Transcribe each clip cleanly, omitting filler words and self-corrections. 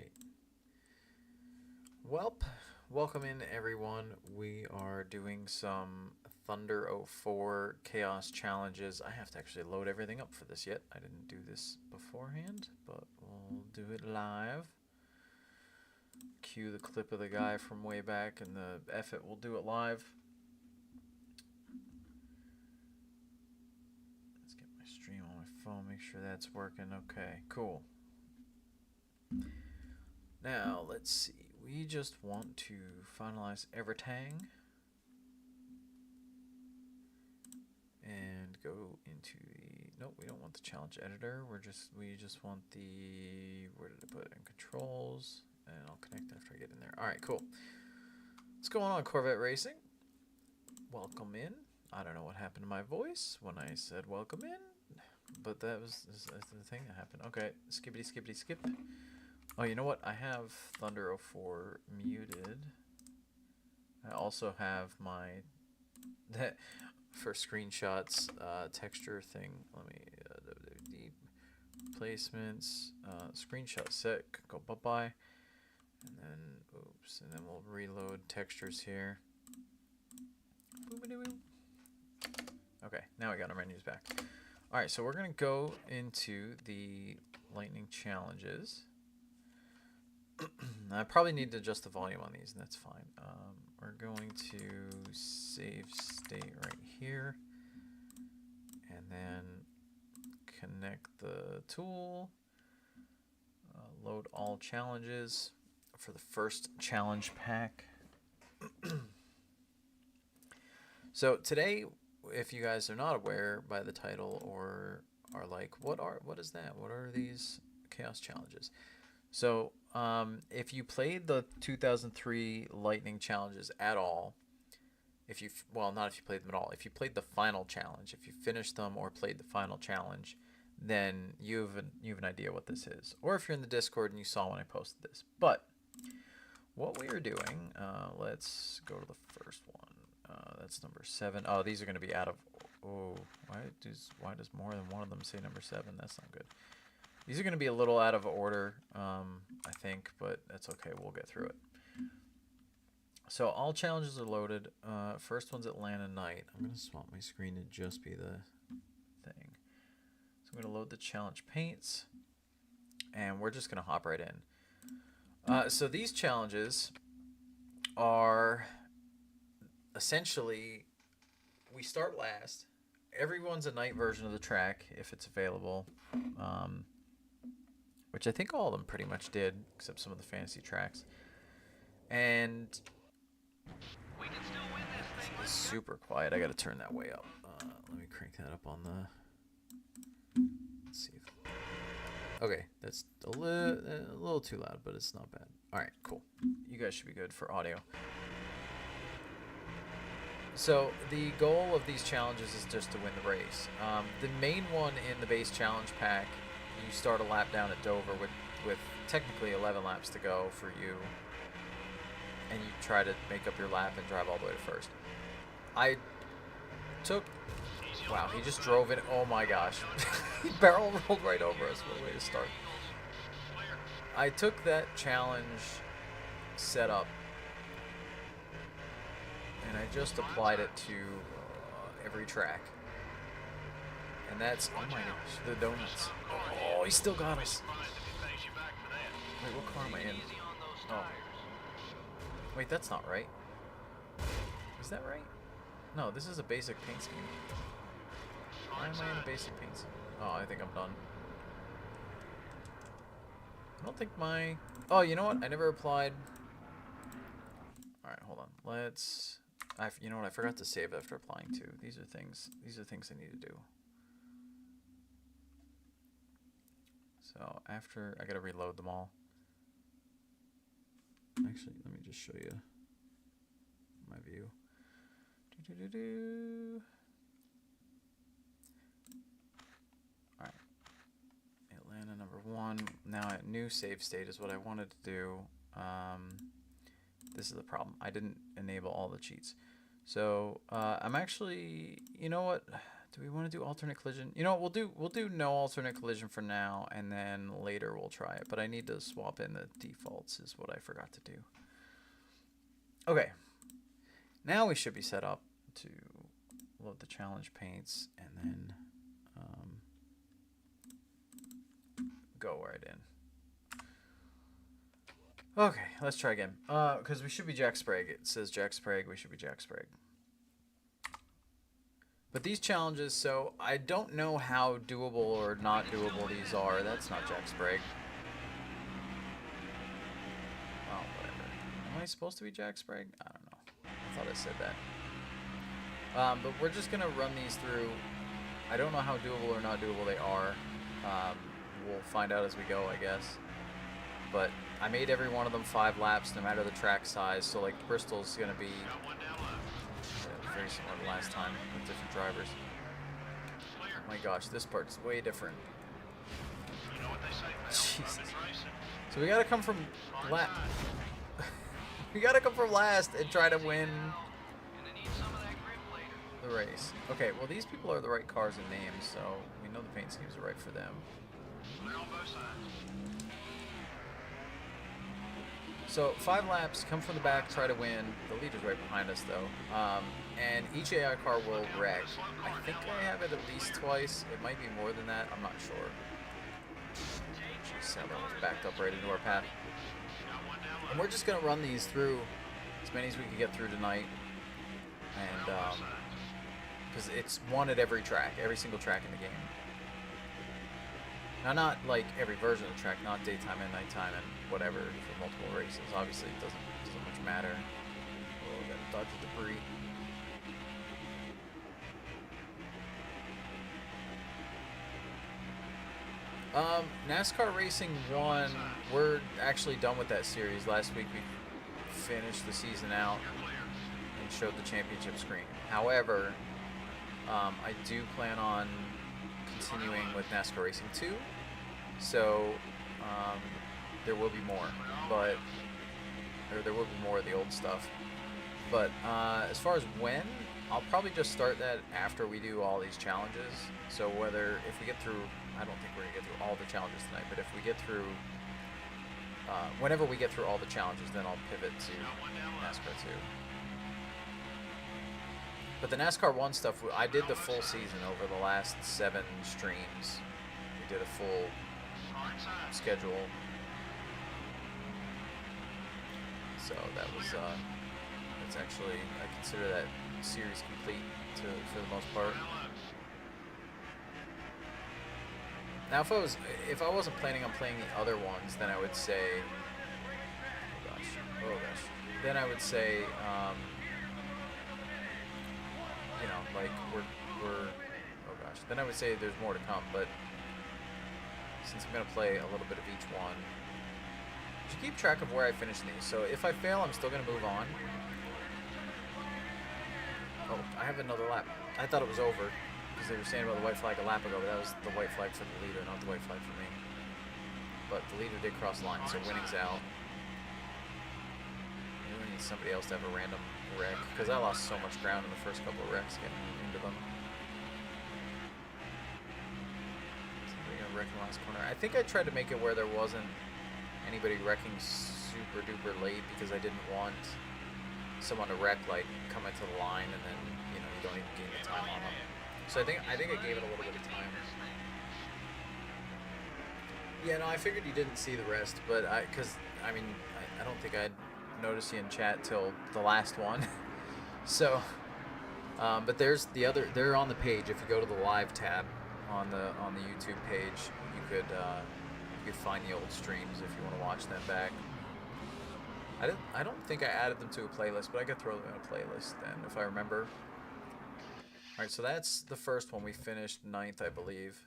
Alright. Welp, welcome in everyone. We are doing some Thunder 04 Chaos Challenges. I have to actually load everything up for this yet. I didn't do this beforehand, but we'll do it live. Cue the clip of the guy from way back and the F it, we'll do it live. Let's get my stream on my phone, make sure that's working. Okay, cool. Now, let's see. We just want to finalize everything and go into the, nope, we don't want the challenge editor. We just want the, where did I put it? In controls, and I'll connect after I get in there. All right, cool. What's going on, Corvette Racing? Welcome in. I don't know what happened to my voice when I said welcome in, but that was the thing that happened. Okay, skippity skippity skip. Oh, you know what? I have Thunder 04 muted. I also have my for screenshots texture thing. Let me deep placements screenshot set. Go bye bye, and then oops, and then we'll reload textures here. Okay, now we got our menus back. All right, so we're gonna go into the lightning challenges. I probably need to adjust the volume on these, and that's fine. We're going to save state right here, and then connect the tool, load all challenges for the first challenge pack. So today, if you guys are not aware by the title or are like, what is that? What are these chaos challenges? So if you played the 2003 Lightning challenges at all, well, not if you played them at all, if you played the final challenge, if you finished them or played the final challenge, then you have an idea what this is. Or if you're in the Discord and you saw when I posted this. But what we are doing, let's go to the first one. That's number 7. Oh, these are going to be out of. Oh, why does more than one of them say number 7? That's not good. These are going to be a little out of order, I think, but that's okay. We'll get through it. So all challenges are loaded. First one's Atlanta Night. I'm going to swap my screen to just be the thing. So I'm going to load the challenge paints, and we're just going to hop right in. So these challenges are essentially, we start last. Everyone's a night version of the track if it's available. Which I think all of them pretty much did, except some of the fantasy tracks. And it's super quiet. I gotta turn that way up. Let me crank that up on the. Let's see if. Okay, that's a little too loud, but it's not bad. All right, cool. You guys should be good for audio. So the goal of these challenges is just to win the race. The main one in the base challenge pack. You start a lap down at Dover with technically 11 laps to go for you, and you try to make up your lap and drive all the way to first. I took, wow, he just drove in, oh my gosh, he barrel rolled right over us. What a way to start. I took that challenge setup and I just applied it to every track. And that's, oh my gosh, the donuts. Oh, he still got us. Wait, what car am I in? Oh. Wait, that's not right. Is that right? No, this is a basic paint scheme. Why am I in a basic paint scheme? Oh, I think I'm done. I don't think my... Oh, you know what? I never applied... Alright, hold on. Let's... You know what? I forgot to save after applying to. These are things I need to do. So after, I gotta reload them all. Actually, let me just show you my view. Alright. Atlanta number 1. Now at new save state is what I wanted to do. This is the problem. I didn't enable all the cheats. So I'm actually, you know what? Do we want to do alternate collision? You know, we'll do no alternate collision for now, and then later we'll try it. But I need to swap in the defaults, is what I forgot to do. Okay. Now we should be set up to load the challenge paints and then go right in. Okay, let's try again. Because we should be Jack Sprague. It says Jack Sprague. We should be Jack Sprague. But these challenges, so I don't know how doable or not doable these are. That's not Jack Sprague. Oh, whatever. Am I supposed to be Jack Sprague? I don't know. I thought I said that. But we're just going to run these through. I don't know how doable or not doable they are. We'll find out as we go, I guess. But I made every one of them 5 laps, no matter the track size. So, like, Bristol's going to be very similar to last time with different drivers. Oh my gosh, this part's way different. Jesus. So we gotta come from last. We gotta come from last and try to win the race. Okay, well these people are the right cars and names, so we know the paint schemes are right for them. So 5 laps, come from the back, try to win. The leader's right behind us though. And each AI car will wreck. I think I have it at least twice. It might be more than that. I'm not sure. Jeez, that one was backed up right into our path. And we're just going to run these through as many as we can get through tonight. And, because it's one at every track, every single track in the game. Now, not like every version of the track, not daytime and nighttime and whatever for multiple races. Obviously, it doesn't much matter. Oh, gotta dodge the debris. NASCAR Racing 1, we're actually done with that series. Last week we finished the season out and showed the championship screen. However, I do plan on continuing with NASCAR Racing 2, so there will be more, or there will be more of the old stuff. But as far as when, I'll probably just start that after we do all these challenges. So if we get through, I don't think we're going to get through all the challenges tonight, but if we get through, whenever we get through all the challenges, then I'll pivot to NASCAR 2. But the NASCAR 1 stuff, I did the full season over the last 7 streams. We did a full schedule. So that was, it's actually, I consider that series complete for the most part. Now, if I wasn't planning on playing the other ones, then I would say, oh gosh, then I would say, you know, like oh gosh, then I would say there's more to come. But since I'm gonna play a little bit of each one, I should keep track of where I finish these. So if I fail, I'm still gonna move on. Oh, I have another lap. I thought it was over. Because they were saying about the white flag a lap ago, but that was the white flag for the leader, not the white flag for me. But the leader did cross line, so winning's out. We need somebody else to have a random wreck, because I lost so much ground in the first couple of wrecks getting into them. Somebody gonna wreck in the last corner. I think I tried to make it where there wasn't anybody wrecking super duper late, because I didn't want someone to wreck, like, come into the line and then, you know, you don't even gain the time on them. So I think I gave it a little bit of time. Yeah, no, I figured you didn't see the rest, but I don't think I'd noticed you in chat till the last one. So, but there's the other. They're on the page. If you go to the live tab on the YouTube page, you could find the old streams if you want to watch them back. I don't think I added them to a playlist, but I could throw them in a playlist then if I remember. Alright, so that's the first one. We finished 9th, I believe.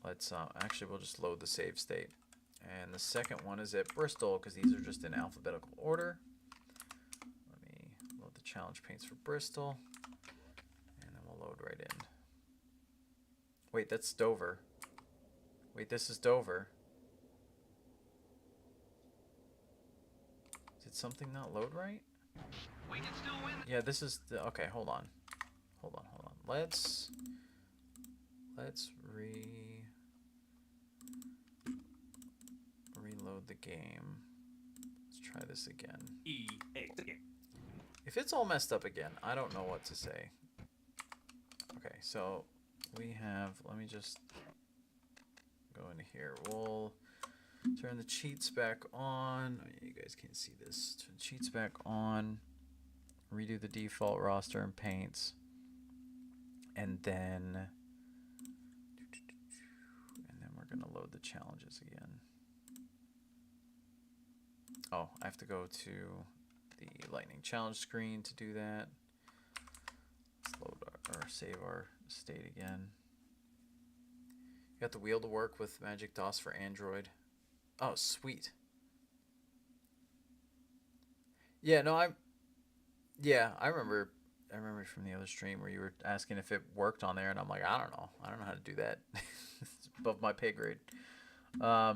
Let's, actually, we'll just load the save state. And the second one is at Bristol, because these are just in alphabetical order. Let me load the challenge paints for Bristol. And then we'll load right in. Wait, that's Dover. Wait, this is Dover. Did something not load right? We can still win. Yeah, this is the, okay, hold on. Hold on. Let's reload the game. Let's try this again. If it's all messed up again, I don't know what to say. Okay, so we have, let me just go into here. We'll turn the cheats back on. Oh, yeah, you guys can't see this. Turn the cheats back on. Redo the default roster and paints. And then we're going to load the challenges again. Oh, I have to go to the lightning challenge screen to do that. Let's load or save our state again. You got the wheel to work with Magic DOS for Android. Oh, sweet. Yeah, no, I remember from the other stream where you were asking if it worked on there, and I'm like, I don't know how to do that. It's above my pay grade. Yeah,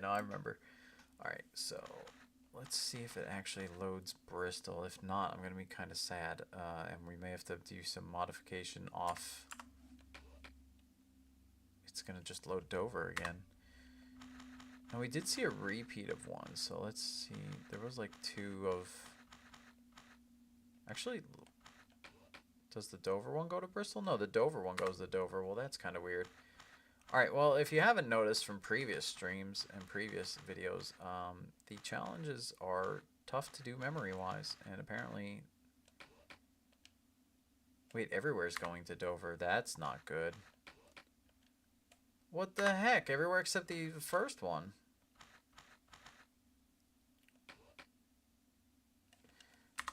no, I remember. All right, so let's see if it actually loads Bristol. If not, I'm gonna be kind of sad, and we may have to do some modification off. It's gonna just load Dover again. And we did see a repeat of one, so let's see. There was like 2 of. Actually, does the Dover one go to Bristol? No, the Dover one goes to Dover. Well, that's kind of weird. Alright, well, if you haven't noticed from previous streams and previous videos, the challenges are tough to do memory-wise. And apparently... Wait, everywhere's going to Dover. That's not good. What the heck? Everywhere except the first one.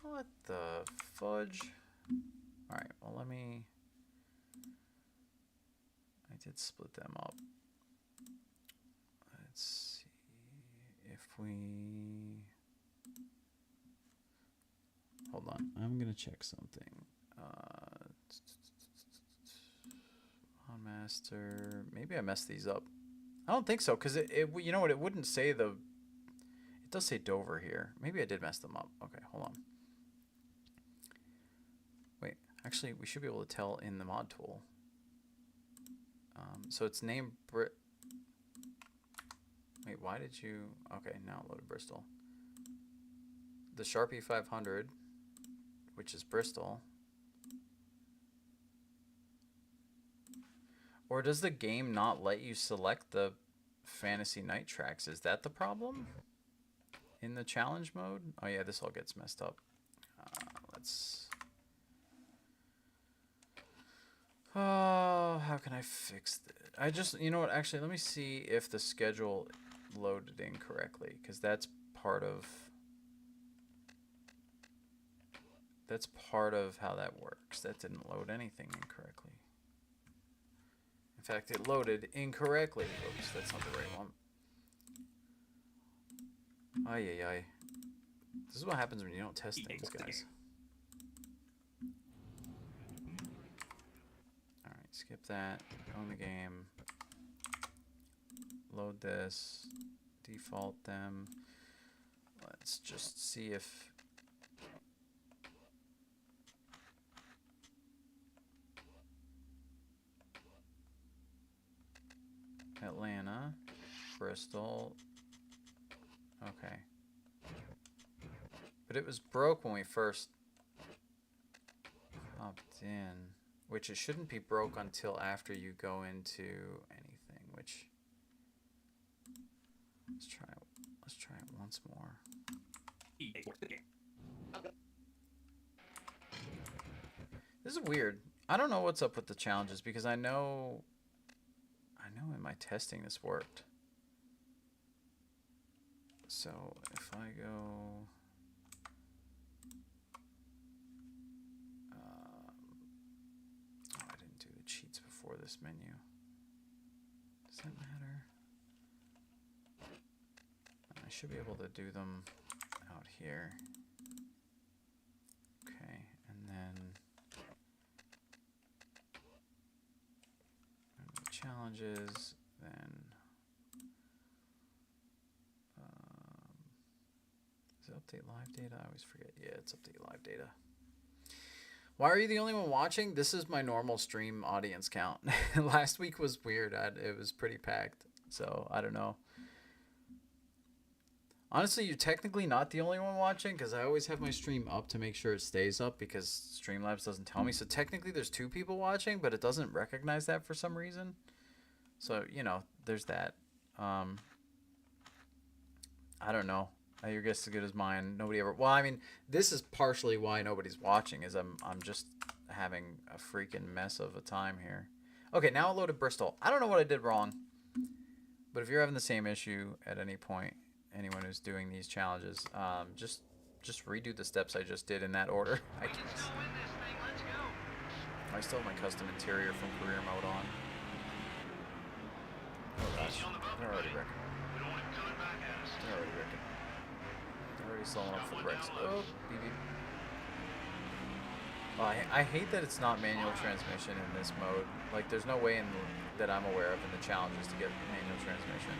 What the fudge? Alright, well, let me... I did split them up. Let's see if we... Hold on, I'm gonna check something. On master, maybe I messed these up. I don't think so, because you know what, it wouldn't say the... It does say Dover here. Maybe I did mess them up. Okay, hold on. Wait, actually, we should be able to tell in the mod tool. So it's named Wait, why did you... Okay, now loaded Bristol. The Sharpie 500, which is Bristol. Or does the game not let you select the Fantasy Night tracks? Is that the problem? In the challenge mode? Oh yeah, this all gets messed up. Let's... Oh, how can I fix that? I just, you know what, actually, let me see if the schedule loaded incorrectly, because that's part of how that works. That didn't load anything incorrectly. In fact, it loaded incorrectly. Oops, that's not the right one. Ay, ay, ay. This is what happens when you don't test things, guys. Alright, skip that. Own the game. Load this. Default them. Let's just see if... Atlanta, Bristol. Okay. But it was broke when we first hopped in, which it shouldn't be broke until after you go into anything, which let's try it once more. This is weird. I don't know what's up with the challenges because I know in my testing this worked. So if I go, oh, I didn't do the cheats before this menu. Does that matter? I should be able to do them out here. Okay, and then challenges, then is it update live data? I always forget. Yeah, it's update live data. Why are you the only one watching? This is my normal stream audience count. Last week was weird. It was pretty packed. So, I don't know. Honestly, you're technically not the only one watching because I always have my stream up to make sure it stays up because Streamlabs doesn't tell me. So, technically, there's 2 people watching, but it doesn't recognize that for some reason. So, you know, there's that. I don't know. Your guess is as good as mine. Nobody ever. Well, I mean, this is partially why nobody's watching. Is I'm just having a freaking mess of a time here. Okay, now I loaded Bristol. I don't know what I did wrong, but if you're having the same issue at any point, anyone who's doing these challenges, just redo the steps I just did in that order. I guess. I still have my custom interior from career mode on. Oh gosh, they're already wrecking. They're already wrecking. Already slowing up for the brakes. Oh, beep beep. Well, I hate that it's not manual transmission in this mode. Like, there's no way that I'm aware of in the challenges to get manual transmission.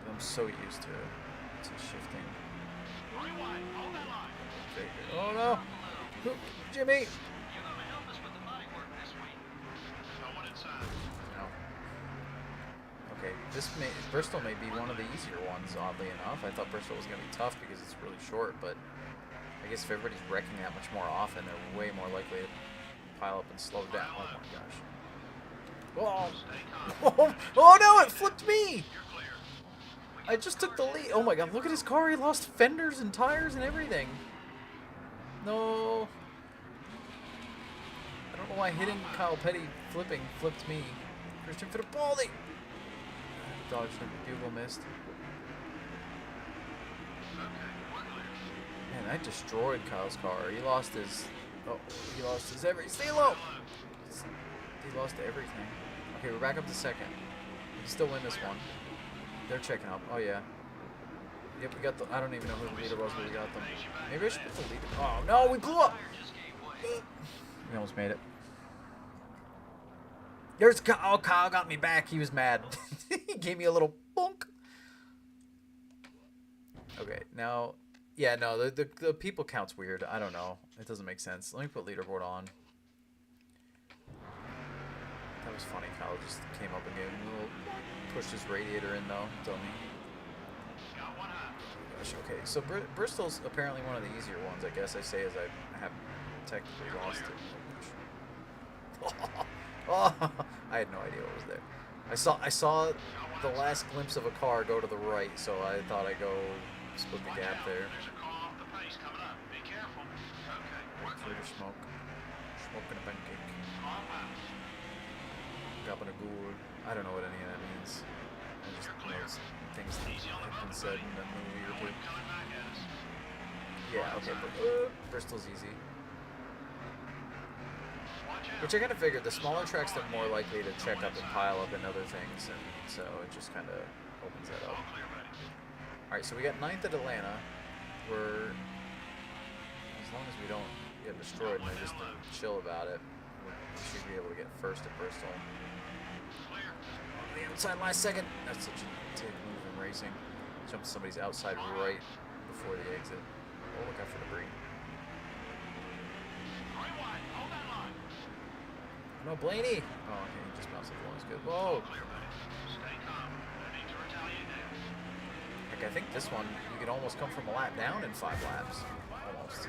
I'm so used to shifting. Oh no! Jimmy! Okay, Bristol may be one of the easier ones, oddly enough. I thought Bristol was going to be tough because it's really short, but I guess if everybody's wrecking that much more often, they're way more likely to pile up and slow down. Oh my gosh. Oh, oh no, it flipped me! I just took the lead. Oh my god, look at his car. He lost fenders and tires and everything. No. I don't know why hitting Kyle Petty flipped me. Christian Fittipaldi. Dodged him. Bugle missed. Man, I destroyed Kyle's car. He lost his... Oh, he lost his every... Stay low! He lost everything. Okay, we're back up to second. We can still win this one. They're checking up. Oh, yeah. Yep, we got the... I don't even know who the leader was, but we got them. Maybe I should put the leader... Oh, no! We blew up! We almost made it. There's Kyle. Oh, Kyle got me back. He was mad. He gave me a little bonk. Okay, now... Yeah, no, the people count's weird. I don't know. It doesn't make sense. Let me put leaderboard on. That was funny. Kyle just came up and gave him a little... Pushed his radiator in, though. Dummy. Gosh, okay. So Bristol's apparently one of the easier ones, I guess I say, as I have technically lost it. Oh, I had no idea what was there. I saw the last glimpse of a car go to the right, so I thought I'd go split the gap there. Free to smoke. Smoking a pancake. Dropping a ghoul. I don't know what any of that means. I just know it's things that have been said in the movie or two. Yeah, okay, but Bristol's easy. Which I kind of figured, the smaller tracks are more likely to check up and pile up in other things, and so it just kind of opens that up. Alright, so we got 9th at Atlanta. We're, as long as we don't get destroyed and they're just chill about it, we should be able to get 1st at Bristol. On the outside last second. That's such a dick move in racing. Jump to somebody's outside right before the exit. Oh, look out for debris. No, Blaney! Oh, okay, he just bounced up the line. Good. Whoa! Heck, I think this one, you could almost come from a lap down in 5 laps. Almost.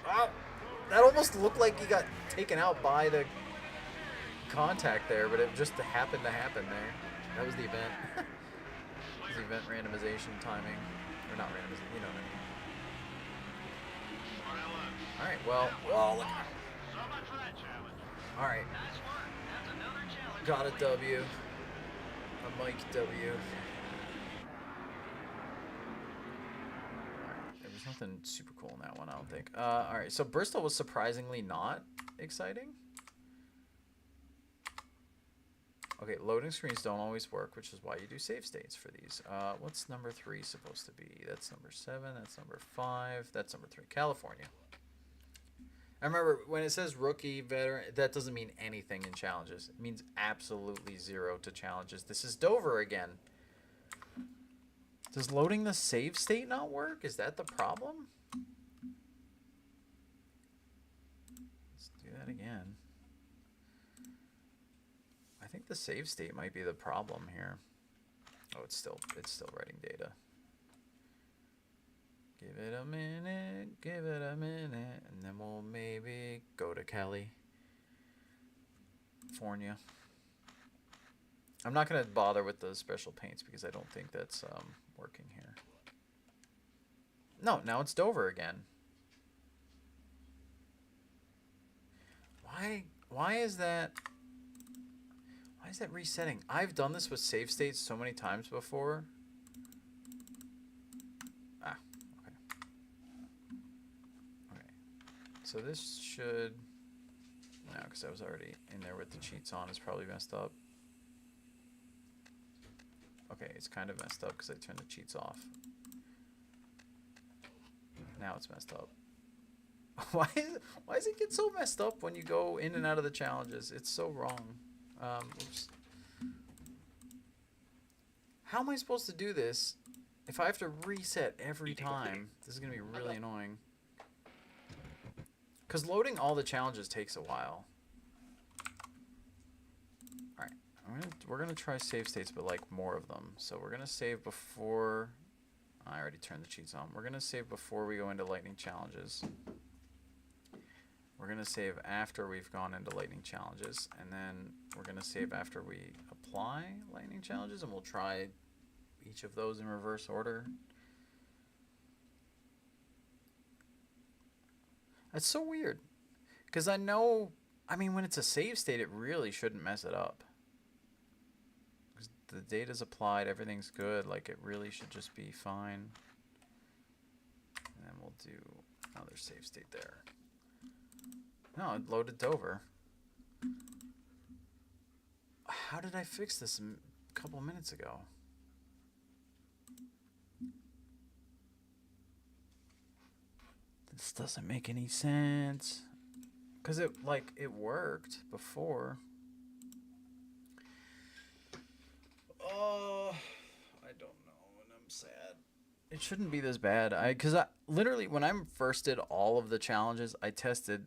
Oh! That almost looked like he got taken out by the contact there, but it just happened to happen there. That was the event. It was the event randomization timing. Or not randomization, you know what I mean. Alright, well, oh, look. Alright. Got a W. A Mike W. Alright, there was nothing super cool in that one, I don't think. Alright, so Bristol was surprisingly not exciting. Okay, loading screens don't always work, which is why you do save states for these. What's number 3 supposed to be? That's number 7, that's number 5, that's number 3. California. I remember when it says rookie, veteran, that doesn't mean anything in challenges. It means absolutely 0 to challenges. This is Dover again. Does loading the save state not work? Is that the problem? that again. I think the save state might be the problem here. Oh, it's still writing data. Give it a minute, and then we'll maybe go to California. I'm not gonna bother with the special paints because I don't think that's working here. No, now it's Dover again. Why is that? Why is that resetting? I've done this with save states so many times before. Ah, okay. Okay. So this should, no, because I was already in there with the cheats on. It's probably messed up. Okay, it's kind of messed up because I turned the cheats off. Now it's messed up. Why does it get so messed up when you go in and out of the challenges? It's so wrong. Oops. How am I supposed to do this if I have to reset every time? This is going to be really annoying. Because loading all the challenges takes a while. Alright, we're gonna try save states, but like more of them. So we're going to save before... I already turned the cheats on. We're going to save before we go into lightning challenges. We're going to save after we've gone into lightning challenges. And then we're going to save after we apply lightning challenges. And we'll try each of those in reverse order. That's so weird. Because I know, I mean, when it's a save state, it really shouldn't mess it up. Because the data's applied, everything's good. Like, it really should just be fine. And then we'll do another save state there. No, it loaded Dover. How did I fix this a couple minutes ago? This doesn't make any sense. Because it worked before. Oh, I don't know, and I'm sad. It shouldn't be this bad. Because literally, when I first did all of the challenges, I tested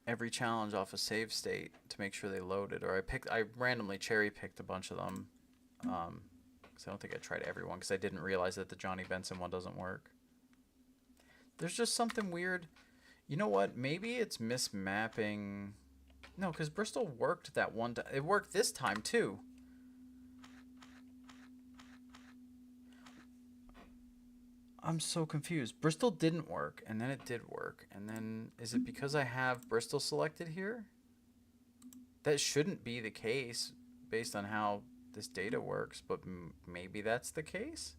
every challenge off a save state to make sure they loaded, or I randomly cherry picked a bunch of them, because I don't think I tried everyone because I didn't realize that the Johnny Benson one doesn't work. There's just something weird. You know what? Maybe it's mismapping. No, because Bristol worked that one time. It worked this time too. I'm so confused. Bristol didn't work, and then it did work. And then, is it because I have Bristol selected here? That shouldn't be the case based on how this data works, but maybe that's the case?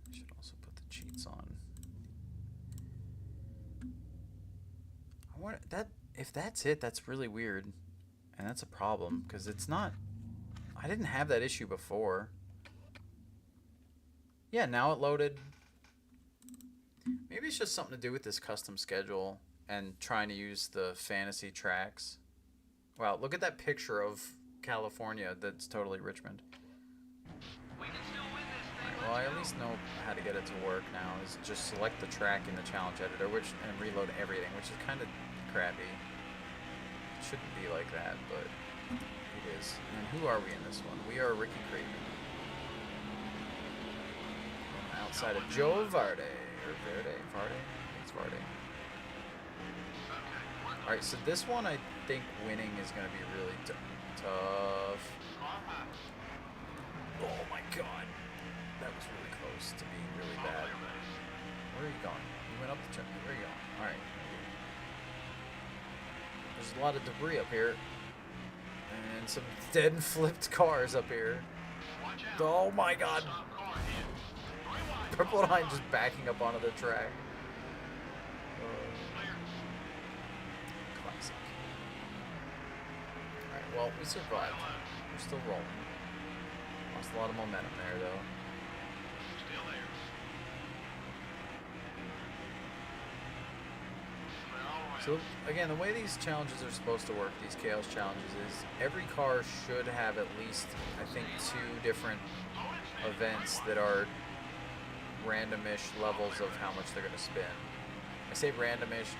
I should also put the cheats on. I wonder, if that's it, that's really weird. And that's a problem, because it's not... I didn't have that issue before. Yeah, now it loaded. Maybe it's just something to do with this custom schedule and trying to use the fantasy tracks. Wow, look at that picture of California that's totally Richmond. Right, well, I at least know how to get it to work now, is just select the track in the challenge editor and reload everything, which is kind of crappy. It shouldn't be like that, but... it is. And who are we in this one? We are Ricky Craven. Outside of Joe Varde. Or Verde? Varde? It's Varde. Alright, so this one I think winning is going to be really tough. Oh my god. That was really close to being really bad. Where are you going? You went up the chimney. Where are you going? Alright. There's a lot of debris up here. And some dead and flipped cars up here. Oh my god. Purple Line just backing up onto the track. Classic. Alright, well, we survived. We're still rolling. Lost a lot of momentum there, though. So, again, the way these challenges are supposed to work, these chaos challenges, is every car should have at least, I think, 2 different events that are randomish levels of how much they're going to spin. I say randomish.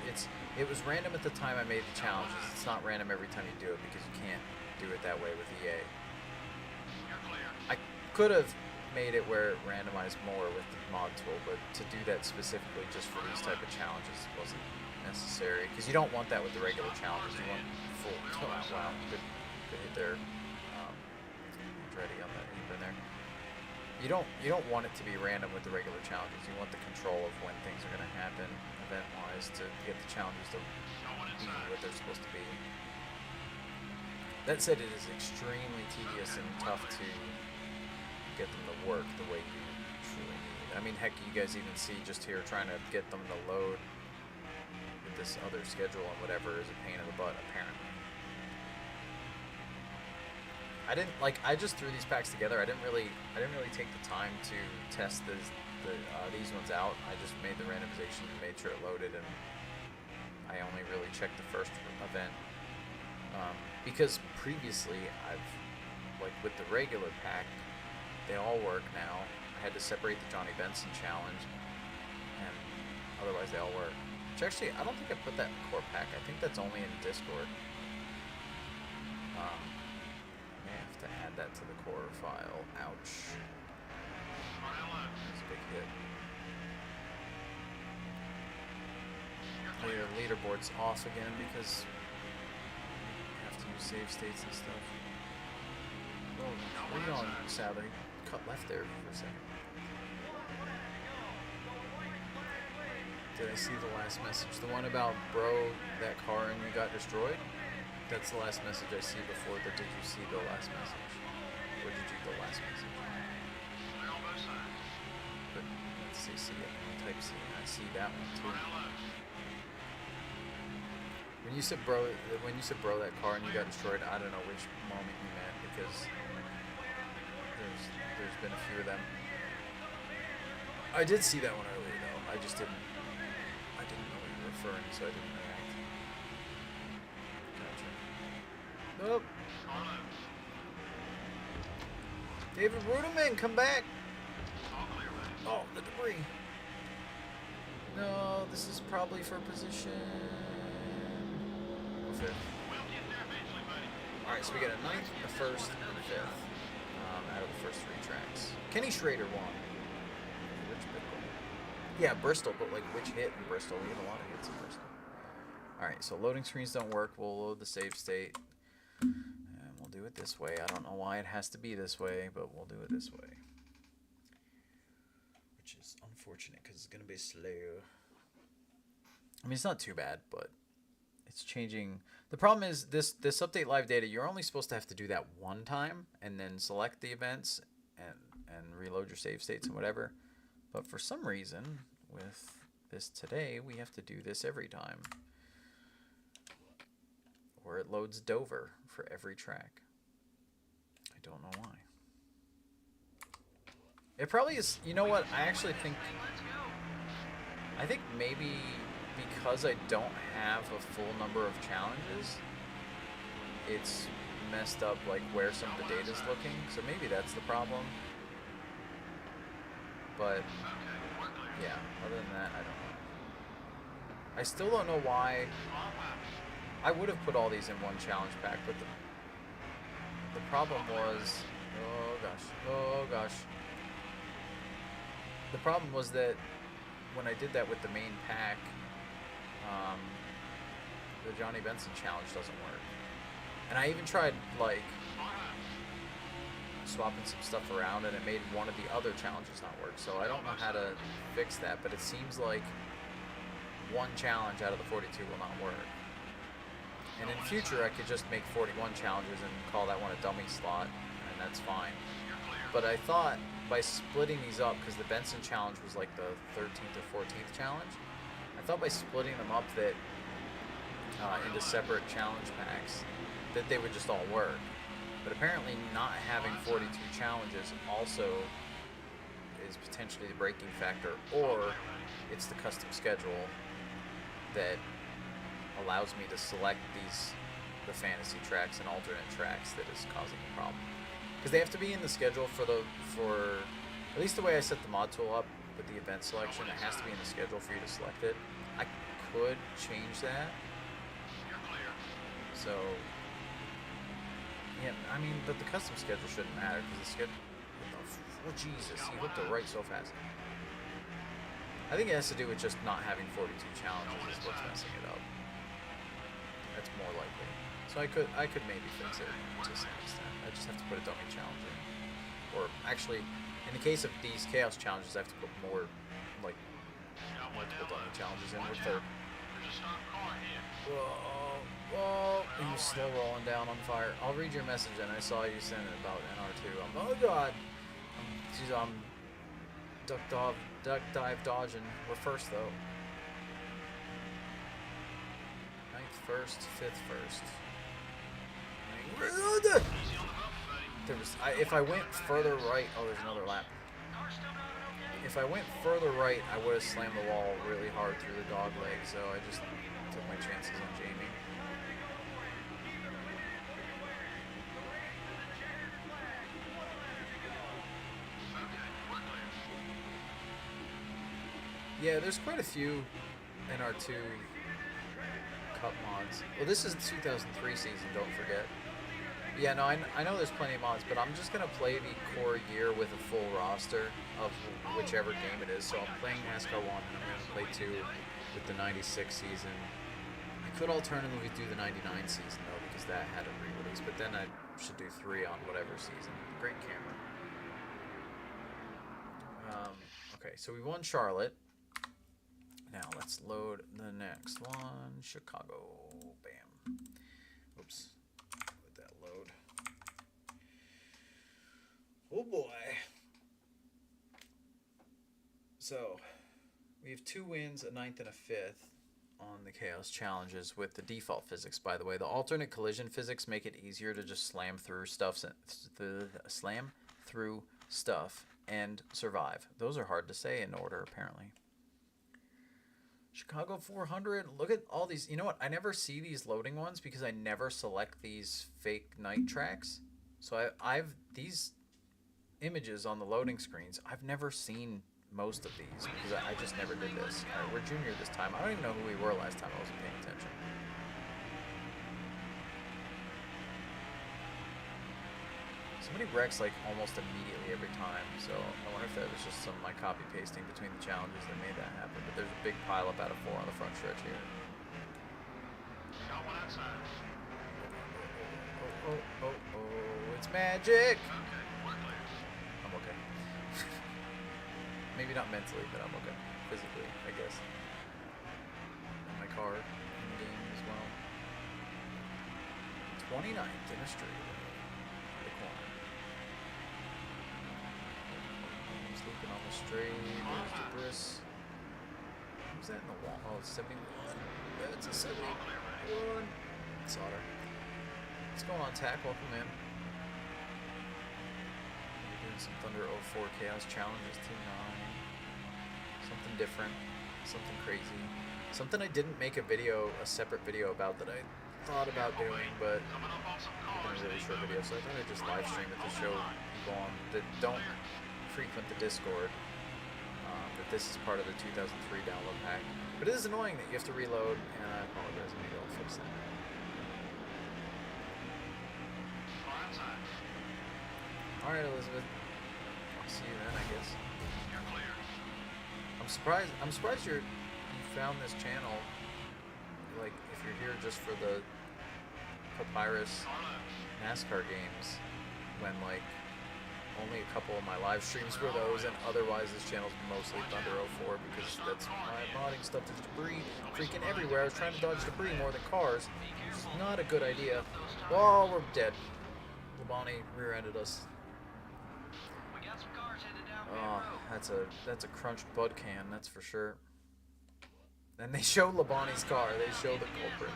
It was random at the time I made the challenges. It's not random every time you do it because you can't do it that way with EA. I could have made it where it randomized more with the mod tool, but to do that specifically just for these type of challenges wasn't necessary because you don't want that with the regular challenges. You want full. Oh, wow, good hit there. Ready on that even there. You don't want it to be random with the regular challenges. You want the control of when things are going to happen event-wise to get the challenges to be what they're supposed to be. That said, it is extremely tedious and tough to get them to work the way you truly need. I mean, heck, you guys even see just here trying to get them to load with this other schedule and whatever is a pain in the butt, apparently. I just threw these packs together. I didn't really take the time to test these ones out. I just made the randomization and made sure it loaded, and I only really checked the first event because previously like with the regular pack, they all work now. I had to separate the Johnny Benson challenge, and otherwise they all work. Which actually, I don't think I put that in the core pack. I think that's only in Discord. To add that to the core file. Ouch. That's a big hit. Oh, your leaderboard's off again because you have to use save states and stuff. Oh, where are you going, Sally? Cut left there for a second. Did I see the last message? The one about bro, that car and you got destroyed? That's the last message I see before the did you see the last message? Or did you the last message? But let's see, type C, and I see that one too. When you said bro that car and you got destroyed, I don't know which moment you meant because there's been a few of them. I did see that one earlier though. I didn't know what you were referring, so I didn't react. Oh. David Ruderman, come back! Oh, the debris. No, this is probably for position 5th. Alright, so we got a 9th, a 1st, and a 5th out of the first 3 tracks. Kenny Schrader won. Rich Bickle. Yeah, Bristol, but like which hit in Bristol? We have a lot of hits in Bristol. Alright, so loading screens don't work. We'll load the save state. And we'll do it this way. I don't know why it has to be this way, but we'll do it this way. Which is unfortunate because it's going to be slow. I mean, it's not too bad, but it's changing. The problem is this update live data, you're only supposed to have to do that one time and then select the events and reload your save states and whatever. But for some reason, with this today, we have to do this every time. Or it loads Dover for every track. I don't know why. It probably is, you know what, I think maybe because I don't have a full number of challenges, it's messed up like where some of the data's looking, so maybe that's the problem. But yeah, other than that, I don't know. I still don't know why. I would have put all these in one challenge pack, but the problem was, oh gosh. The problem was that when I did that with the main pack, the Johnny Benson challenge doesn't work. And I even tried like swapping some stuff around and it made one of the other challenges not work. So I don't know how to fix that, but it seems like one challenge out of the 42 will not work. And in future, I could just make 41 challenges and call that one a dummy slot, and that's fine. But I thought by splitting these up, because the Benson challenge was like the 13th or 14th challenge, I thought by splitting them up that into separate challenge packs, that they would just all work. But apparently not having 42 challenges also is potentially the breaking factor, or it's the custom schedule that allows me to select the fantasy tracks and alternate tracks that is causing the problem. Because they have to be in the schedule for at least the way I set the mod tool up, with the event selection. It has to be in the schedule for you to select it. I could change that. So, yeah, I mean, but the custom schedule shouldn't matter because the schedule. Oh, Jesus, he hooked it right so fast. I think it has to do with just not having 42 challenges is what's messing it up. That's more likely. So I could maybe fix it to some extent. I just have to put a dummy challenge in. Or actually, in the case of these chaos challenges, I have to put more, like, multiple dummy challenges in with the... Whoa, he was slow rolling down on fire. I'll read your message, and I saw you send it about NR2. Oh god! I'm duck dive dodging. We're first though. 9th first, 5th first. There was if I went further right. Oh, there's another lap. If I went further right, I would have slammed the wall really hard through the dog leg. So I just took my chances on Jamie. Yeah, there's quite a few NR2 Cup mods. Well, this is the 2003 season, don't forget. Yeah, no, I know there's plenty of mods, but I'm just going to play the core year with a full roster of whichever game it is. So I'm playing Nascar 1, and I'm going to play 2 with the 96 season. I could alternatively do the 99 season, though, because that had a re-release, but then I should do 3 on whatever season. Great camera. Okay, so we won Charlotte. Now let's load the next one. Chicago. Bam. Oops. Let that load. Oh boy. So we have 2 wins, a 9th, and a 5th on the Chaos Challenges with the default physics, by the way. The alternate collision physics make it easier to just slam through stuff and survive. Those are hard to say in order, apparently. Chicago 400. Look at all these. You know what? I never see these loading ones because I never select these fake night tracks. So I've these images on the loading screens. I've never seen most of these because I just never did this. All right, we're junior this time. I don't even know who we were last time. I wasn't paying attention. Somebody wrecks like almost immediately every time, so I wonder if that was just some of my copy pasting between the challenges that made that happen. But there's a big pile up out of 4 on the front stretch here. Oh, it's magic! I'm okay. Maybe not mentally, but I'm okay. Physically, I guess. And my car in the game as well. 29th in a straight. Looping on the straight, there's debris. Who's that in the wall? Oh, it's 71. That's a 71. Solder. What's going on, Tack? Welcome in. We're doing some Thunder 04 Chaos Challenges 2-9. Something different. Something crazy. Something I didn't make a separate video about that I thought about doing, but it's been a really short video, so I thought I'd just live stream it to show people on that don't frequent the Discord that this is part of the 2003 download pack. But it is annoying that you have to reload, and I apologize. Maybe I'll fix that. Alright, Elizabeth. I'll see you then, I guess. I'm surprised you found this channel. Like, if you're here just for the Papyrus NASCAR games, when like only a couple of my live streams were those, and otherwise this channel's mostly Thunder 04 because that's my modding stuff. There's debris freaking everywhere. I was trying to dodge debris more than cars, which is not a good idea. Oh, we're dead. Labonte rear-ended us. Oh, that's a crunched bud can, that's for sure. And they show Labonte's car. They show the culprit.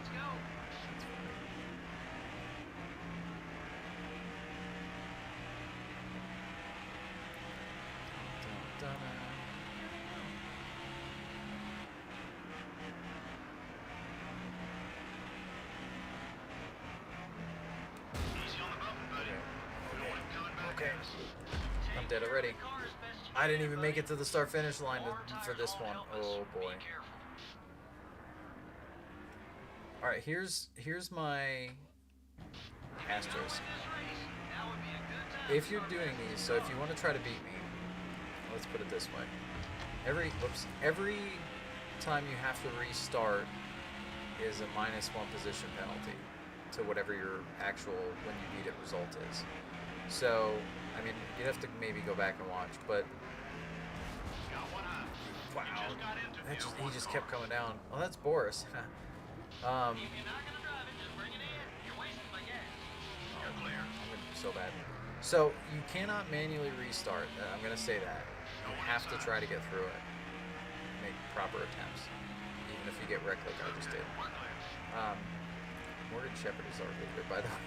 Okay. I'm dead already. I didn't even make it to the start-finish line for this one. Oh boy. All right, here's my asterisk. If you're doing these, so if you want to try to beat me, let's put it this way. Every time you have to restart is a -1 position penalty to whatever your actual when you beat it result is. So, I mean, you'd have to maybe go back and watch, but wow, he just kept coming down. Oh, that's Boris. I'm so bad. So you cannot manually restart. I'm gonna say that. You have to try to get through it. Make proper attempts, even if you get wrecked like I just did. Morgan Shepherd is our leader, by the way.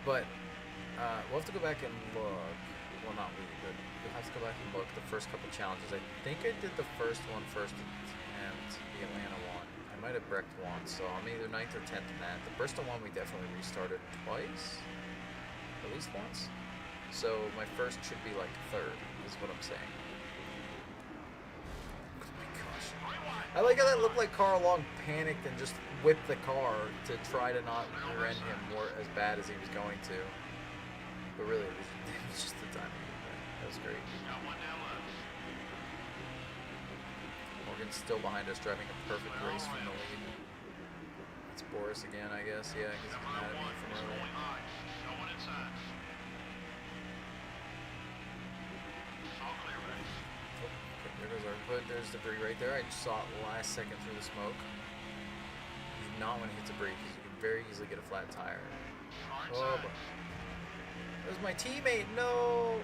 But we'll have to go back and look. Well, not we, but we'll have to go back and look the first couple challenges. I think I did the first one first attempt, the Atlanta one. I might have wrecked once, so I'm either 9th or 10th in that. The Bristol one we definitely restarted twice, at least once. So my first should be like 3rd, is what I'm saying. Oh my gosh. I like how that looked like Carl Long panicked and just whipped the car to try to not rear-end him more as bad as he was going to. But really, it was just the timing. That was great. Morgan's still behind us, driving a perfect race from the lead. It's Boris again, I guess. Yeah, because he's mad at me from earlier. Oh, okay, there goes our hood. There's debris right there. I just saw it last second through the smoke. You do not want to hit debris because you can very easily get a flat tire. Oh, but it was my teammate. No.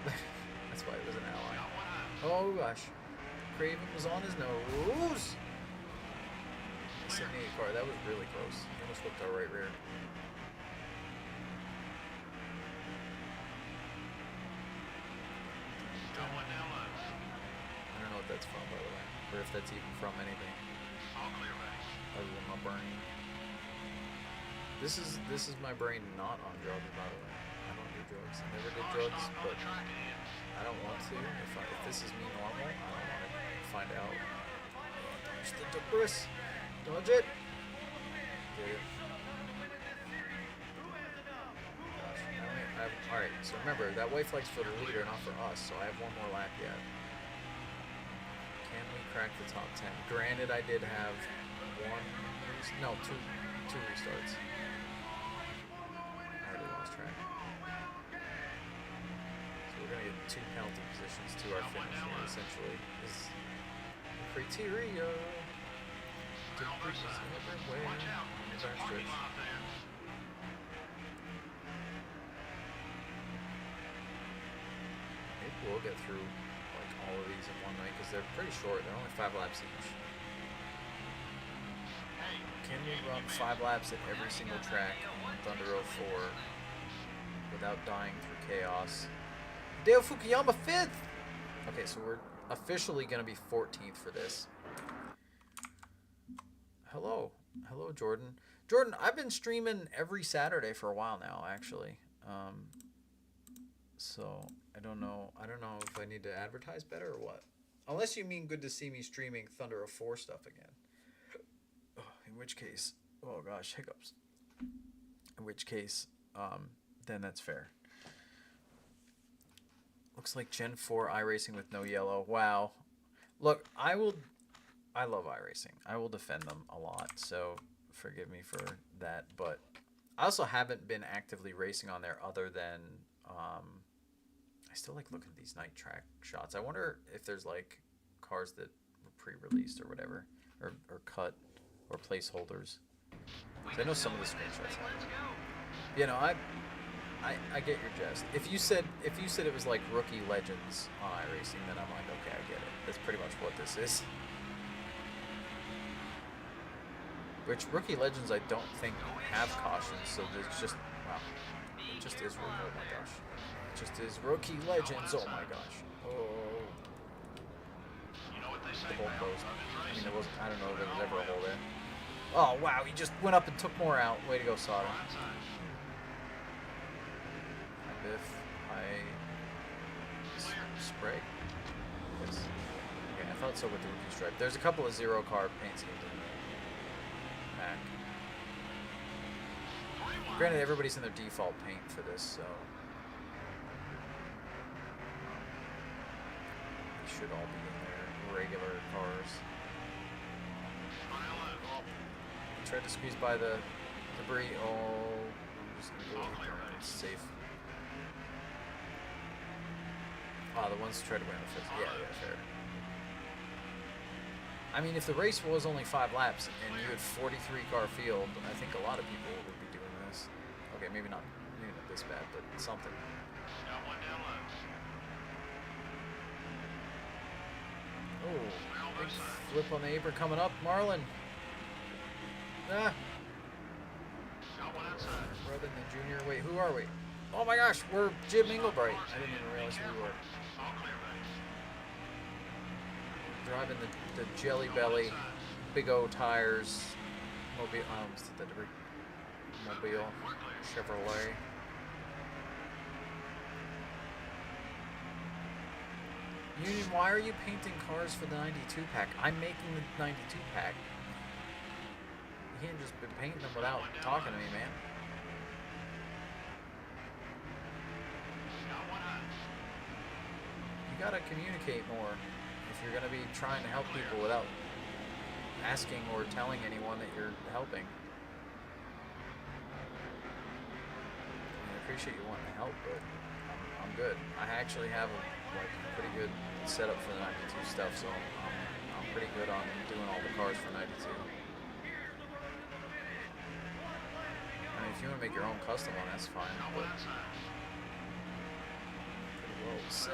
That's why it was an ally. Oh gosh. Craven was on his nose. 78 car. That was really close. He almost flipped our right rear. I don't know what that's from, by the way, or if that's even from anything other than my brain. This is my brain not on drugs, by the way. I don't do drugs. I never did drugs, but I don't want to. If this is me normal, I don't want to find out. Dodge the debris. Dodge it. Get it. Gosh, alright, so remember, that white flag's for the leader, not for us, so I have one more lap yet. Can we crack the top 10? Granted, I did have two restarts. I already lost track. So we're going to get 2 penalty positions to our finish here, essentially, is the criteria. Debris is everywhere. Here's our stretch. Maybe we'll get through like all of these in one night because they're pretty short. They're only 5 laps each. Can we run 5 laps at every single track in Thunder 04 without dying through chaos? Dale Fukuyama 5th! Okay, so we're officially going to be 14th for this. Hello. Hello, Jordan. Jordan, I've been streaming every Saturday for a while now, actually. So I don't know if I need to advertise better or what. Unless you mean good to see me streaming Thunder 04 stuff again. In which case, oh gosh, hiccups. In which case, then that's fair. Looks like Gen 4 iRacing with no yellow. Wow. Look, I love iRacing. I will defend them a lot, so forgive me for that. But I also haven't been actively racing on there other than I still like looking at these night track shots. I wonder if there's like cars that were pre-released or whatever, or cut, or placeholders. So I know some of the screenshots have them. You know, I get your jest. If you said it was like Rookie Legends on iRacing, then I'm like, okay, I get it. That's pretty much what this is. Which Rookie Legends I don't think have cautions, so there's just wow, it just is. Oh my gosh, it just is Rookie Legends. Oh my gosh. Oh. The hole closed. I mean, there wasn't. I don't know if there was ever a hole there. Oh wow, he just went up and took more out. Way to go, Sauter. Hi, Biff. Hi, Spray. thought so with the rookie stripe. There's a couple of zero car paint schemes in the pack. Granted, everybody's in their default paint for this, so they should all be in their regular cars. Tried to squeeze by the debris. Oh, I'm just gonna go over there. It's safe. Ah, the ones who tried to win the fifth. Yeah, fair. I mean, if the race was only 5 laps and you had 43 car field, I think a lot of people would be doing this. Okay, maybe not this bad, but something. Oh, big flip on the apron coming up, Marlon. Ah. Rather than Junior. Wait, who are we? Oh my gosh, we're Jim Inglebright. I didn't even realize who we were. Driving the Jelly Belly, Big O tires, Mobile. I almost did that debris. Mobile, Chevrolet. Union, why are you painting cars for the 92 pack? I'm making the 92 pack. You can't just be painting them without talking to me, man. You gotta communicate more if you're gonna be trying to help people without asking or telling anyone that you're helping. I appreciate you wanting to help, but I'm good. I actually have a pretty good setup for the 92 stuff, so I'm pretty good on doing all the cars for 92. I mean, if you want to make your own custom one, that's fine, but pretty well set.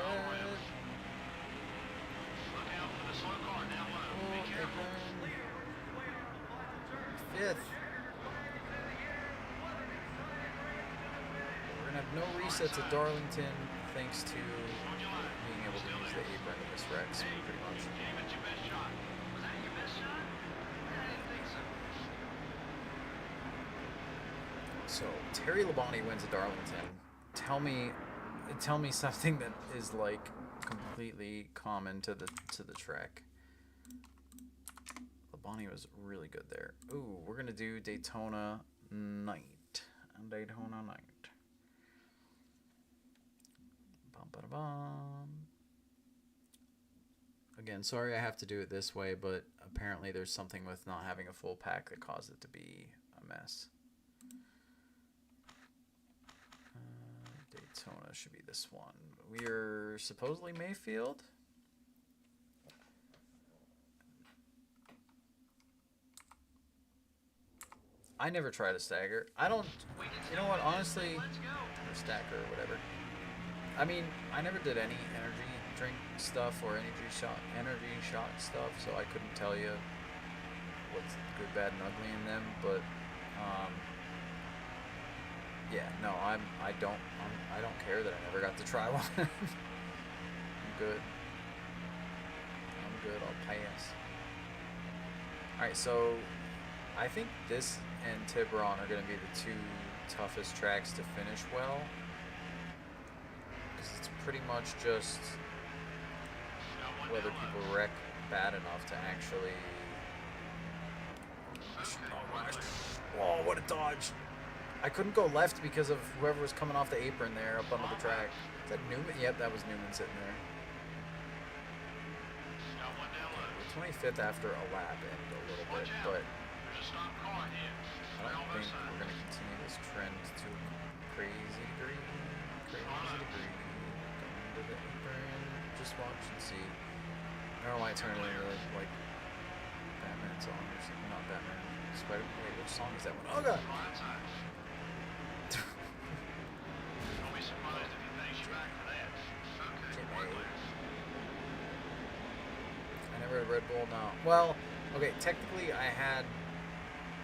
Fifth. We're gonna have no resets at Darlington thanks to being able to use the apron to miss Rex pretty much. So Terry Labonte wins at Darlington. Tell me something that is like completely common to the track. Labonte was really good there. Ooh, we're gonna do Daytona Night. Daytona Night. Bum, ba, da, bum. Again, sorry I have to do it this way, but apparently there's something with not having a full pack that caused it to be a mess. Daytona should be this one. We're supposedly Mayfield. I never try to stagger. I don't, you know what, honestly, or stacker or whatever. I mean, I never did any energy drink stuff or energy shot stuff, so I couldn't tell you what's good, bad, and ugly in them, but, yeah, no, I don't care that I never got to try one. I'm good. I'll pass. Alright, so I think this and Tiburon are going to be the two toughest tracks to finish well, because it's pretty much just whether people wreck bad enough to actually... Oh, what a dodge! I couldn't go left because of whoever was coming off the apron there up onto the track. Is that Newman? Yep, that was Newman sitting there. We're 25th after a lap and a little bit, but I don't think we're going to continue this trend to a crazy degree. Going to the apron. Just watch and see. I don't know why I turned it into like Batman song or something. Not Batman. Spider. Wait, which song is that one? Oh god! I never had Red Bull. No. Well, okay. Technically, I had.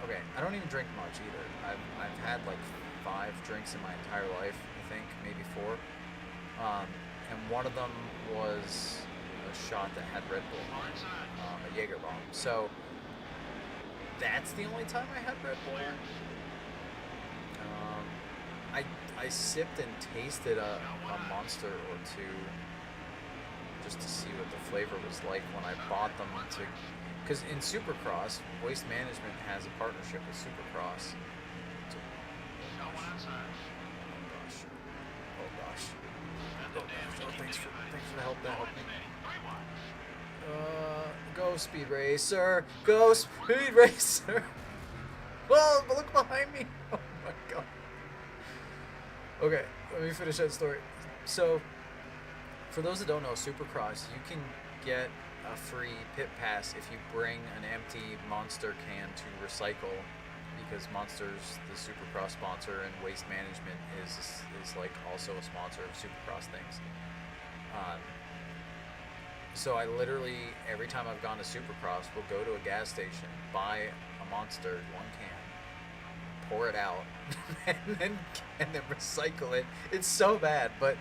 Okay, I don't even drink much either. I've had like 5 drinks in my entire life. I think maybe 4. And one of them was a shot that had Red Bull, a Jaeger bomb. So that's the only time I had Red Bull. I sipped and tasted a Monster or two just to see what the flavor was like when I bought them to. Because in Supercross, Waste Management has a partnership with Supercross. So, oh gosh. Oh gosh. Oh gosh. Oh, thanks for the help. That helped me. Go Speed Racer. Go Speed Racer. Whoa, but look behind me. Oh my god. Okay, let me finish that story. So, for those that don't know, Supercross, you can get a free pit pass if you bring an empty Monster can to recycle, because Monster's the Supercross sponsor and Waste Management is like also a sponsor of Supercross things. So I literally, every time I've gone to Supercross, will go to a gas station, buy a Monster, one can, pour it out, and then recycle it. It's so bad, but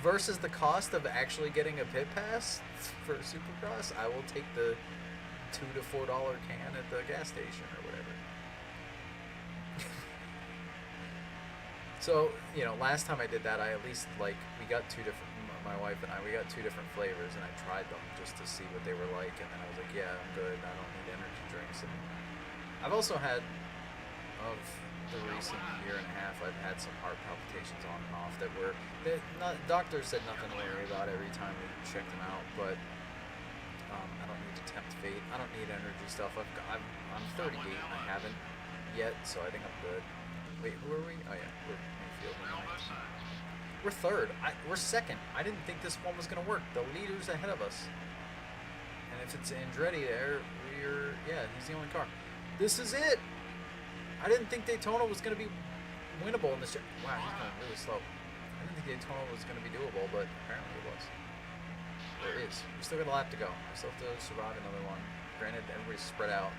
versus the cost of actually getting a pit pass for Supercross, I will take the $2 to $4 can at the gas station or whatever. So, you know, last time I did that, I at least, like, we got my wife and I, we got 2 different flavors, and I tried them just to see what they were like, and then I was like, yeah, I'm good, I don't need energy drinks. And I've also had, of the recent year and a half, I've had some heart palpitations on and off that were, doctors said nothing to worry about every time we checked them out, but I don't need to tempt fate. I don't need energy stuff. I'm 38 and I haven't yet, so I think I'm good. Wait, who are we? Oh yeah, we're Mayfield. We're third. We're second. I didn't think this one was gonna work. The leader's ahead of us, and if it's Andretti there, he's the only car. This is it. I didn't think Daytona was going to be winnable in this. Wow, he's going really slow. I didn't think Daytona was going to be doable, but apparently it was. Or is. We still got a lap to go. We still have to survive another one. Granted, everybody's spread out.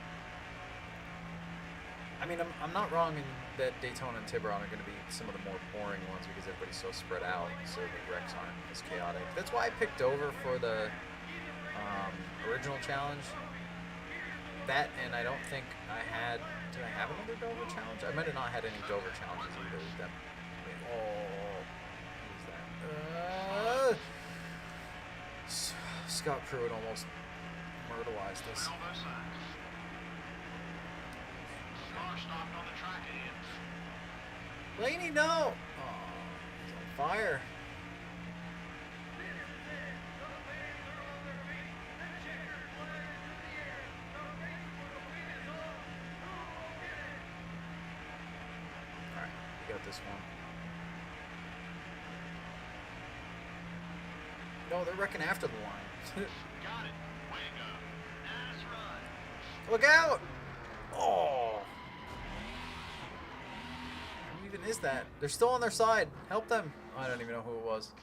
I mean, I'm not wrong in that Daytona and Tiburon are going to be some of the more boring ones because everybody's so spread out, so the wrecks aren't as chaotic. That's why I picked Dover for the original challenge. That, and I don't think I had. Did I have another Dover challenge? I might have not had any Dover challenges either. Who's that? Scott Pruitt almost myrtleized us. Laney, no! Oh, he's on fire. Alright, we got this one. No, they're wrecking after the line. Got it. Way to go. Nice run. Look out! Oh! Who even is that? They're still on their side. Help them. Oh, I don't even know who it was.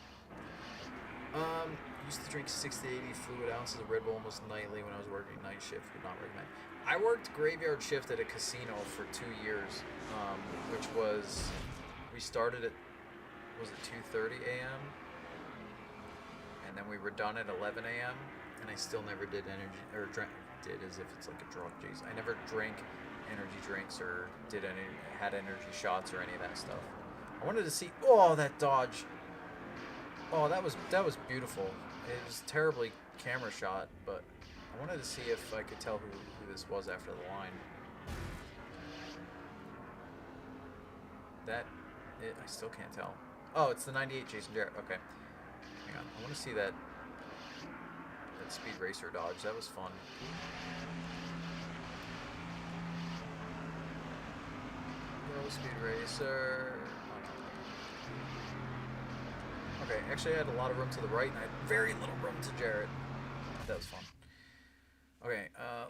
Used to drink 60 to 80 fluid ounces of Red Bull almost nightly when I was working night shift. Would not recommend. I worked graveyard shift at a casino for 2 years, which was, we started at, was it 2:30 a.m.? And then we were done at 11 a.m. and I still never did energy, or did as if it's like a drug. Jeez, I never drank energy drinks or had energy shots or any of that stuff. I wanted to see, oh, that dodge. Oh, that was beautiful. It was terribly camera shot, but I wanted to see if I could tell who this was after the line. I still can't tell. Oh, it's the 98 Jason Jarrett. Okay. Hang on. I want to see that Speed Racer dodge. That was fun. Go Speed Racer. Okay, actually I had a lot of room to the right and I had very little room to Jarrett. That was fun. Okay,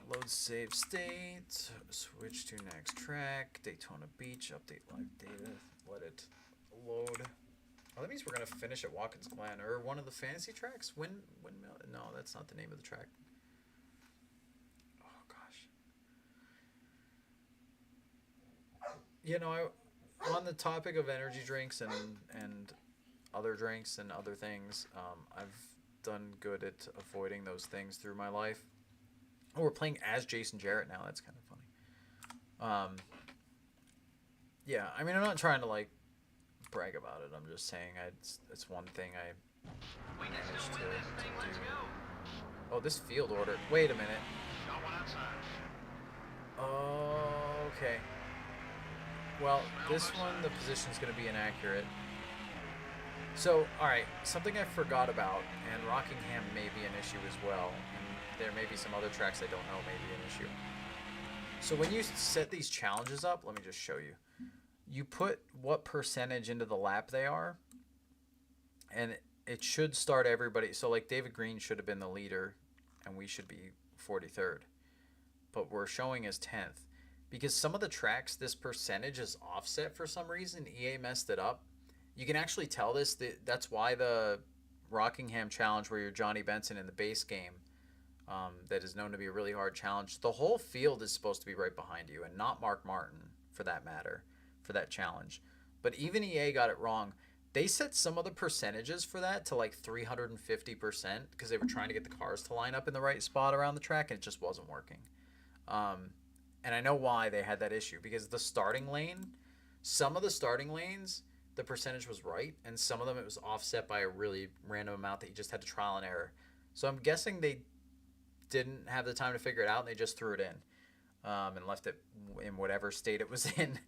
load save state, switch to next track, Daytona Beach, update live data, let it load. Oh, that means we're going to finish at Watkins Glen, or one of the fantasy tracks? Windmill? No, that's not the name of the track. Oh, gosh. You know, on the topic of energy drinks and other drinks and other things, I've done good at avoiding those things through my life. Oh, we're playing as Jason Jarrett now. That's kind of funny. Yeah, I mean, I'm not trying to, like, brag about it. I'm just saying it's one thing We can managed still to win this thing. Let's do. go. Oh, this field order. Wait a minute. Got one outside. Oh, okay. Well, Clear on this both one, the sides. position's going to be inaccurate. So, alright, something I forgot about, and Rockingham may be an issue as well, and there may be some other tracks I don't know may be an issue. So when you set these challenges up, let me just show you. You put what percentage into the lap they are, and it should start everybody. So like David Green should have been the leader, and we should be 43rd. But we're showing as 10th. Because some of the tracks, this percentage is offset for some reason. EA messed it up. You can actually tell this. That's why the Rockingham challenge, where you're Johnny Benson in the base game, that is known to be a really hard challenge, the whole field is supposed to be right behind you, and not Mark Martin, for that matter, for that challenge. But even EA got it wrong. They set some of the percentages for that to like 350% because they were trying to get the cars to line up in the right spot around the track, and it just wasn't working. Um, and I know why they had that issue, because the starting lane, some of the starting lanes, the percentage was right, and some of them it was offset by a really random amount that you just had to trial and error. So I'm guessing they didn't have the time to figure it out, and they just threw it in, and left it in whatever state it was in.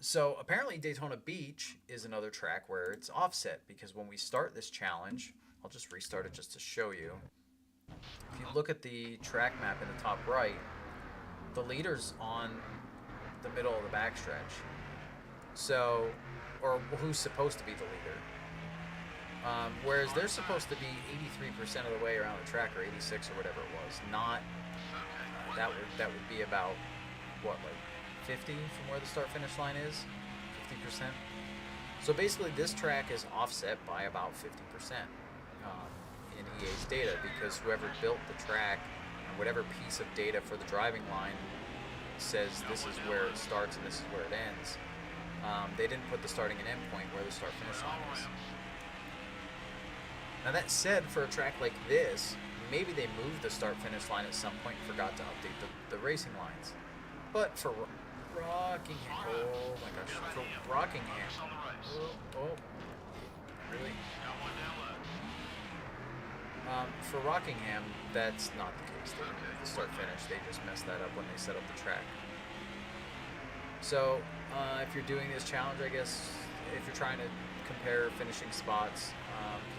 So apparently Daytona Beach is another track where it's offset, because when we start this challenge, I'll just restart it just to show you. If you look at the track map in the top right, the leader's on the middle of the backstretch. So, or who's supposed to be the leader. Whereas they're supposed to be 83% of the way around the track, or 86 or whatever it was. Not that would be about what, like 50 from where the start finish line is, 50%. So basically, this track is offset by about 50% in EA's data, because whoever built the track and whatever piece of data for the driving line says this is where it starts and this is where it ends. They didn't put the starting and end point where the start finish line is. Now that said, for a track like this, maybe they moved the start finish line at some point and forgot to update the racing lines. But for Rockingham, oh my gosh, for Rockingham, oh, really? For Rockingham, that's not the case. They didn't move the start finish. They just messed that up when they set up the track. So, if you're doing this challenge, I guess, if you're trying to compare finishing spots,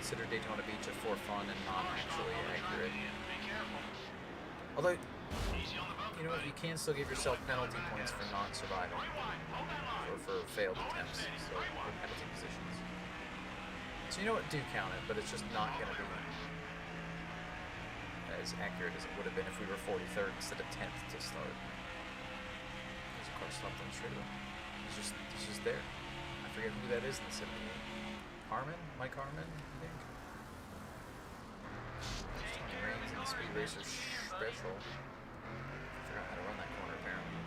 consider Daytona Beach for fun and not actually accurate. Although, you know what, you can still give yourself penalty points for not surviving, or for failed attempts, so for penalty positions. So you know what, do count it, but it's just not going to be as accurate as it would have been if we were 43rd instead of 10th to start. There's a car stopped on the straightaway. He's just there. I forget who that is in the 78. Harmon? Mike Harmon, I think. There's Tony Raines in the Speed Racer Special. I forgot how to run that corner, apparently.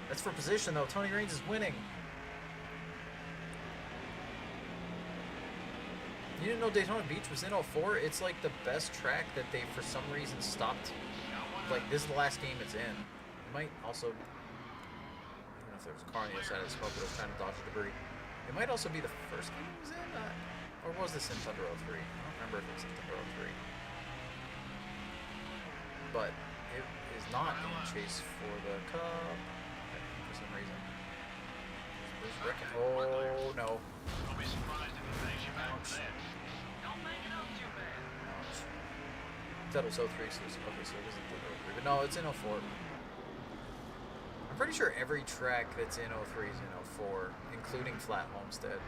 That's for position, though. Tony Raines is winning. You didn't know Daytona Beach was in 04? It's like the best track that they, for some reason, stopped. Like, this is the last game it's in. It might also... I don't know if there was a car on the other side of the smoke, but I was trying to dodge the debris. It might also be the first game it was in? Or was this in Thunder 03? I don't remember if it was in Thunder 03. But it is not in chase for the Cup, for some reason. Oh, no. Don't be surprised if it makes you back Ouch. then. Don't make it up too bad. Ouch. I thought it was 03, so okay, so it isn't Thunder 03. But no, it's in 04. I'm pretty sure every track that's in 03 is in 04, including Flat Homestead.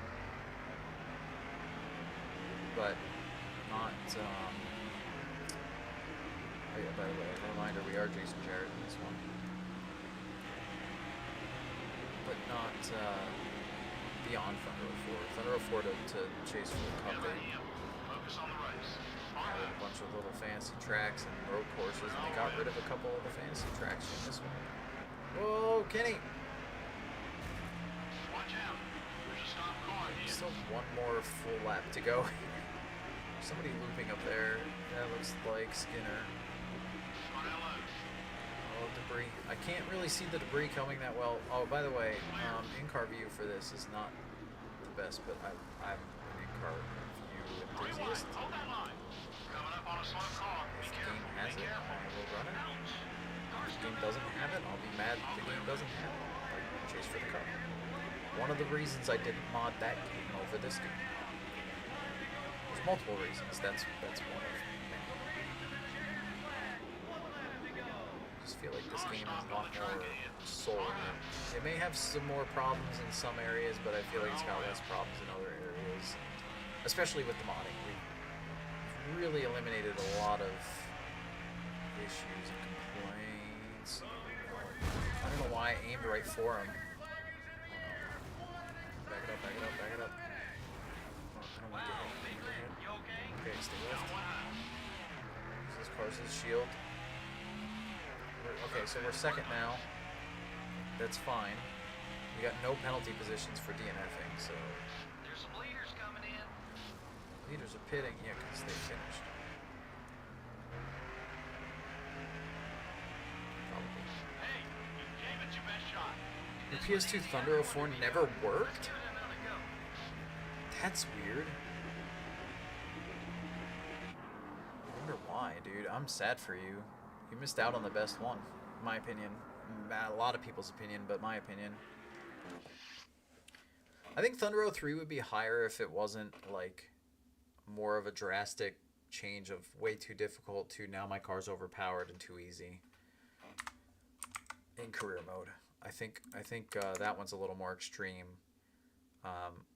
But not, oh yeah, by the way, a reminder, we are Jason Jarrett in this one. But not, beyond Thunder 04. Thunder 04 to chase for the Cup, they Focus on the race. added a bunch of little fancy tracks and road courses, and they got rid of a couple of the fancy tracks in this one. Whoa, Kenny! Watch out. There's a stop car here. Still one more full lap to go. Somebody looping up there. That looks like Skinner. Oh, debris. I can't really see the debris coming that well. Oh, by the way, in-car view for this is not the best, but I'm in in-car view enthusiast. Hold that line. Coming up on a slow car. Be If the careful. game has Be it, careful. I will run it. Ouch. Car's If the game coming. doesn't have it, I'll be mad that the game doesn't have it. Like Chase for the Cup. One of the reasons I didn't mod that game over this game. There's multiple reasons. That's one of many. I just feel like this game has a lot more soul in it. It may have some more problems in some areas, but I feel like it's got less problems in other areas. Especially with the modding. We've really eliminated a lot of issues and complaints. I don't know why I aimed right for him. Back it up, back it up, back it up. Oh, I don't want to get hit. You okay? Okay, stay left. Got one eye. Use this car's shield. Okay, so we're second now. That's fine. We got no penalty positions for DNFing, so There's some leaders coming in. leaders are pitting. Yeah, because they finished. Probably. Hey, you gave it your best shot. The PS2 Thunder 04 never worked? Give it another go. That's weird. I wonder why, dude. I'm sad for you. You missed out on the best one, in my opinion. A lot of people's opinion, but my opinion. I think Thunder 03 would be higher if it wasn't, like, more of a drastic change of way too difficult to now my car's overpowered and too easy in career mode. I think that one's a little more extreme.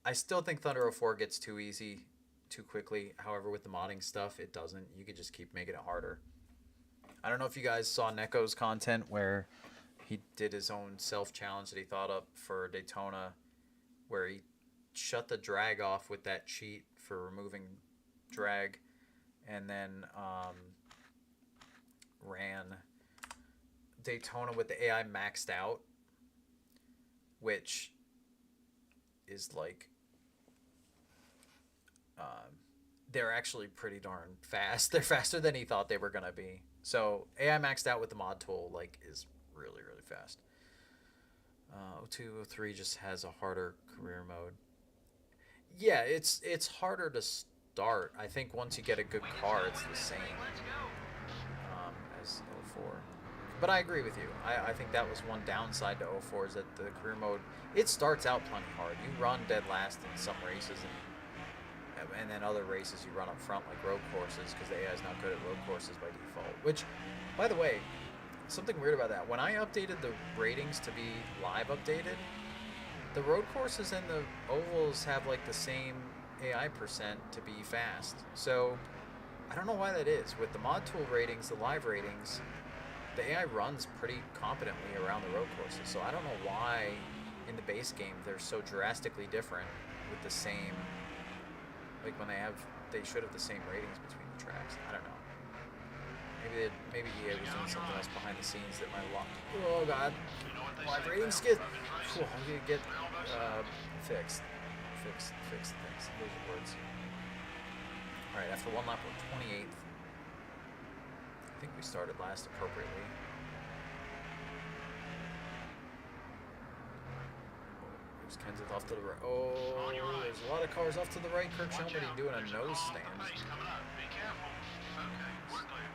I still think Thunder 04 gets too easy too quickly. However, with the modding stuff, it doesn't. You could just keep making it harder. I don't know if you guys saw Neko's content where he did his own self-challenge that he thought up for Daytona, where he shut the drag off with that cheat for removing drag, and then ran Daytona with the AI maxed out, which is like they're actually pretty darn fast. They're faster than he thought they were gonna be. So AI maxed out with the mod tool like is really fast. 02, 03 just has a harder career mode. Yeah, it's harder to start. I think once you get a good car, it's the same as 04. But I agree with you. I think that was one downside to 04 is that the career mode, it starts out plenty hard. You run dead last in some races, and then other races you run up front like road courses because the AI is not good at road courses by default. Which, by the way, something weird about that. When I updated the ratings to be live updated, the road courses and the ovals have like the same AI percent to be fast. So I don't know why that is. With the mod tool ratings, the live ratings, the AI runs pretty competently around the road courses. So I don't know why in the base game they're so drastically different with the same, like when they should have the same ratings between the tracks. I don't know. Maybe EA was doing something else behind the scenes that might lock. Oh god, live rating skid. Cool, I'm gonna get fixed. Fix things. Those are words. All right, after one lap, we're 28th. I think we started last appropriately. There's Kenseth off to the right. Oh, there's a lot of cars off to the right. Kirk Shelby doing a nose stand. Be careful. Okay, we're clear.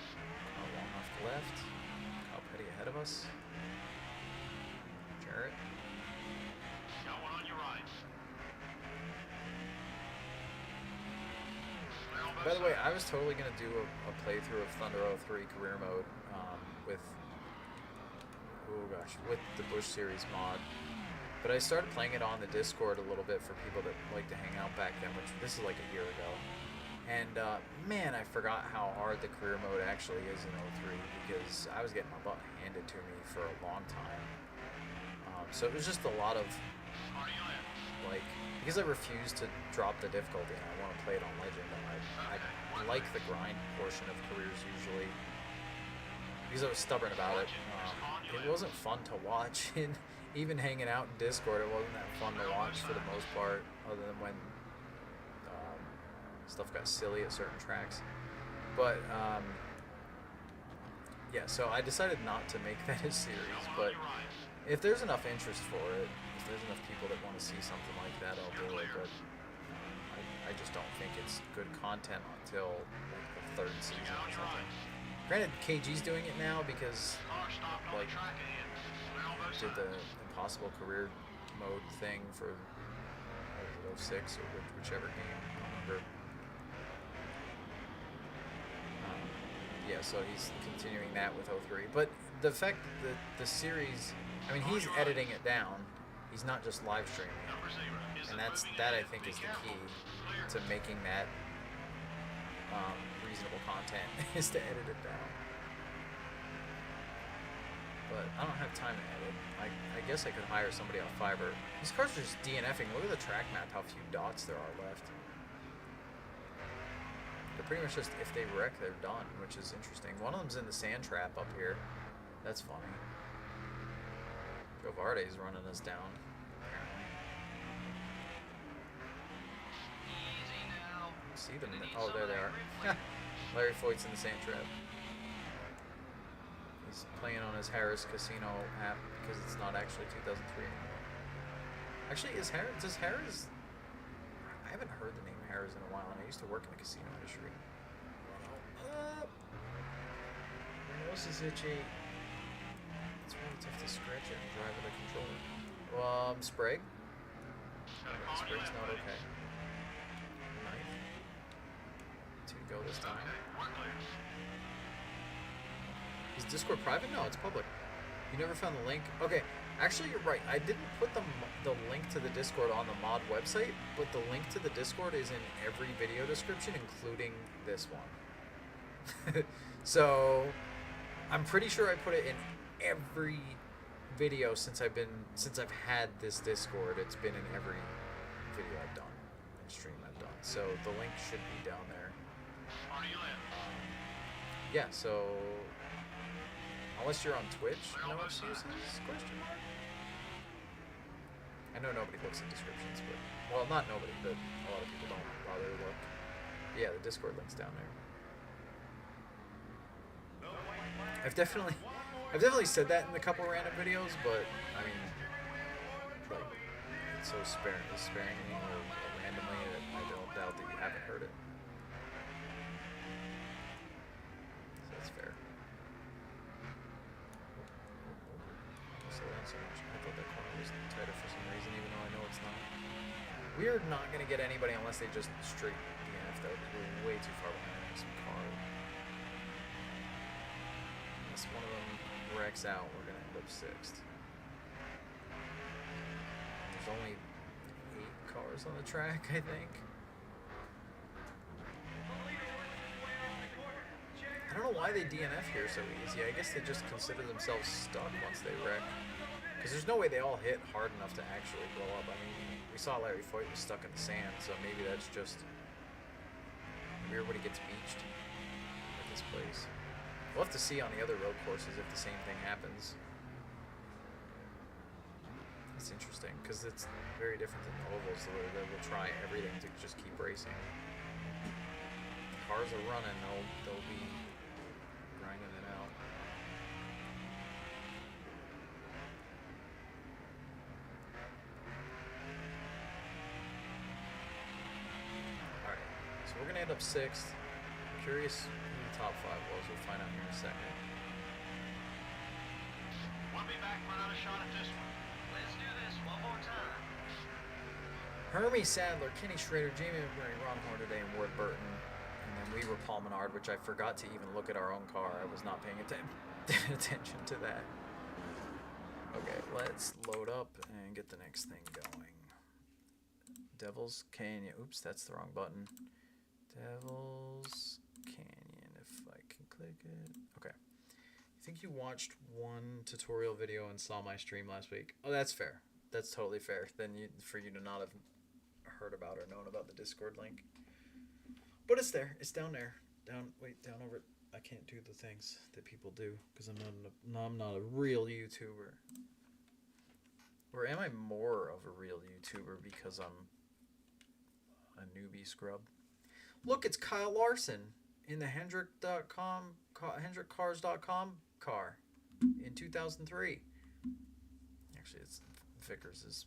Long off the left. Kyle Petty ahead of us. Jarrett. Got one on your right. By the way, I was totally going to do a playthrough of Thunder 03 career mode with the Bush Series mod. But I started playing it on the Discord a little bit for people that like to hang out back then, which this is like a year ago. And man, I forgot how hard the career mode actually is in 03 because I was getting my butt handed to me for a long time. So it was just a lot of like, because I refused to drop the difficulty and I want to play it on Legend, and I like the grind portion of careers usually because I was stubborn about it. It wasn't fun to watch, and even hanging out in Discord, it wasn't that fun to watch for the most part, other than when stuff got silly at certain tracks. But yeah, so I decided not to make that a series, but if there's enough interest for it, if there's enough people that want to see something like that, I'll do it. But I I just don't think it's good content until like the third season or something. Granted, KG's doing it now because like did the Impossible Career Mode thing for what was it, 06 or whichever game. I don't remember. Yeah, so he's continuing that with 03. But the fact that the series, I mean, he's editing it down. He's not just live streaming it, and that I think is the key to making that reasonable content is to edit it down. But I don't have time to edit. I guess I could hire somebody off Fiverr. These cars are just DNFing. Look at the track map, how few dots there are left. They're pretty much just, if they wreck, they're done, which is interesting. One of them's in the sand trap up here. That's funny. Joe Varde's running us down, apparently. Easy now. See them? Oh, there they are. Larry Foyt's in the sand trap. He's playing on his Harris Casino app because it's not actually 2003 anymore. Actually, does Harris... I haven't heard the name Harris in a while, and I used to work in the casino industry. My nose is itchy. It's really tough to scratch it and drive with a controller. Sprague? Sprague's not okay. Ninth. 2 to go this time. Is Discord private? No, it's public. You never found the link? Okay, actually you're right. I didn't put the link to the Discord on the mod website, but the link to the Discord is in every video description, including this one. So, I'm pretty sure I put it in every video since I've had this Discord. It's been in every video I've done and stream I've done. So the link should be down there. Yeah, so unless you're on Twitch, no excuses? Question mark. I know nobody looks at descriptions, but well, not nobody, but a lot of people don't bother to look. Yeah, the Discord link's down there. I've definitely said that in a couple random videos, but I mean, like, it's so sparingly or randomly that I don't doubt that you haven't heard it. So that's fair. Slow down so much. I thought that corner was tighter for some reason, even though I know it's not. We're not gonna get anybody unless they just straight DNF though, because we're way too far behind the next car. Unless one of them wrecks out, we're gonna end up 6th. There's only 8 cars on the track, I think. I don't know why they DNF here so easy. I guess they just consider themselves stuck once they wreck. Because there's no way they all hit hard enough to actually blow up. I mean, we saw Larry Foyt was stuck in the sand, so maybe that's just... maybe everybody gets beached at this place. We'll have to see on the other road courses if the same thing happens. It's interesting, because it's very different than the ovals, where they will try everything to just keep racing. Cars are running, they'll be grinding it out. Alright, so we're gonna end up 6th. I'm curious who the top 5 was, we'll find out here in a second. Want me back for another shot at this one? Let's do this one more time. Hermie Sadler, Kenny Schrader, Jamie McBurney, Ron Hornaday, and Ward Burton. And then we were Paul Menard, which I forgot to even look at our own car. I was not paying attention to that. Okay, let's load up and get the next thing going. Devil's Canyon. Oops, that's the wrong button. Devil's Canyon, if I can click it. Okay. I think you watched one tutorial video and saw my stream last week. Oh, that's fair. That's totally fair. Then for you to not have heard about or known about the Discord link. But it's there. It's down there. Down over it. I can't do the things that people do because I'm not a real YouTuber. Or am I more of a real YouTuber because I'm a newbie scrub? Look, it's Kyle Larson in the Hendrick.com, HendrickCars.com car in 2003. Actually, it's Vickers'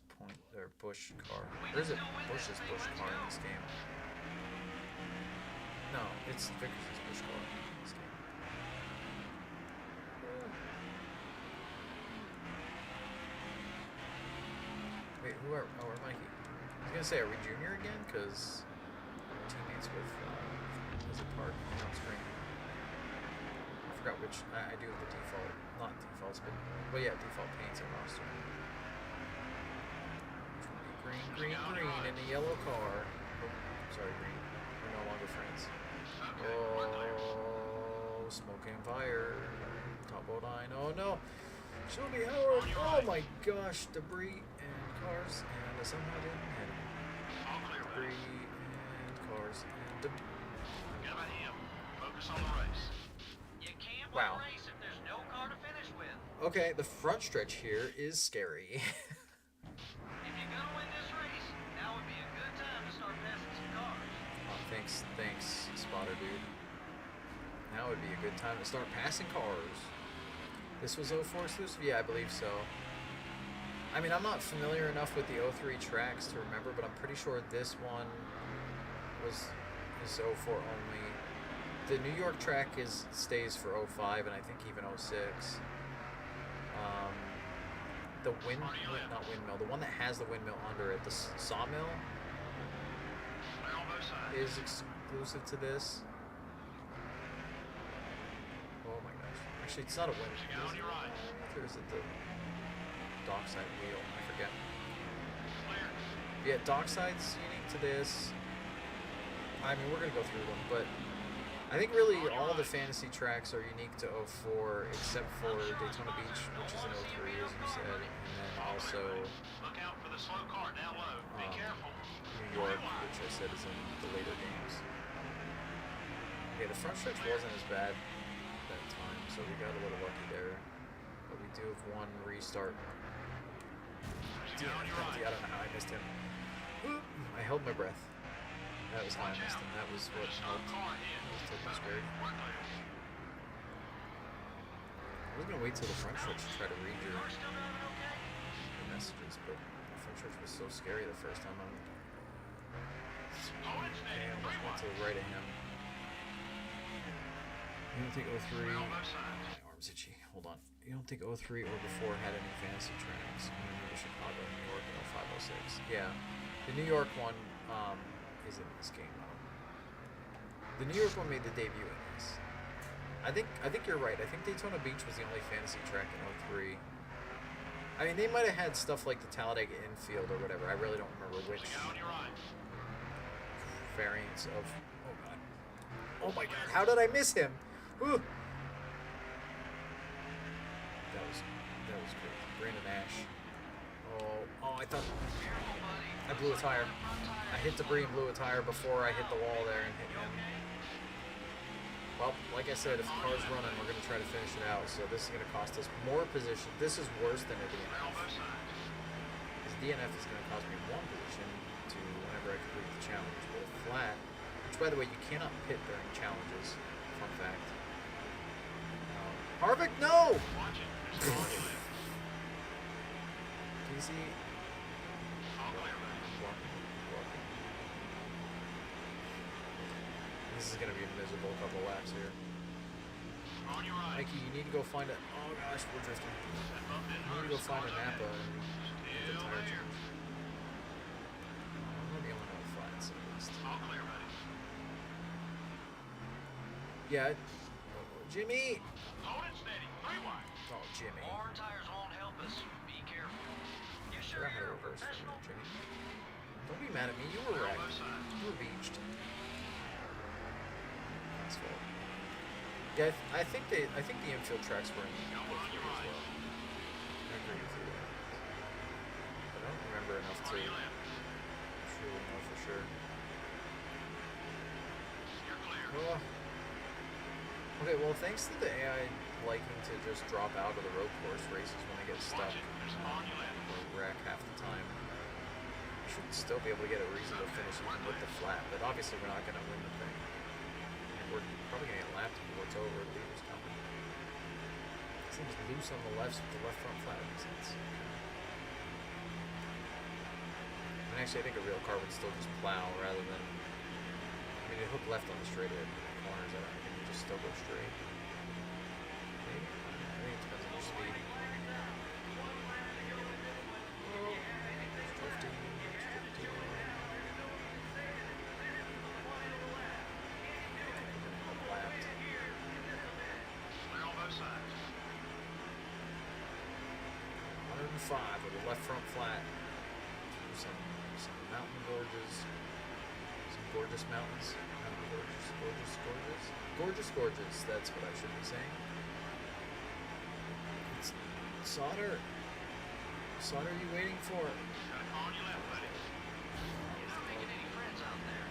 Bush car. Or is it Bush's Bush car in this game? No, it's Vickers' push car. This game. Wait, who are? Oh, we're Mikey. I was gonna say, are we Junior again? Cause we're teammates with Lizard Park on screen. I forgot which. I do have the default, not defaults, but yeah, default paints and roster. Green, green, green in the yellow car. Oh, sorry, green. We're no longer friends. Oh, smoking fire. Top boat line. Oh no. Show me Howard. Oh my gosh. Debris and cars. And I somehow didn't hit him. Debris and cars and debris. Forget about him. Focus on the race. You can't win Wow. a race if there's no car to finish with. Okay, the front stretch here is scary. If you're gonna win this race, now would be a good time to start passing some cars. Oh, thanks, spotter dude. Now would be a good time to start passing cars. This was 04 exclusive? Yeah, I believe so. I mean, I'm not familiar enough with the 03 tracks to remember, but I'm pretty sure this one is 04 only. The New York track stays for 05, and I think even 06. The not windmill, the one that has the windmill under it, the sawmill, is exclusive to this. Oh my gosh. Actually, it's not a windmill. Is it the dockside wheel? I forget. Yeah, dockside's unique to this. I mean, we're going to go through them, but I think really all the fantasy tracks are unique to 04, except for Daytona Beach, which is in 03, as you said, and then also Look out for the slow car down low. Be careful. New York, which I said is in the later games. Okay, the front stretch wasn't as bad that time, so we got a little lucky there. But we do have one restart. Penalty. I don't know how I missed him. I held my breath. That was how I missed him. That was what helped. That was totally scary. I was gonna wait till the front stretch to try to read your messages, but the front stretch was so scary the first time. I almost went to the right of him. You don't think 03... My arm's itchy. Hold on. You don't think 03 or before had any fantasy tracks? I remember Chicago, New York, and 05, 06. Yeah. The New York one is in this game. The New York one made the debut in this. I think you're right. I think Daytona Beach was the only fantasy track in 03. I mean, they might have had stuff like the Talladega infield or whatever. I really don't remember which variants of... Oh, God. Oh, my God. How did I miss him? Ooh. That was crazy. Brandon Ash. Oh, I thought... I blew a tire. I hit debris and blew a tire before I hit the wall there and hit him. Well, like I said, if the car's running, we're going to try to finish it out. So this is going to cost us more position. This is worse than a DNF. Because DNF is going to cost me one position to whenever I complete the challenge. But a flat, which by the way, you cannot pit during challenges. Fun fact. Harvick, no! Can you see? This is going to be a miserable couple laps here. Mikey, you need to go find a... Oh gosh, we're drifting. You need to go find a Napa and get the tire change. I'm going to be able to have flats at least. Yeah. Jimmy! Hold it steady. 3 wide. Oh, Jimmy. More tires won't help us. Be careful. You sure I you're a reverse from professional? you, Jimmy. Don't be mad at me. You were wrecked. You were beached. That's fair. Yeah, I think the infield tracks were in the as well. I agree with you there. But I don't remember enough to truly know for sure. Oh. Okay, well, thanks to the AI liking to just drop out of the road course races when they get stuck or wreck half the time, we should still be able to get a reasonable finish even with the flat, but obviously we're not going to win the thing. And we're probably going to get lapped before it's over. Leaders coming. This thing's loose on the left, so the left front flat makes sense. And actually, I think a real car would still just plow rather than mean, it hooked left on the straight edge. Corners, I don't think you just still go straight. Maybe? I think it depends on your speed. Oh, it's drifting. It's drifting. Lapped. Clear on both sides. 105 with a left front flat. Through some mountain gorges. Some gorgeous mountains. Mountain gorges. Gorgeous, gorgeous. Gorgeous, gorgeous. That's what I should be saying. It's Sauter. Sauter, are you waiting for? Gotta call on your left, buddy. You're not making any friends out there.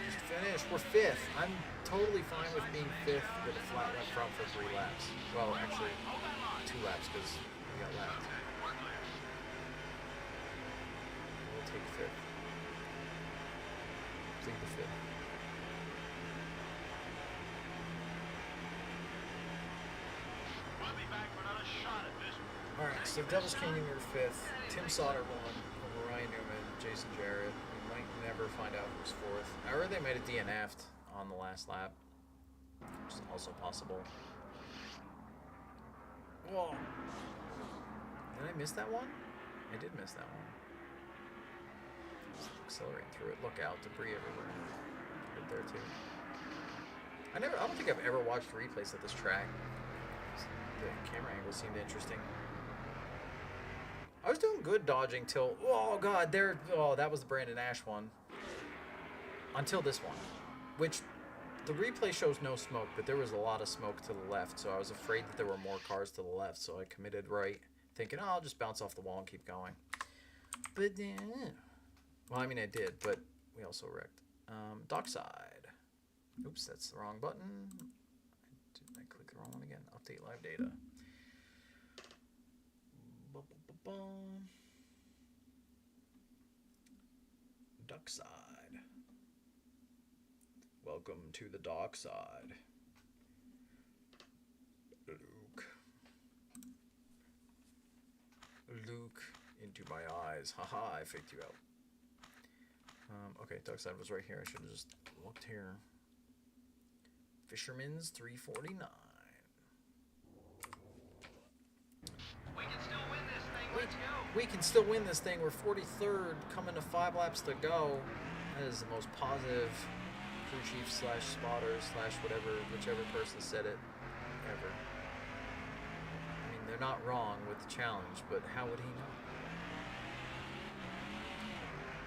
Just finished. We're fifth. I'm totally fine with being fifth with a flat left front for 3 laps. Well, actually, 2 laps because we got lapped. We'll take fifth. Plead the fifth. We'll be back for another shot at this. Alright, so Devil's Canyon were fifth. Tim Sauter won over Ryan Newman, Jason Jarrett. We might never find out who's fourth. I heard they might have DNF'd on the last lap, which is also possible. Whoa. Did I miss that one? I did miss that one. Just accelerating through it. Look out, debris everywhere. Good there too. I don't think I've ever watched replays of this track. The camera angles seemed interesting. I was doing good dodging till, oh god, that was the Brandon Ash one. Until this one, which the replay shows no smoke, but there was a lot of smoke to the left, so I was afraid that there were more cars to the left, so I committed right, thinking, oh, I'll just bounce off the wall and keep going. But, well, I mean, I did, but we also wrecked. Dockside. Oops, that's the wrong button. I clicked the wrong one again. Update live data. Dockside. Welcome to the dockside. Luke into my eyes. Haha, I faked you out. Okay, dockside was right here. I should have just looked here. Fisherman's 349. We can still win this thing. Let's go. We can still win this thing. We're 43rd, coming to 5 laps to go. That is the most positive crew chief / spotter / whatever, whichever person said it ever. I mean, they're not wrong with the challenge, but how would he know?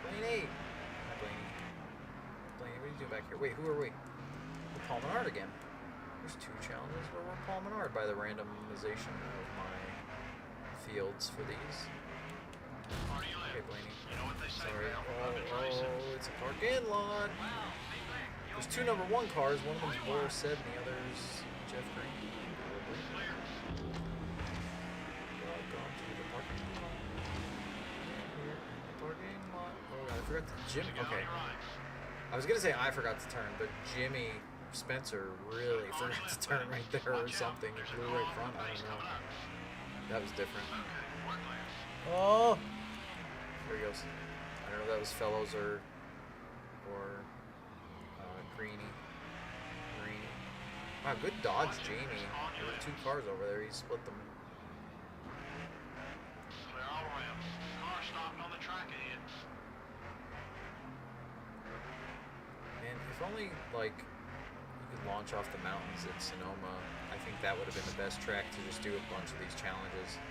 Blaney! Hi, Blaney. Blaney, what are you doing back here? Wait, who are we? We're Paul Menard again. There's 2 challenges where we're Paul Menard by the randomization of my fields for these. Okay, Blaney. You know what they say Sorry. about public racing? Oh, it's a park-in lot. Wow, hey, Black, you There's okay? 2 number 1 cars. One of them's Boris Said, and the other's Jeff Green. Probably. Clear. Welcome to the parking lot. Here in the parking lot. Oh god, I forgot to Jimmy. Get on Okay. your right. I was gonna say I forgot to turn, but Jimmy Spencer really forgot to turn right there or something. He flew right front. I don't know. That was different. Okay, we're clear. Oh! There he goes. I don't know if that was Fellows or Greeny. Wow, good dodge, Jamie. There were 2 cars over there. He split them. Clear all around. Car stopped on the track ahead. Man, if only, like, you could launch off the mountains at Sonoma, I think that would have been the best track to just do a bunch of these challenges.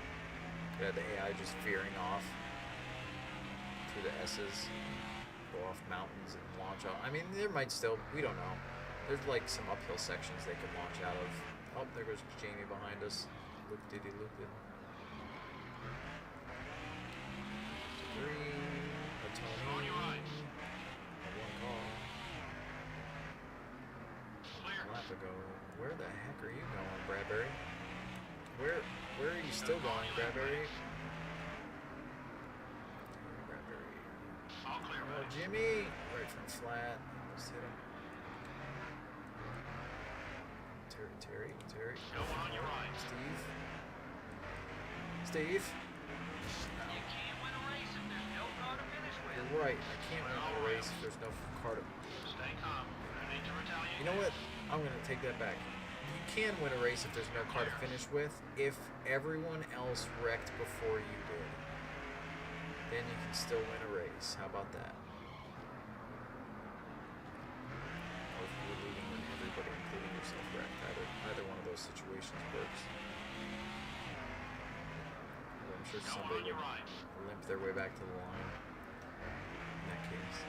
You had the AI just veering off through the S's, go off mountains and launch off. I mean, there might still, we don't know. There's like some uphill sections they could launch out of. Oh, there goes Jamie behind us. Loop diddy loop it. Green, a Tony, On your right. a 1 call. Clear. A lap ago. Where the heck are you going, Bradbury? Where are you still going, Bradbury? Bradbury. All clear, Oh, buddy. Jimmy! Right from flat. Almost hit him. Terry. No one on your right. Steve. right. I can't win a race if there's no car to... Stay calm. No need to retaliate. You know what? I'm going to take that back. You can win a race if there's no car to finish with if everyone else wrecked before you did. Then you can still win a race. How about that? Or if you're leading when everybody, including yourself, wrecked. Either one of those situations works. I'm sure somebody would limp their way back to the line in that case.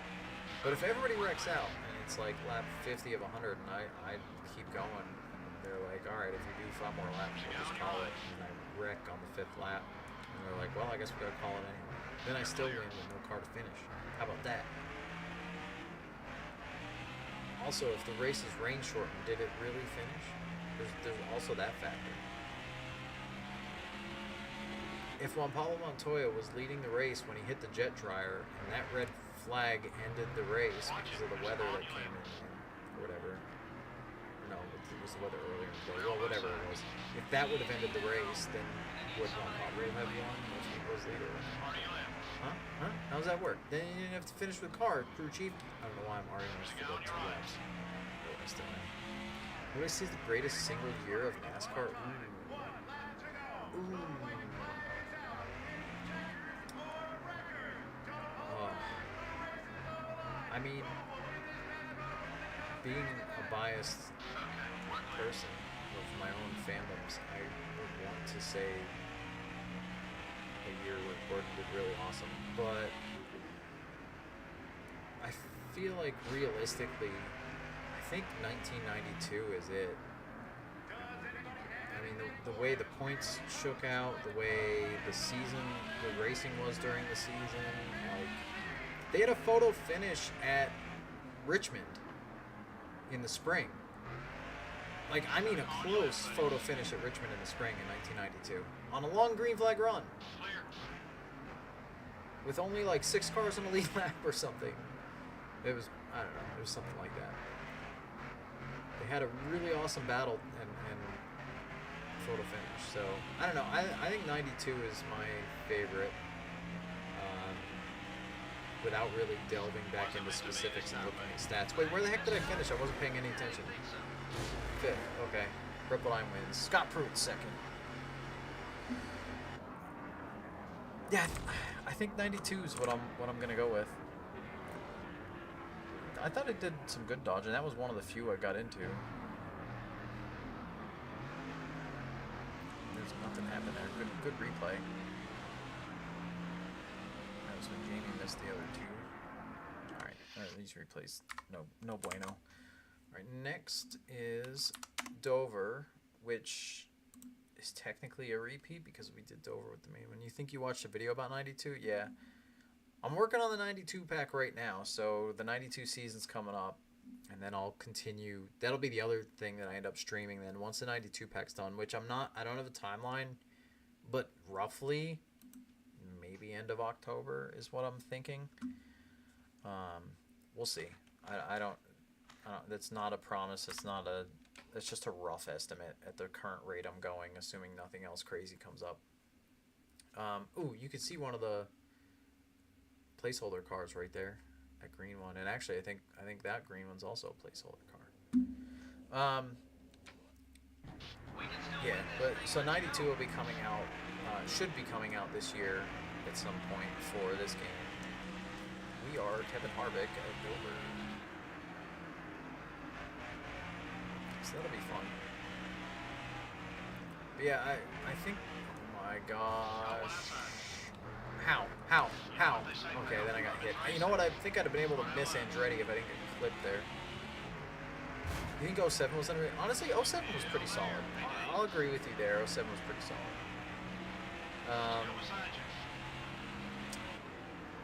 But if everybody wrecks out and it's like lap 50 of 100 and I keep going, and they're like, all right, if you do 5 more laps, we'll just call it. And I wreck on the 5th lap. And they're like, well, I guess we gotta call it anyway. Then I still win with no car to finish. How about that? Also, if the race is rain shortened, did it really finish? There's also that factor. If Juan Pablo Montoya was leading the race when he hit the jet dryer and that red flag ended the race because of the weather that came in or whatever. No, it was the weather earlier in the day. Well, whatever it was. If that would have ended the race, then would Juan Pablo have won if he was leader? Huh? How does that work? Then you didn't have to finish with car, crew chief. I don't know why I'm arguing this for the 2 laps. But I still am. What is the greatest single year of NASCAR? Ooh. I mean, being a biased person of my own fandoms, I would want to say a year where Gordon did really awesome, but I feel like realistically, I think 1992 is it. I mean, the way the points shook out, the way the season, the racing was during the season, like, they had a photo finish at Richmond in the spring. Like, I mean a close photo finish at Richmond in the spring in 1992. On a long green flag run. With only like 6 cars on the lead lap or something. It was, I don't know, it was something like that. They had a really awesome battle and photo finish. So, I don't know. I think 92 is my favorite. Without really delving back into specifics and looking at stats. Wait, where the heck did I finish? I wasn't paying any attention. 5th, okay. Ripple-Line wins. Scott Pruitt 2nd. Yeah, I think 92 is what I'm gonna go with. I thought it did some good dodging. That was one of the few I got into. There's nothing happened there. Good replay. So Jamie missed the other 2. Alright, these replays, no bueno. Alright, next is Dover, which is technically a repeat because we did Dover with the main one. You think you watched a video about 92? Yeah. I'm working on the 92 pack right now, so the 92 season's coming up, and then I'll continue. That'll be the other thing that I end up streaming then once the 92 pack's done, which I don't have a timeline, but roughly maybe end of October is what I'm thinking. We'll see. I don't that's not a promise. It's just a rough estimate at the current rate I'm going, assuming nothing else crazy comes up. Ooh, you can see one of the placeholder cars right there, that green one. And actually, I think that green one's also a placeholder car. Yeah, but so 92 will be coming out. Should be coming out this year at some point for this game. We are Kevin Harvick at Dover. So that'll be fun. But yeah, I think, oh my gosh. How? Okay, then I got hit. You know what, I think I'd have been able to miss Andretti if I didn't get clipped there. You think 07 was under? Honestly, 07 was pretty solid. I'll agree with you there. 07 was pretty solid.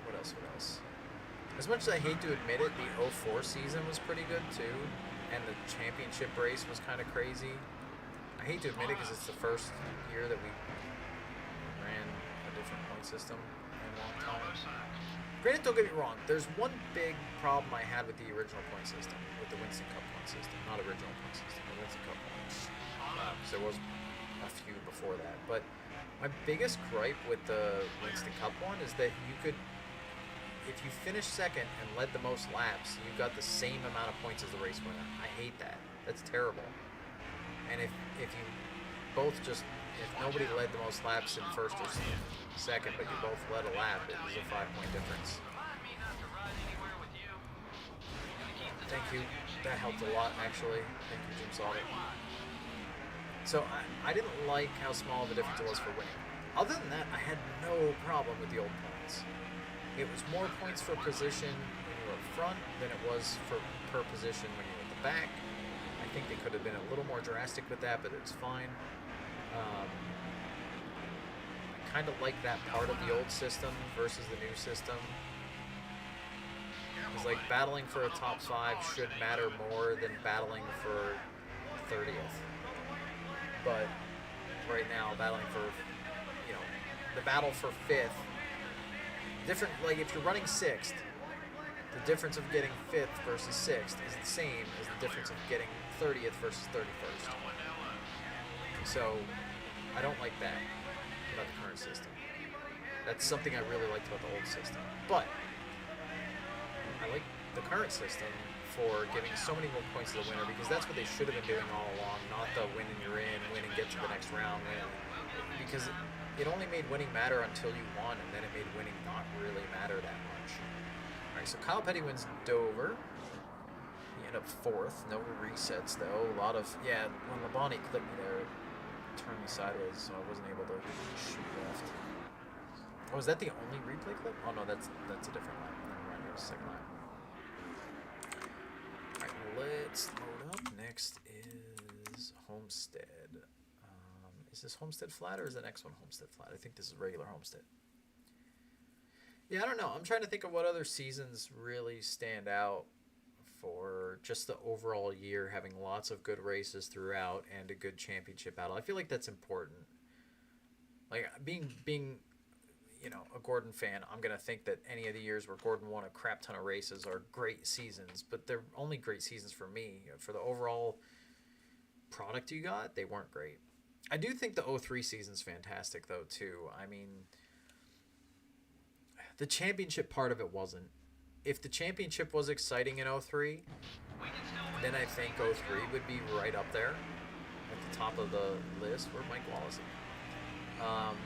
What else? As much as I hate to admit it, the 04 season was pretty good too, and the championship race was kind of crazy. I hate to admit it because it's the first year that we ran a different point system in a long time. Granted, don't get me wrong, there's one big problem I had with the original point system, with the Winston Cup point system. Not original point system, the Winston Cup point. So there was a few before that, but my biggest gripe with the Winston Cup one is that if you finish second and led the most laps, you got the same amount of points as the race winner. I hate that. That's terrible. And if you both just if nobody led the most laps in first or second, but you both led a lap, it was a 5-point difference. Remind me not to ride anywhere with you. Gonna keep the Thank tires you. in good shape. That helped a lot, actually. Thank you, Jim Solid. So I didn't like how small the difference was for winning. Other than that, I had no problem with the old points. It was more points for position when you were up front than it was for per position when you were at the back. I think they could have been a little more drastic with that, but it's fine. I kind of like that part of the old system versus the new system. It's like battling for a top 5 should matter more than battling for 30th. But right now, battling for, the battle for 5th, different, like if you're running 6th, the difference of getting 5th versus 6th is the same as the difference of getting 30th versus 31st. So, I don't like that about the current system. That's something I really liked about the old system. But, I like the current system for giving so many more points to the winner, because that's what they should have been doing all along, not the win and you're in, win and get to the next round, win. Because it only made winning matter until you won, and then it made winning not really matter that much. Alright, so Kyle Petty wins Dover. He ended up 4th. No resets, though. A lot of... Yeah, when Labonte clipped me there, it turned me sideways, so I wasn't able to shoot left. Oh, is that the only replay clip? Oh, no, that's a different lap. Never mind, it was the second lap. Alright, let's load up. Next is Homestead. Is this Homestead flat or is the next one Homestead flat? I think this is regular Homestead. Yeah, I don't know. I'm trying to think of what other seasons really stand out for just the overall year, having lots of good races throughout and a good championship battle. I feel like that's important. Like being a Gordon fan, I'm going to think that any of the years where Gordon won a crap ton of races are great seasons, but they're only great seasons for me. For the overall product you got, they weren't great. I do think the 03 season's fantastic, though, too. I mean, the championship part of it wasn't. If the championship was exciting in 03, then I think 03 would be right up there at the top of the list. Where'd Mike Wallace is? Mike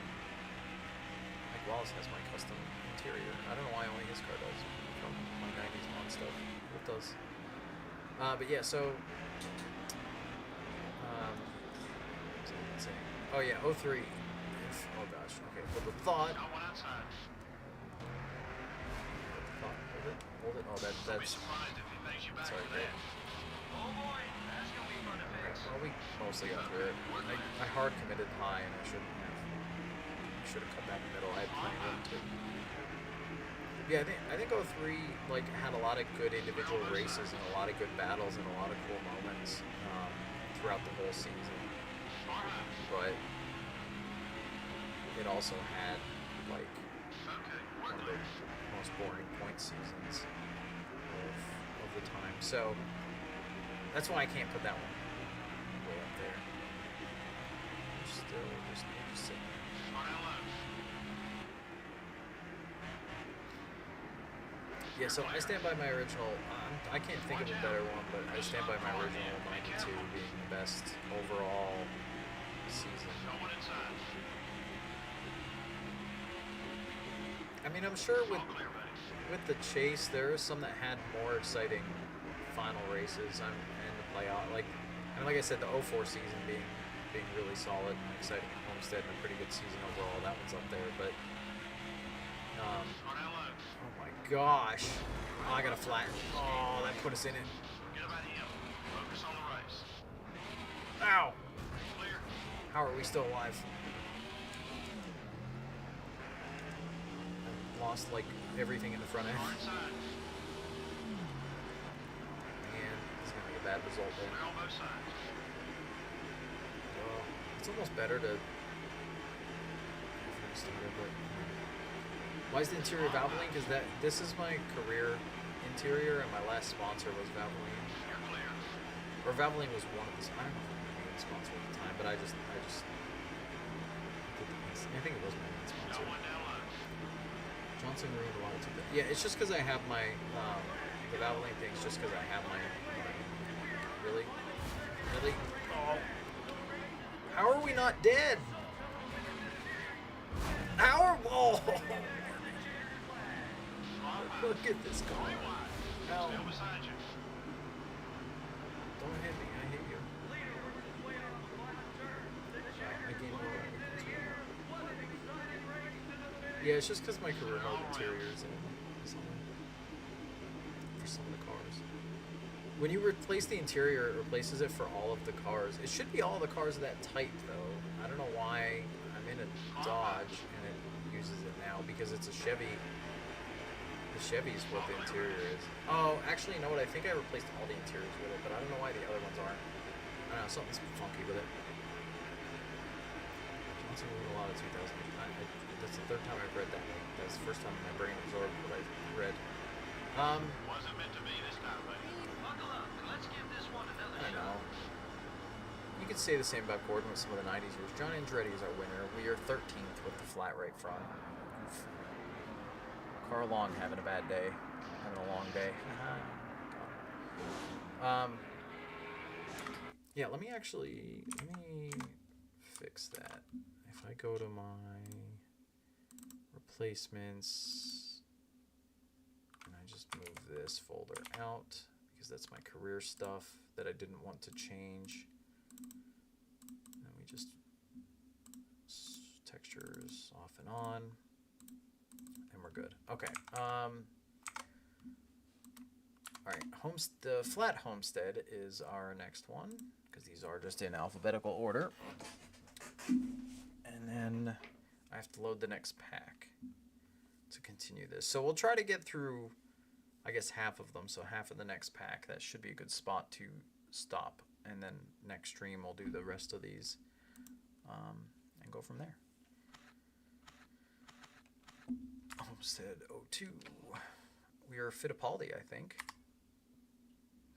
Wallace has my custom interior. I don't know why only his car does from my 90s mod stuff. It does. But yeah, so... oh yeah, 03. Oh gosh. Okay. Well, the thought. Hold it. Oh, that's. Sorry, great. Well, we mostly got through it. I hard committed high, and I should have cut back in the middle. I had plenty of room to. Yeah, I think 03 had a lot of good individual races and a lot of good battles and a lot of cool moments throughout the whole season. But it also had one of the most boring point seasons of the time. So that's why I can't put that one way up there. Still just sitting there. Yeah, so I stand by my original. I can't think of a better one, but I stand by my original 92 being the best overall season. I mean, I'm sure with the chase, there are some that had more exciting final races and the playoff. Like I said, the 04 season being really solid and exciting at Homestead and a pretty good season overall. That one's up there, but oh my gosh, I got a flat. Oh, that put us in it. Ow! How are we still alive? I lost everything in the front end. And this is gonna be a bad result there. Well, it's almost better to why is the interior Valvoline? Because this is my career interior, and my last sponsor was Valvoline. Or Valvoline was one of the. I don't know if it was my main sponsor at the time, but I think it was my main sponsor. Johnson ruined a lot of two. Yeah, it's just because I have my the Valvoline thing's just because I have my really, really. Oh, how are we not dead? How are oh? Look at this car. Ow. Still beside you. Don't hit me. I hit you. I gained more. Yeah, it's just because my career mode interiors and for some of the cars. When you replace the interior, it replaces it for all of the cars. It should be all the cars of that type, though. I don't know why I'm in a Dodge and it uses it now because it's a Chevy. The Chevy's what the interior is. Oh, actually, you know what? I think I replaced all the interiors with it, but I don't know why the other ones aren't. I don't know, something's funky with it. Johnson wrote a lot of 2000. That's the third time I've read that. That's the first time my brain absorbed what I read. Wasn't meant to be this time, baby. Buckle up and let's give this one another I don't shot. know. You could say the same about Gordon with some of the 90s years. John Andretti is our winner. We are 13th with the flat right front. Oof. Carl Long having a bad day. Having a long day. Yeah, let me fix that. If I go to my replacements and I just move this folder out because that's my career stuff that I didn't want to change. And we just textures off and on. And we're good. Okay. Alright, the flat homestead is our next one, because these are just in alphabetical order. And then I have to load the next pack to continue this. So we'll try to get through, I guess, half of them. So half of the next pack. That should be a good spot to stop. And then next stream we'll do the rest of these and go from there. Homestead 02. We are Fittipaldi, I think.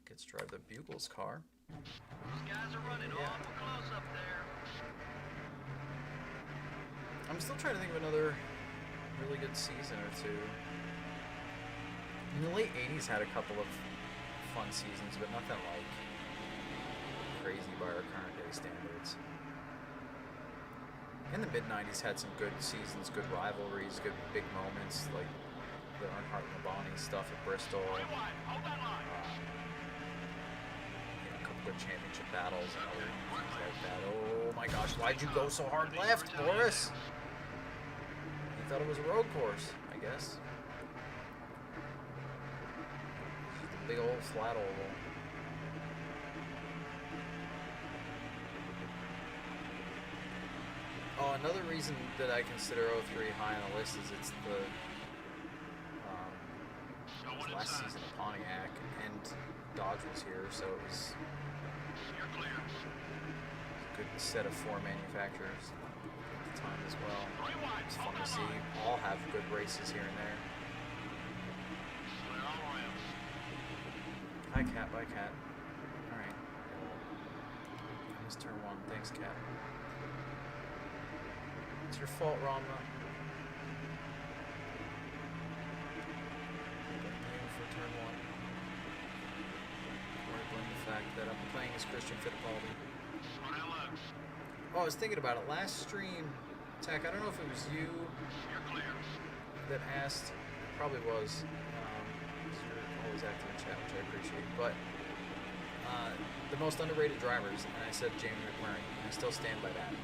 Gets to drive the Bugles car. These guys are running awful close up there. I'm still trying to think of another really good season or two. In the late 80s had a couple of fun seasons, but nothing like crazy by our current day standards. In the mid 90s had some good seasons, good rivalries, good big moments like the Earnhardt and Labonte stuff at Bristol. Hold that line. A couple good championship battles and other things like that. Oh my gosh, why'd you go so hard left, Boris? You thought it was a road course, I guess. Big old flat oval. Oh, another reason that I consider 03 high on the list is it's the last season of Pontiac, and Dodge was here, so it was You're clear. a good set of four manufacturers at the time as well. It's fun to see. All have good races here and there. Clear all around. Hi, Cat. Bye, Cat. Alright. I missed turn one. Thanks, Cat. It's your fault, Ramna. For turn one. Or blame the fact that I'm playing as Christian Fittipaldi. On that look. Oh, I was thinking about it. Last stream, Tech, I don't know if it was you You're clear. that asked. It probably was. 'Cause you're always active in chat, which I appreciate. But the most underrated drivers, and I said Jamie McMurray. And I still stand by that.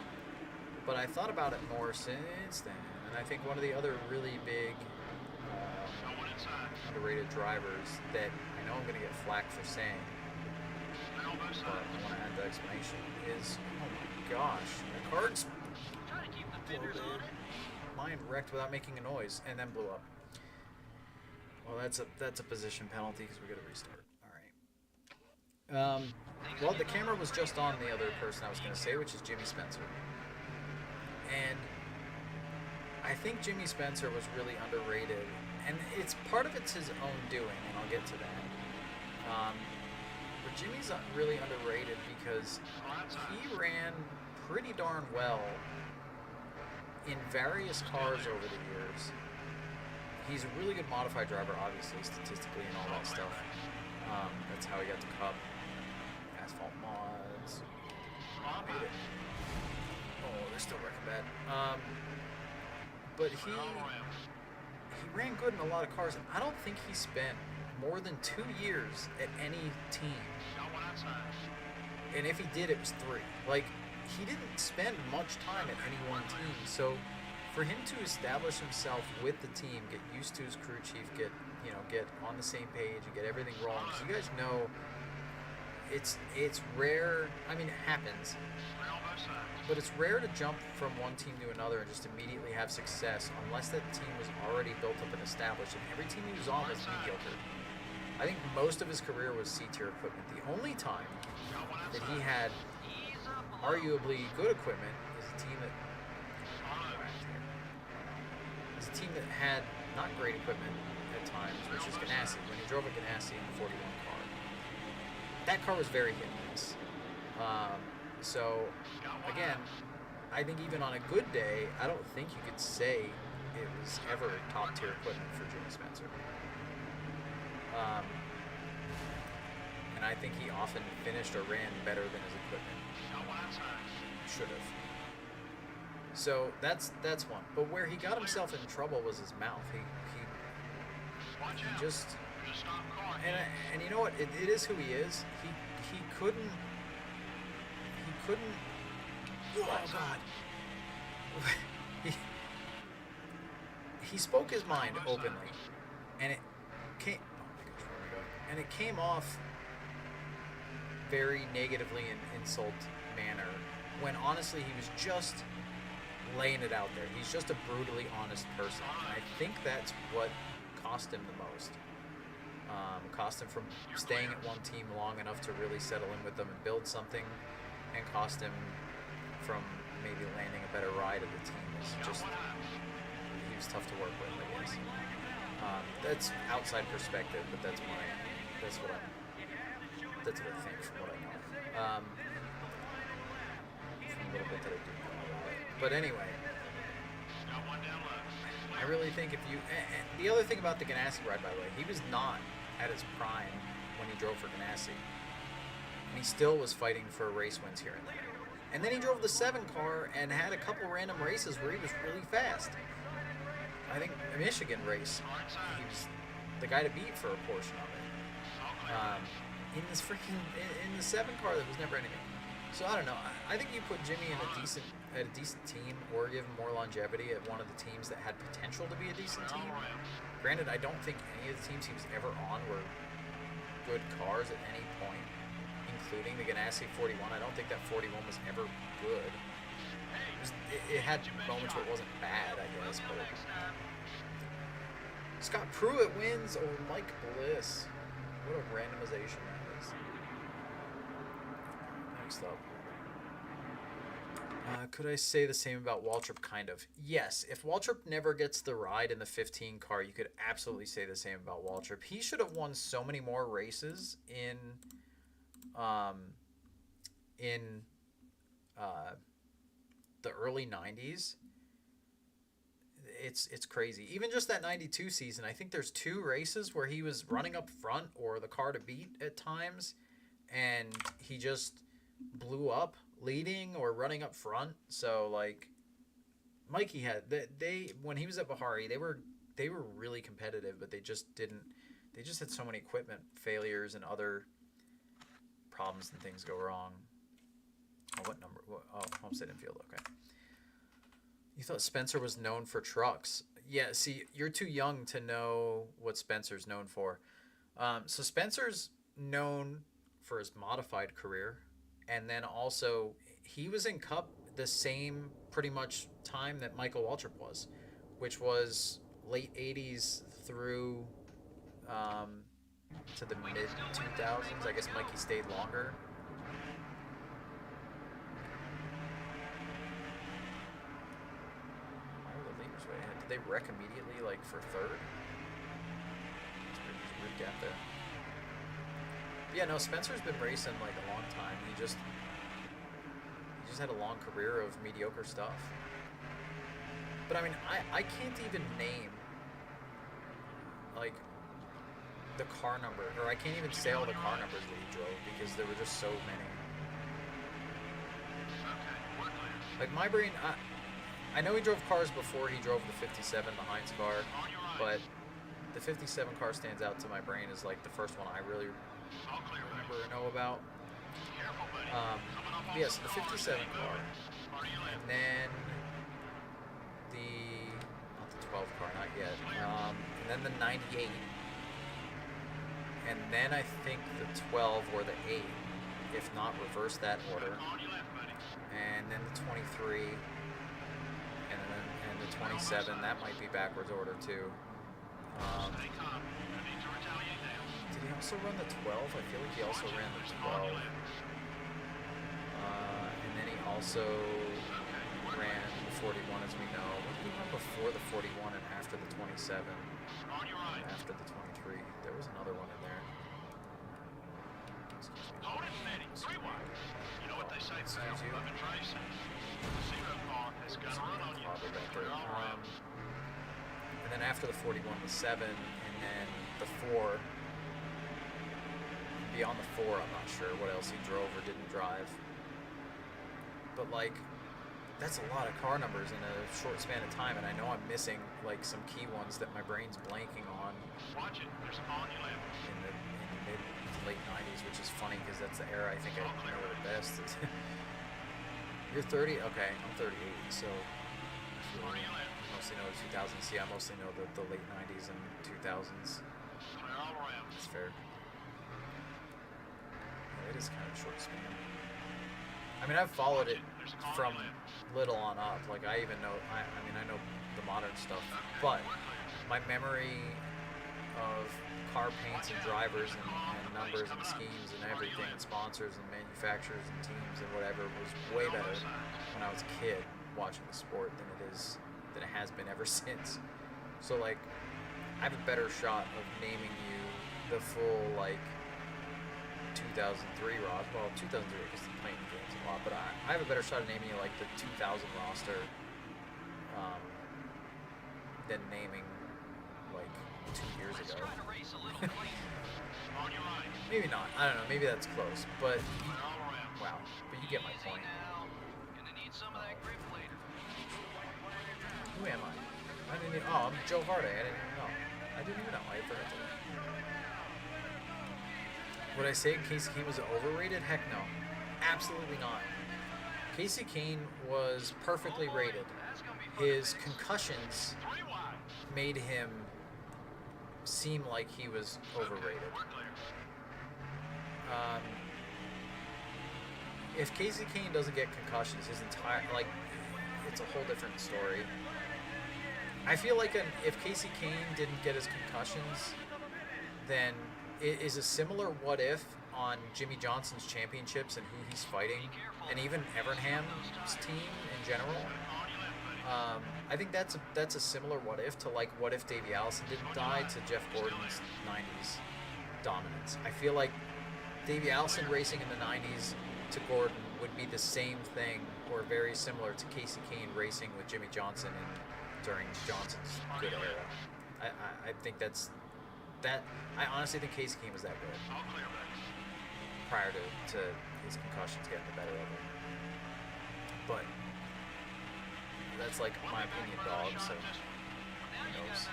But I thought about it more since then, and I think one of the other really big No one inside. underrated drivers that I know I'm going to get flack for saying, Clear on both but I sides. want to add the explanation, is, oh my gosh, the cards Try to keep the fenders on it. mine wrecked without making a noise, and then blew up. Well, that's a position penalty because we got to restart. All right. Well, the camera was just on the other person I was going to say, which is Jimmy Spencer. And I think Jimmy Spencer was really underrated, and part of it's his own doing, and I'll get to that. But Jimmy's really underrated because he ran pretty darn well in various cars over the years, he's a really good modified driver, obviously, statistically and all that stuff. That's how he got the cup. Asphalt mods. Made it. Oh, they're still wrecking bad. But he ran good in a lot of cars, and I don't think he spent more than 2 years at any team. And if he did, it was 3. Like, he didn't spend much time at any one team. So for him to establish himself with the team, get used to his crew chief, get on the same page and get everything rolling, because you guys know it's rare. I mean, it happens, but it's rare to jump from one team to another and just immediately have success unless that team was already built up and established, and every team he was on was mediocre. I think most of his career was C-tier equipment. The only time that he had arguably good equipment is a team that had not great equipment at times, which is Ganassi. When he drove a Ganassi in the 41 car, that car was very hit and miss. So again, I think even on a good day, I don't think you could say it was ever top tier equipment for Jimmy Spencer. And I think he often finished or ran better than his equipment should have. So that's one. But where he got himself in trouble was his mouth. He just and you know what? It is who he is. He couldn't. Oh God. he spoke his mind openly, and it came. Oh my gosh, where am I going? And it came off very negatively in insult manner, when honestly he was just laying it out there. He's just a brutally honest person, and I think that's what cost him the most. Cost him from staying at one team long enough to really settle in with them and build something, and cost him from maybe landing a better ride of the team. It's just he was tough to work with, I guess. That's outside perspective, but that's what I think from what I know. From a little bit that I do know. But anyway, I really think if you... And the other thing about the Ganassi ride, by the way, he was not at his prime when he drove for Ganassi. And he still was fighting for race wins here and there. And then he drove the 7 car and had a couple random races where he was really fast. I think a Michigan race, he was the guy to beat for a portion of it. In the 7 car, there was never anything. So I don't know. I think you put Jimmy in a decent team, or give him more longevity at one of the teams that had potential to be a decent team. Granted, I don't think any of the teams he was ever on were good cars at any point, including the Ganassi 41. I don't think that 41 was ever good. It had moments where it wasn't bad, I guess. But Scott Pruitt wins over Mike Bliss. What a randomization that is. Next up. Could I say the same about Waltrip? Kind of. Yes. If Waltrip never gets the ride in the 15 car, you could absolutely say the same about Waltrip. He should have won so many more races in the early 90s. It's crazy. Even just that 92 season, I think there's 2 races where he was running up front or the car to beat at times, and he just blew up leading or running up front. So like Mikey had they when he was at Bahari, they were really competitive, but they just had so many equipment failures and other problems and things go wrong. Oh, what number? Homestead Infield. Okay. You thought Spencer was known for trucks. Yeah, see, you're too young to know what Spencer's known for. So Spencer's known for his modified career, and then also he was in Cup the same pretty much time that Michael Waltrip was, which was late 80s through to the mid 2000s. I guess Mikey stayed longer. Did they wreck immediately, like, for third? It's a weird gap there. But yeah, no, Spencer's been racing, like, a long time. He just had a long career of mediocre stuff. But, I mean, I can't even name like the car number, or I can't even say all the car numbers that he drove because there were just so many. Like my brain, I know he drove cars before he drove the 57, the Heinz car, but the 57 car stands out to my brain as like the first one I really remember or know about. Um, yeah, so the 57 car, and then not the 12 car, not yet, and then the 98, and then I think the 12 or the 8, if not reverse that order, and then the 23, and the 27, that might be backwards order too. Did he also run the 12? I feel like he also ran the 12. And then he also ran the 41, as we know. What did he run before the 41 and after the 27? And after the 23. There was another one in there. Excuse me. Hold it steady. 3 wide. You know what they say, pal. Excuse you. Love and Trace. The zero car has got to run on you. And then after the 41, the 7, and then the 4. Beyond the 4, I'm not sure what else he drove or didn't drive. But like, that's a lot of car numbers in a short span of time, and I know I'm missing like some key ones that my brain's blanking on. Watch it. There's a car on your left. In the mid to late 90s, which is funny because that's the era I think I know the best. You're 30? Okay, I'm 38, so I mostly know the 2000s. See, I mostly know the late 90s and 2000s. Clear all around. That's fair. Yeah, it is kind of a short span. I mean, I've followed it from little on up. Like, I even know, I mean, I know the modern stuff, but my memory of car paints and drivers and numbers and schemes and everything and sponsors and manufacturers and teams and whatever was way better when I was a kid watching the sport than it has been ever since. So, like, I have a better shot of naming you the full, like, 2003 roster. Well, 2003 because they're playing the games a lot, but I have a better shot of naming you like the 2000 roster than naming like 2 years ago. Maybe not. I don't know. Maybe that's close, but wow. But you get my point. Who am I? I didn't even. Oh, I'm Joe Hardy. I didn't even know. I didn't even know. I forgot to look. Would I say Casey Kane was overrated? Heck no. Absolutely not. Casey Kane was perfectly rated. His concussions made him seem like he was overrated. If Casey Kane doesn't get concussions, his entire, like, it's a whole different story. I feel like if Casey Kane didn't get his concussions, then it is a similar what if on Jimmy Johnson's championships and who he's fighting, and even Evernham's team in general. I think that's a similar what if to like what if Davey Allison didn't die to Jeff Gordon's 90s dominance. I feel like Davey Allison racing in the 90s to Gordon would be the same thing or very similar to Casey Kane racing with Jimmy Johnson during Johnson's good era. I think that's that. I honestly think Casey Kane was that good prior to his concussions getting the better of him. But that's like my opinion, dog. So who knows?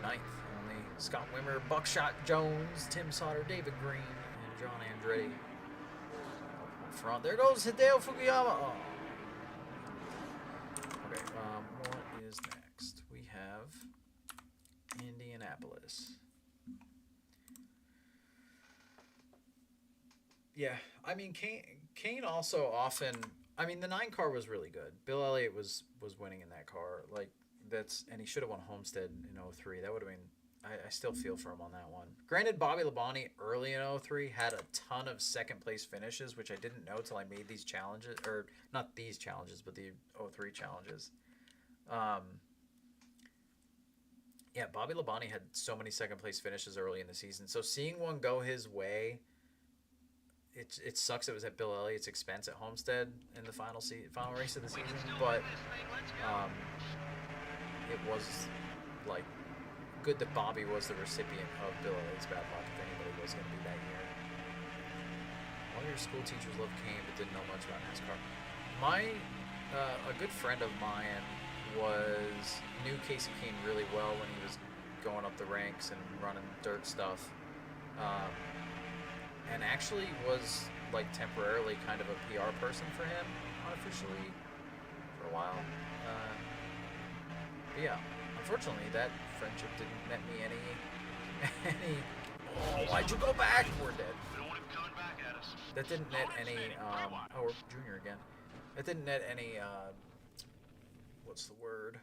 Ninth only Scott Wimmer, Buckshot Jones, Tim Sauter, David Green, and John Andretti up front. There goes Hideo Fukuyama. Oh. Okay, what is next? We have Indianapolis. Yeah, I mean, Kane also often. I mean, the 9 car was really good. Bill Elliott was winning in that car. Like, and he should have won Homestead in 03. That would have been. I still feel for him on that one. Granted, Bobby Labonte early in 03 had a ton of second place finishes, which I didn't know till I made these challenges, or not these challenges, but the 03 challenges. Yeah, Bobby Labonte had so many second place finishes early in the season. So seeing one go his way, it sucks it was at Bill Elliott's expense at Homestead in the final race of the season, but it was like good that Bobby was the recipient of Bill Elliott's bad luck if anybody was going to be that year. All your school teachers loved Kane but didn't know much about NASCAR. A good friend of mine knew Casey Kane really well when he was going up the ranks and running dirt stuff, and actually was like temporarily kind of a PR person for him unofficially for a while. But yeah, unfortunately that friendship didn't net me any. Oh, why'd you go back? We're dead. That didn't net any. Oh, we're junior again. That didn't net any. What's the word?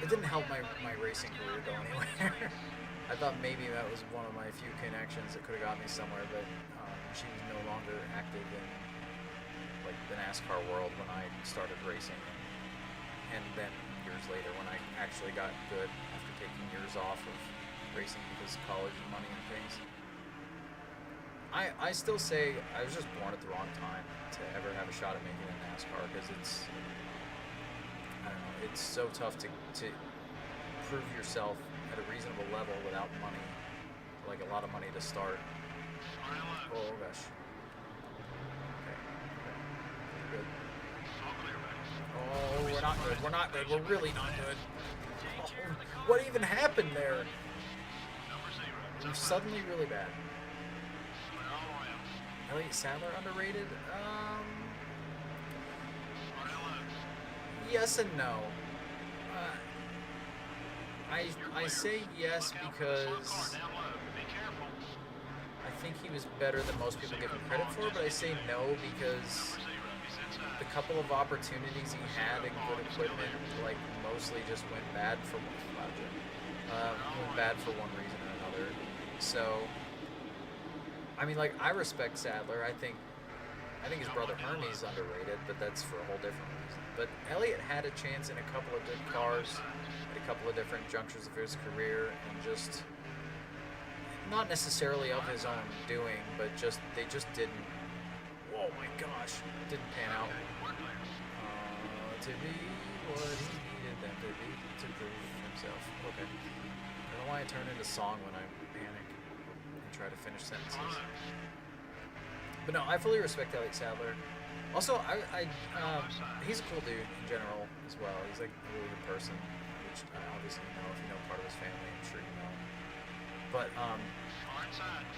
It didn't help my racing career go anywhere. I thought maybe that was one of my few connections that could have got me somewhere, but she was no longer active in like the NASCAR world when I started racing, and then years later when I actually got good after taking years off of racing because of college and money and things. I still say I was just born at the wrong time to ever have a shot at making it in NASCAR because it's so tough to prove yourself at a reasonable level without money, like a lot of money to start. Oh gosh. Okay. Good. Oh, we're not good. We're not good. We're really not good. Oh, what even happened there? We're suddenly really bad. Elliott Sadler underrated? Yes and no. I say yes because I think he was better than most people give him credit for, but I say no because the couple of opportunities he had in good equipment, like, mostly just went bad for one reason or another. So, I mean, like, I respect Sadler. I think his brother Hermie's underrated, but that's for a whole different reason. But Elliott had a chance in a couple of good cars at a couple of different junctures of his career, and just not necessarily of his own doing, but they just didn't. Oh my gosh, didn't pan out to be what he needed them to be to prove himself. Okay, I don't know why I turn into song when I panic and try to finish sentences. But no, I fully respect Elliott Sadler. Also, he's a cool dude in general as well. He's like a really good person, which I obviously know if you know part of his family. I'm sure you know. But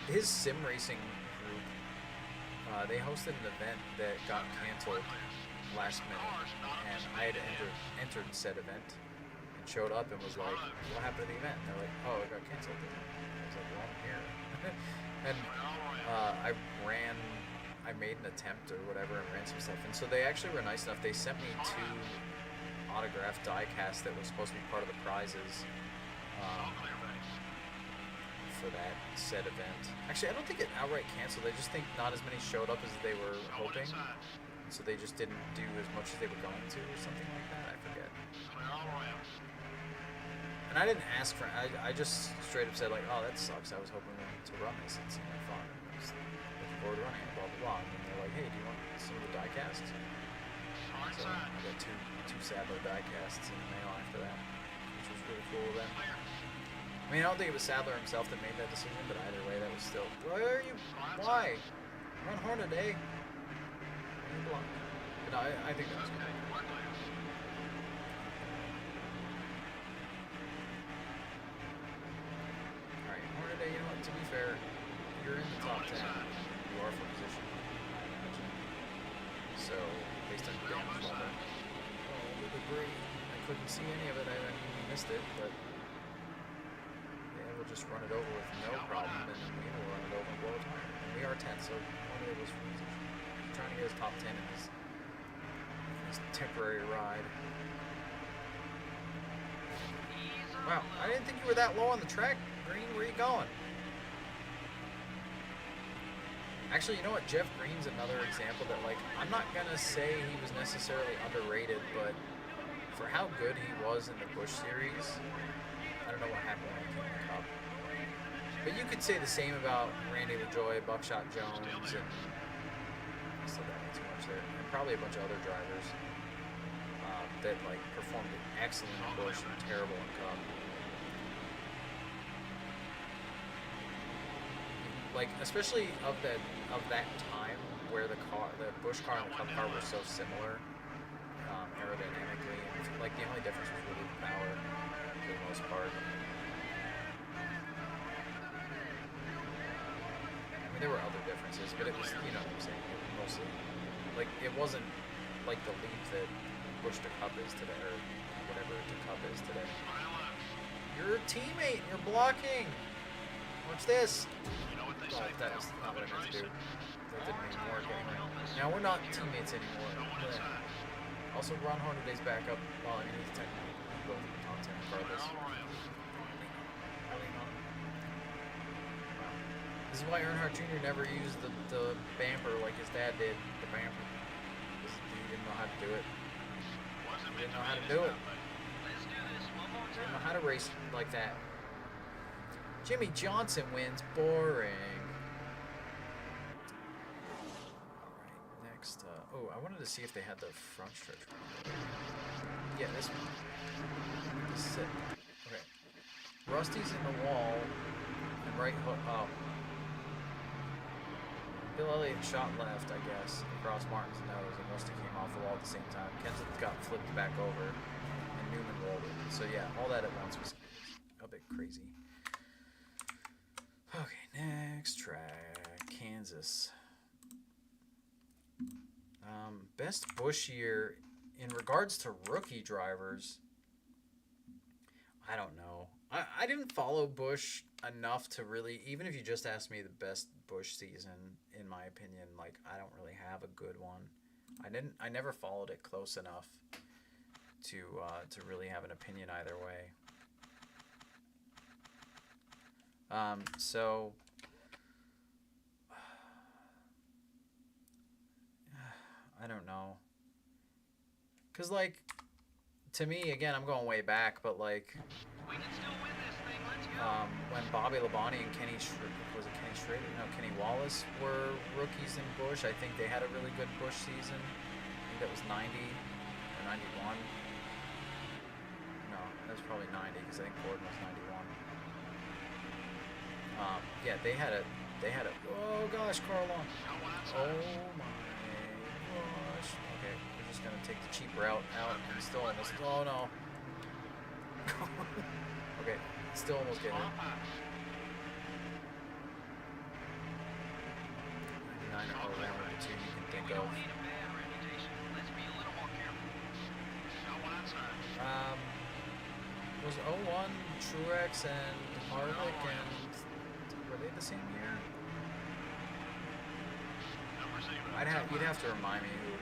his sim racing group, they hosted an event that got canceled last minute, and I had entered said event and showed up and was like, "What happened to the event?" And they're like, "Oh, it got canceled." I was like, "Well, I'm here." And I made an attempt or whatever and ran some stuff. And so they actually were nice enough. They sent me 2 autographed die casts that was supposed to be part of the prizes for that said event. Actually, I don't think it outright canceled. I just think not as many showed up as they were hoping. So they just didn't do as much as they were going to or something like that. I forget. And I didn't ask for it. I just straight up said, like, "Oh, that sucks. I was hoping to run this. It seemed like fun. I was looking forward to running it, blah, blah, blah." And then they're like, "Hey, do you want some of the die casts?" So I got two Sadler die casts in the mail after that, which was really cool of them. I mean, I don't think it was Sadler himself that made that decision, but either way, that was still... Why? Run Hornaday. But no, I think that was good. Alright, Hornaday, you know what, to be fair, you're in the top 10. You are for position, I imagine. So, based on your damage level. Oh, the debris. I couldn't see any of it. I missed it, but yeah, we'll just run it over with no problem, and then we will run it over and blow a tire. And we are 10, so Hornaday was for position. I'm trying to get his top 10 in his temporary ride. Wow, I didn't think you were that low on the track, Green. Where are you going? Actually, you know what? Jeff Green's another example that, like, I'm not gonna say he was necessarily underrated, but for how good he was in the Busch Series, I don't know what happened when he came in the Cup. But you could say the same about Randy LaJoie, Buckshot Jones, and I still don't know too much there, and probably a bunch of other drivers. that like performed excellent in Busch and terrible in Cup. Like especially of that time where the Busch car and the Cup car were so similar aerodynamically, and like the only difference was really the power for the most part. I mean, there were other differences, but it was, you know what I'm saying, it was mostly like it wasn't like the leap that Busch to Cup is today, or whatever to Cup is today. You're a teammate. You're blocking. Watch this. Oh, that was not what I meant to do. That didn't even work anyway. Now we're not teammates anymore. Also, Ron Hornaday's back up. Well, I mean, he's technically both in the top 10 regardless. This is why Earnhardt Jr. never used the bamper like his dad did. The bamper. He didn't know how to do it. He didn't know how to do it. He didn't know how to race like that. Jimmy Johnson wins. Boring. Alright, next. Oh, I wanted to see if they had the front stretch. Yeah, this one. This is it. Okay. Rusty's in the wall. And right hook. Oh. Bill Elliott shot left, I guess, across Martin's nose, and Rusty came off the wall at the same time. Kenseth got flipped back over, and Newman rolled it. So yeah, all that at once was a bit crazy. Okay, next track, Kansas. Best Busch year in regards to rookie drivers. I don't know. I didn't follow Busch enough to really, even if you just asked me the best Busch season, in my opinion, like I don't really have a good one. I never followed it close enough to really have an opinion either way. So I don't know. Cause like to me, again, I'm going way back, but like We can still win this thing. Let's go. when Bobby Labonte and Kenny Schrader? No, Kenny Wallace were rookies in Busch. I think they had a really good Busch season. I think that was 90 or 91. No, that was probably 90 because I think Gordon was 91. Yeah, they had a. Oh gosh, Carl Long. Oh my gosh. Okay, we're just gonna take the cheap route out and still almost. Oh no. Okay, still almost getting it. 99 are all around the two you can think We of. don't need a bad reputation. Let's be a little more careful. Was 01 Truex and Harvick, and were they the same year? You'd have to remind me who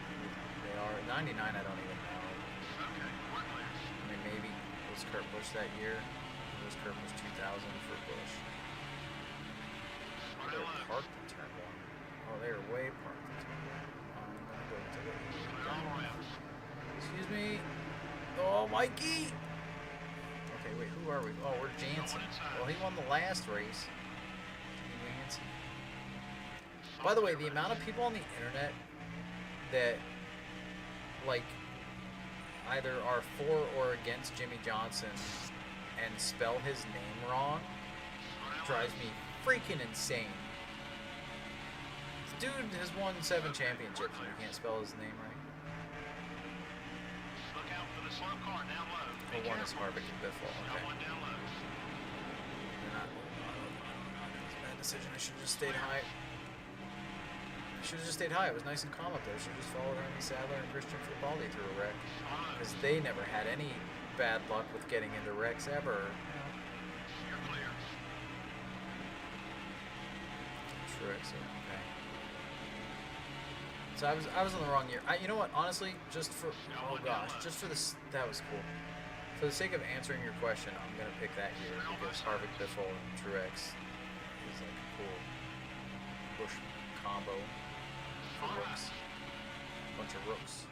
they are. 99, I don't even know. I mean, maybe was Kurt Busch that year? It was Kurt Busch 2000 for Busch. They were parked in turn one. Oh, they were way parked in turn one. I'm gonna go to the. Excuse me. Oh, Mikey. Okay, wait. Who are we? Oh, we're Jansen. Well, he won the last race. Jansen. By the way, the amount of people on the internet that like either are for or against Jimmy Johnson and spell his name wrong drives me freaking insane. The dude has won 7 championships and he can't spell his name right. Look out for the slow car down low. Well, one is Harvick and Biffle. Okay. That was a bad decision. I should have just stayed high. It was nice and calm up there. Should have just followed Ernie Sadler and Christian Fittipaldi through a wreck. Because they never had any bad luck with getting into wrecks ever. You're clear. Truex, okay. So I was on the wrong year. You know what? Honestly, just for this, that was cool. For the sake of answering your question, I'm gonna pick that year because Harvick, Biffle, and Truex is like a cool Busch combo for rooks. Bunch of rooks.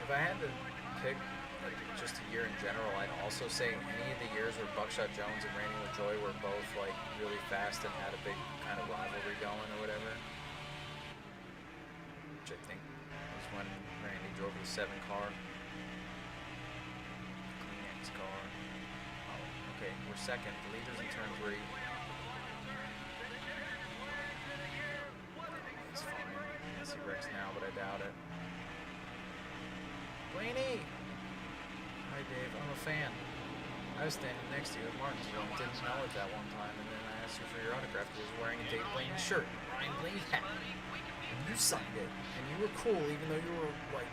If I had to pick like just a year in general, I'd also say any of the years where Buckshot Jones and Randy LaJoy were both like really fast and had a big kind of rivalry going or whatever. 07 car. Clean X car. Oh, okay, we're second. The leader's in turn 3. He's fine. Unless he wrecks now, but I doubt it. Blaney! Hi, Dave. I'm a fan. I was standing next to you at Martinsville and didn't know it that one time, and then I asked you for your autograph because you was wearing a Dave Blaney shirt, Ryan Blaney hat. And you signed it, and you were cool even though you were, like,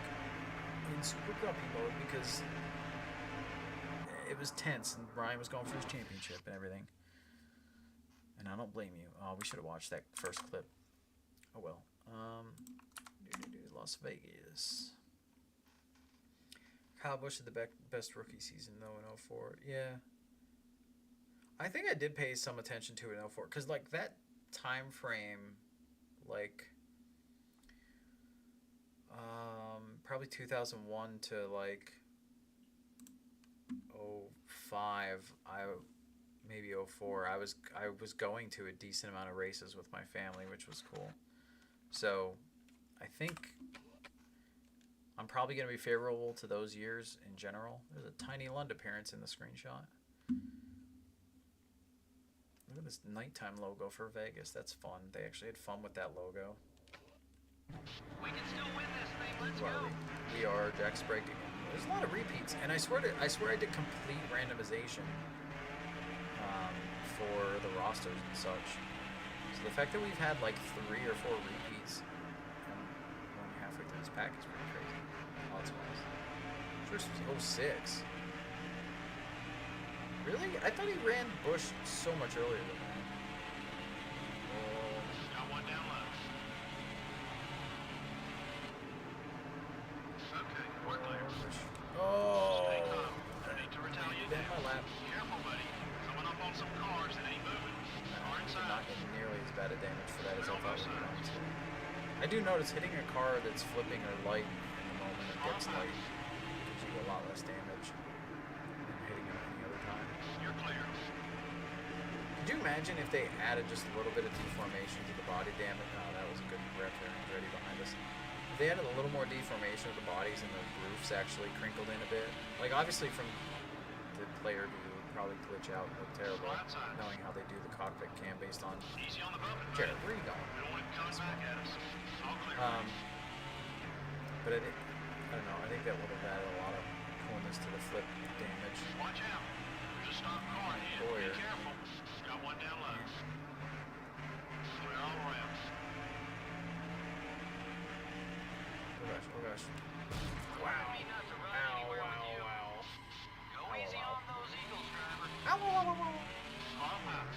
in super grumpy mode because it was tense and Ryan was going for his championship and everything. And I don't blame you. Oh, we should have watched that first clip. Oh well. Las Vegas. Kyle Busch had the best rookie season though in 04. Yeah. I think I did pay some attention to it in 04 because like that time frame, like probably 2001 to like 05, maybe 04. I was going to a decent amount of races with my family, which was cool. So I think I'm probably going to be favorable to those years in general. There's a tiny Lund appearance in the screenshot. Look at this nighttime logo for Vegas. That's fun. They actually had fun with that logo. We can still win this thing. Let's go. We are Jack Sprague again. There's a lot of repeats, and I swear I did complete randomization for the rosters and such. So the fact that we've had like 3 or 4 repeats only halfway through this pack is pretty crazy. Odds wise. First was 06. Really? I thought he ran Busch so much earlier than that. Got one down low. Okay, work later. Oh! Stay calm. No need to retaliate. Then my lap. Careful, buddy. Coming up on some cars that ain't moving. Car Did inside. not get nearly as bad a damage for that as I thought it was going to. I do notice hitting a car that's flipping or light in the moment it gets light gives you a lot less damage than hitting it any other time. You're clear. Could you imagine if they added just a little bit of deformation to the body damage? Oh, that was a good rep there, Andretti behind us. If they added a little more deformation of the bodies and the roofs actually crinkled in a bit, like obviously from the player view, it would probably glitch out and look terrible, knowing how they do the cockpit cam based on. Easy on the bump. Jared, where are you going? We don't want it coming back at us. All clear. But I don't know. I think that would have added a lot of coolness to the flip damage. Watch out. There's a stop car ahead. Boyer. Be careful. Got one down low. Clear all around. Oh gosh. Wow. Ow, wow. Go easy on those Eagles, driver. Ow. Car power.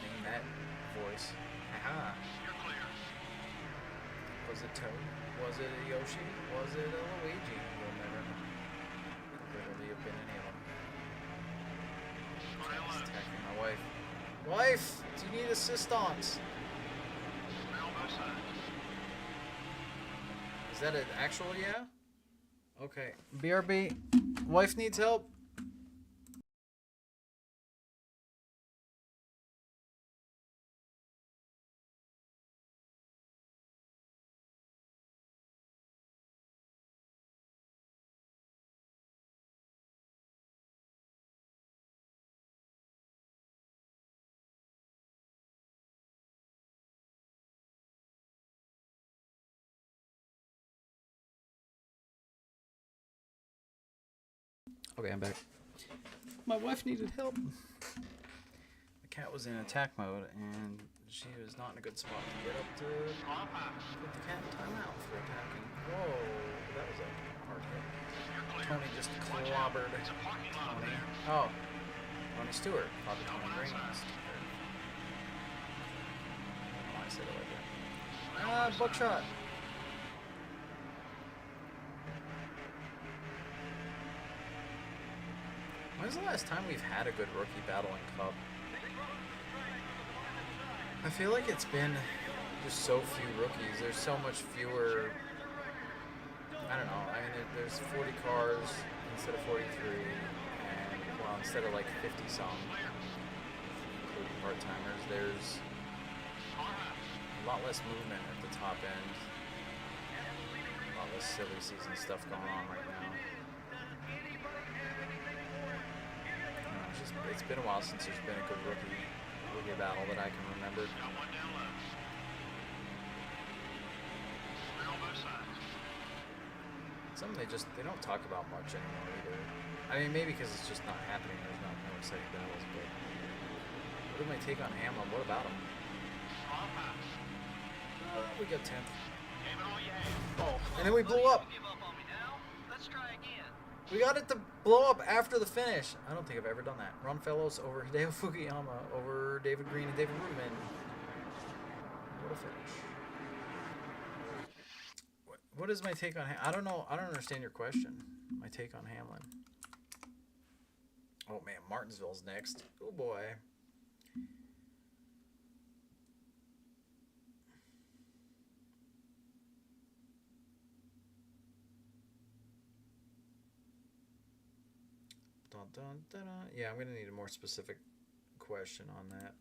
Name that voice. Haha. You're clear. Was it Toad? Was it a Yoshi? Was it a Luigi? We'll never know. Could literally have been any of them. Rail Just low. attacking my wife. Wife! Do you need assistance? Rail both sides. Is that an actual yeah? Okay. BRB. Wife needs help. Okay, I'm back. My wife needed help. The cat was in attack mode, and she was not in a good spot to get up to Car power. put the cat in timeout for attacking. Whoa, that was a hard hit. You're clear. Tony just Watch out. clobbered It's a parking lot Tony. there. Oh, Tony Stewart. Clobbered Got Tony one Green. outside. Why I said it like that. Rail Ah, both buckshot. sides. When's the last time we've had a good rookie battle in Cup? I feel like it's been just so few rookies. There's so much fewer. I don't know. I mean, there's 40 cars instead of 43, and well, instead of like 50 some, including part timers. There's a lot less movement at the top end. A lot all this silly season stuff going on right now. It's been a while since there's been a good rookie battle that I can remember. Something they don't talk about much anymore either. I mean, maybe because it's just not happening. There's no exciting battles. But what is my take on Hamlin? What about him? We got 10th. Oh, and then we blew up. We got it to blow up after the finish. I don't think I've ever done that. Ron Fellows over Hideo Fukuyama over David Green and David Rudman. What a finish. What is my take on I don't know. I don't understand your question. My take on Hamlin. Oh, man. Martinsville's next. Oh, boy. Dun, dun, dun, dun. Yeah, I'm going to need a more specific question on that.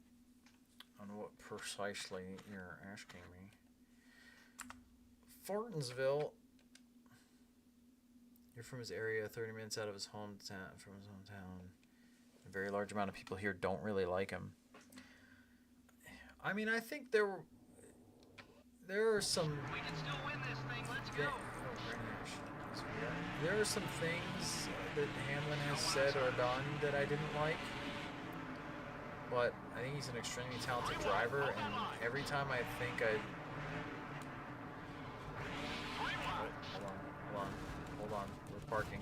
On what precisely you're asking me. Fortinsville. You're from his area, 30 minutes out of his hometown. From his hometown. A very large amount of people here don't really like him. I mean, I think there are some. We can still win this thing. Let's go. There are some things that Hamlin has said or done that I didn't like. But I think he's an extremely talented driver, and every time I think Hold on. We're parking.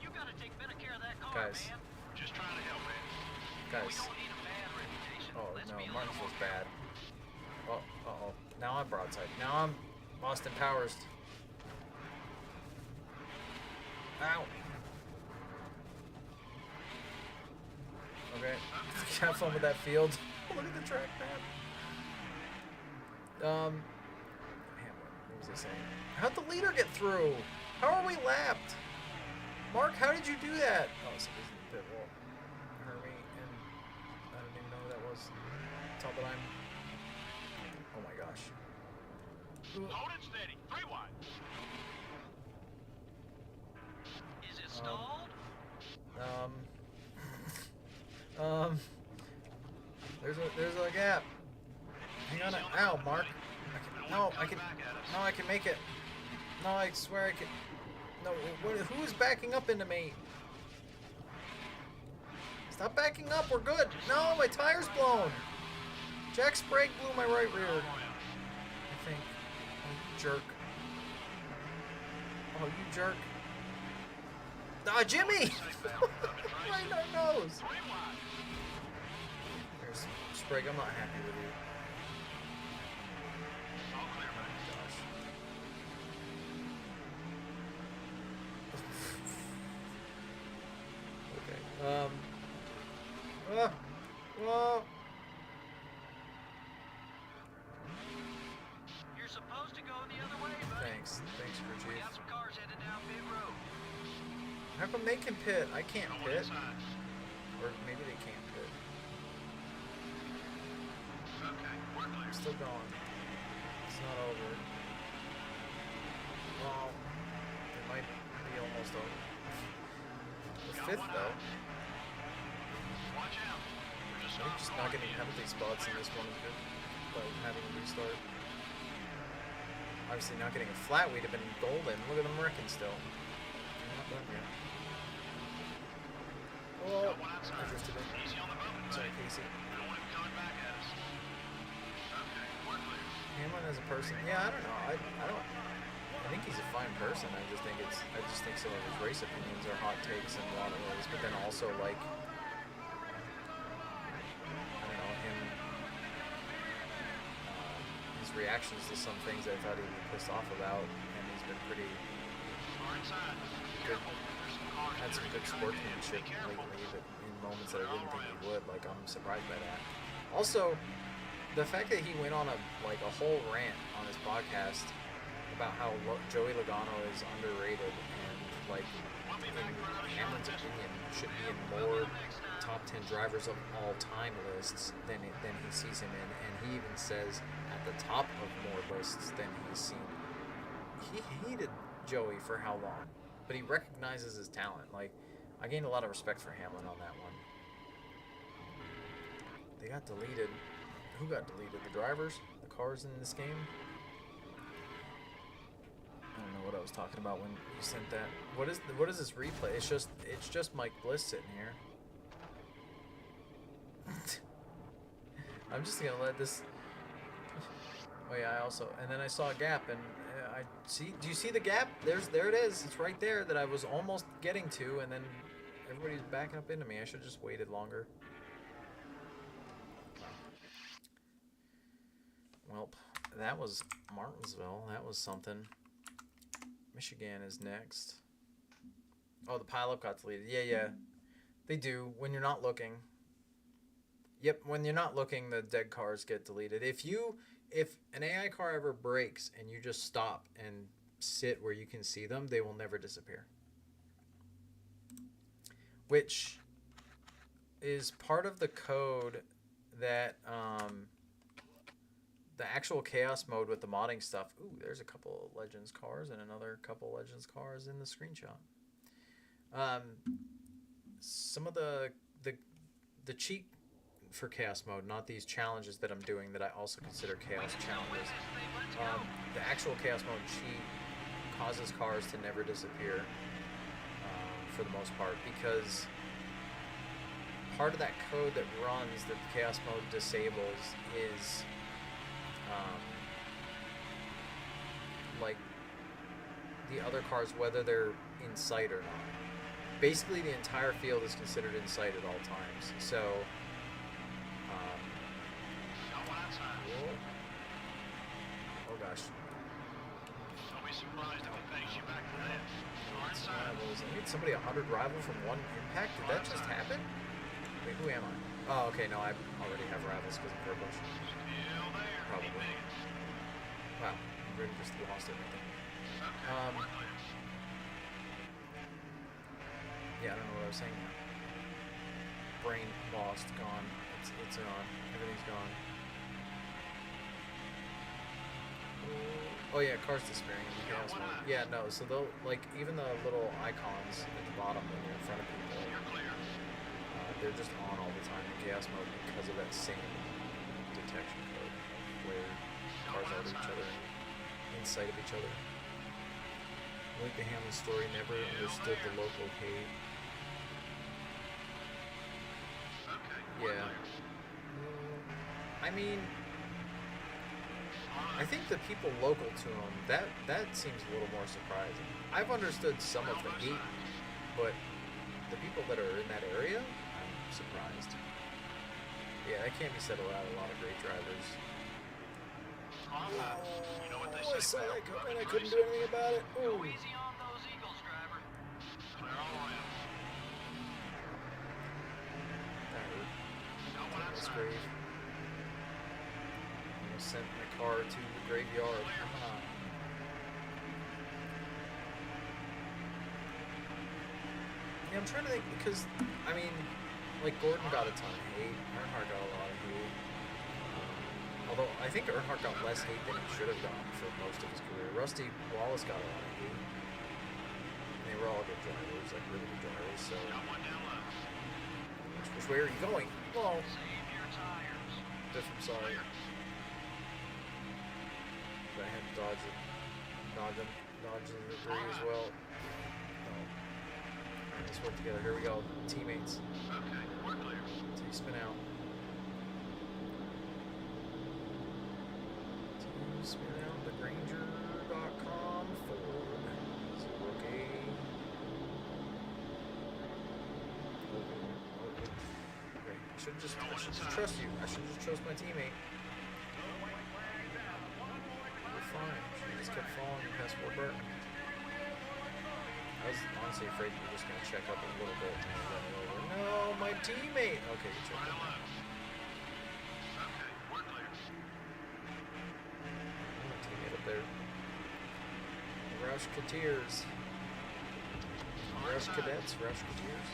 You gotta take better care of that car, Guys. man. Just trying to help, man. Guys. We don't need a bad reputation. Oh, Let's no, be a Martinsville's little more bad. Oh, uh-oh. Now I'm broadside. Now I'm Austin Powers. Ow. Okay. Have fun with that field. Look at the track map. Hamlin, what was I saying? How'd the leader get through? How are we lapped? Mark, how did you do that? Oh, somebody's in the pit wall. Hermie, and I don't even know who that was. Tell that I'm. Oh my gosh. Hold it steady. 3 wide. Is it stalled? There's a gap. Hang on. Ow, Mark. I can make it. No, I swear I can. No, who is backing up into me? Stop backing up. We're good. No, my tire's blown. Jack Sprague blew my right rear. I think. Oh, you jerk. Oh, you jerk. Ah, Jimmy! Right in our nose. There's Sprague. I'm not happy with you. Whoa. You're supposed to go the other way, buddy. Thanks, crew We chief. got some cars headed down pit road. How come they can pit? I can't pit. Or maybe they can't pit. Okay, we're clear. I'm still going. It's not over. Well, it might be almost over. The fifth, though. Watch out. I think just not getting penalty spots in this one is good. By having a restart. Obviously, not getting a flat would have been golden. Look at them wrecking still. I'm not done yet. Oh, I drifted in. Easy on the movement, Sorry, buddy. Casey. We don't want him coming back at us. Okay, we're clear. Hamlin as a person, yeah, I don't know. I think he's a fine person. I just think some of his race opinions are hot takes in a lot of ways. But then also like, I don't know, his reactions to some things I thought he'd be pissed off about, and he's been pretty good. Had some good sportsmanship lately, but in moments that I didn't think he would. Like, I'm surprised by that. Also, the fact that he went on a whole rant on his podcast about how Joey Logano is underrated and like in Hamlin's opinion should be in more top 10 drivers of all time lists than he sees him in, and he even says at the top of more lists than he's seen he hated Joey for how long, but he recognizes his talent. Like, I gained a lot of respect for Hamlin on that one. They got deleted. Who got deleted? The drivers? The cars in this game? I don't know what I was talking about when you sent that. What is this replay? It's just Mike Bliss sitting here. I'm just gonna let this. Oh yeah, I also, and then I saw a gap, and I see. Do you see the gap? There it is. It's right there that I was almost getting to, and then everybody's backing up into me. I should have just waited longer. Well, that was Martinsville. That was something. Michigan is next. Oh, the pileup got deleted. Yeah. They do when you're not looking. Yep, when you're not looking, the dead cars get deleted. If an AI car ever breaks and you just stop and sit where you can see them, they will never disappear. Which is part of the code that the actual chaos mode with the modding stuff. Ooh, there's a couple of Legends cars and another couple of Legends cars in the screenshot. Some of the cheat for chaos mode, not these challenges that I'm doing that I also consider chaos challenges. The actual chaos mode cheat causes cars to never disappear for the most part, because part of that code that runs that the chaos mode disables is like the other cars, whether they're in sight or not. Basically, the entire field is considered in sight at all times. So, oh gosh. Don't be surprised if it pays you back for that. I need somebody 100 rival from one impact. Did that just happen? Wait, who am I? Oh, okay. No, I already have rivals because of Purple. Still there. Probably. Wow, I really just lost everything. Yeah, I don't know what I was saying now. Brain lost, gone. It's on. Everything's gone. Oh yeah, cars disappearing in the chaos mode. Yeah, no, so they'll, like, even the little icons at the bottom when you're in front of people, they're just on all the time in chaos mode because of that same detection code where cars are to each other and in sight of each other. Like the Hamlin story, never understood the local hate. Yeah. I mean, I think the people local to him, that seems a little more surprising. I've understood some of the hate, but the people that are in that area, I'm surprised. Yeah, that can't be said about a lot of great drivers. You know what they I say. saw that coming, I couldn't do anything about it. Go Ooh. easy on those Eagles, driver. Clear all around. That hurt. Someone That's outside. grave. I sent my car to the graveyard. Come on. Yeah, I'm trying to think, because, I mean, like, Gordon got a ton of hate. Earnhardt got a lot of hate. Although, I think Earnhardt got less hate than he should have gotten for most of his career. Rusty Wallace got a lot of hate. And they were all good drivers, like, really good drivers, so... Got one down low. Which way are you going? Whoa. Save your tires. Diff, I'm sorry. But I had to dodge it. Dodge him. Dodge the debris as well. Oh. Alright, let's work together. Here we go. Teammates. Okay, we're clear. Until you spin out. Until you spin out the Granger.com Ford. He's a rookie. Okay. I should just trust you. I should just trust my teammate. We're fine. She just kept falling past Warburton. I was honestly afraid you were just going to check up a little bit and then run it over. No, my teammate! Okay, you checked up. Okay, we're clear. My teammate up there. Rushketeers. Rush cadets, Rushketeers.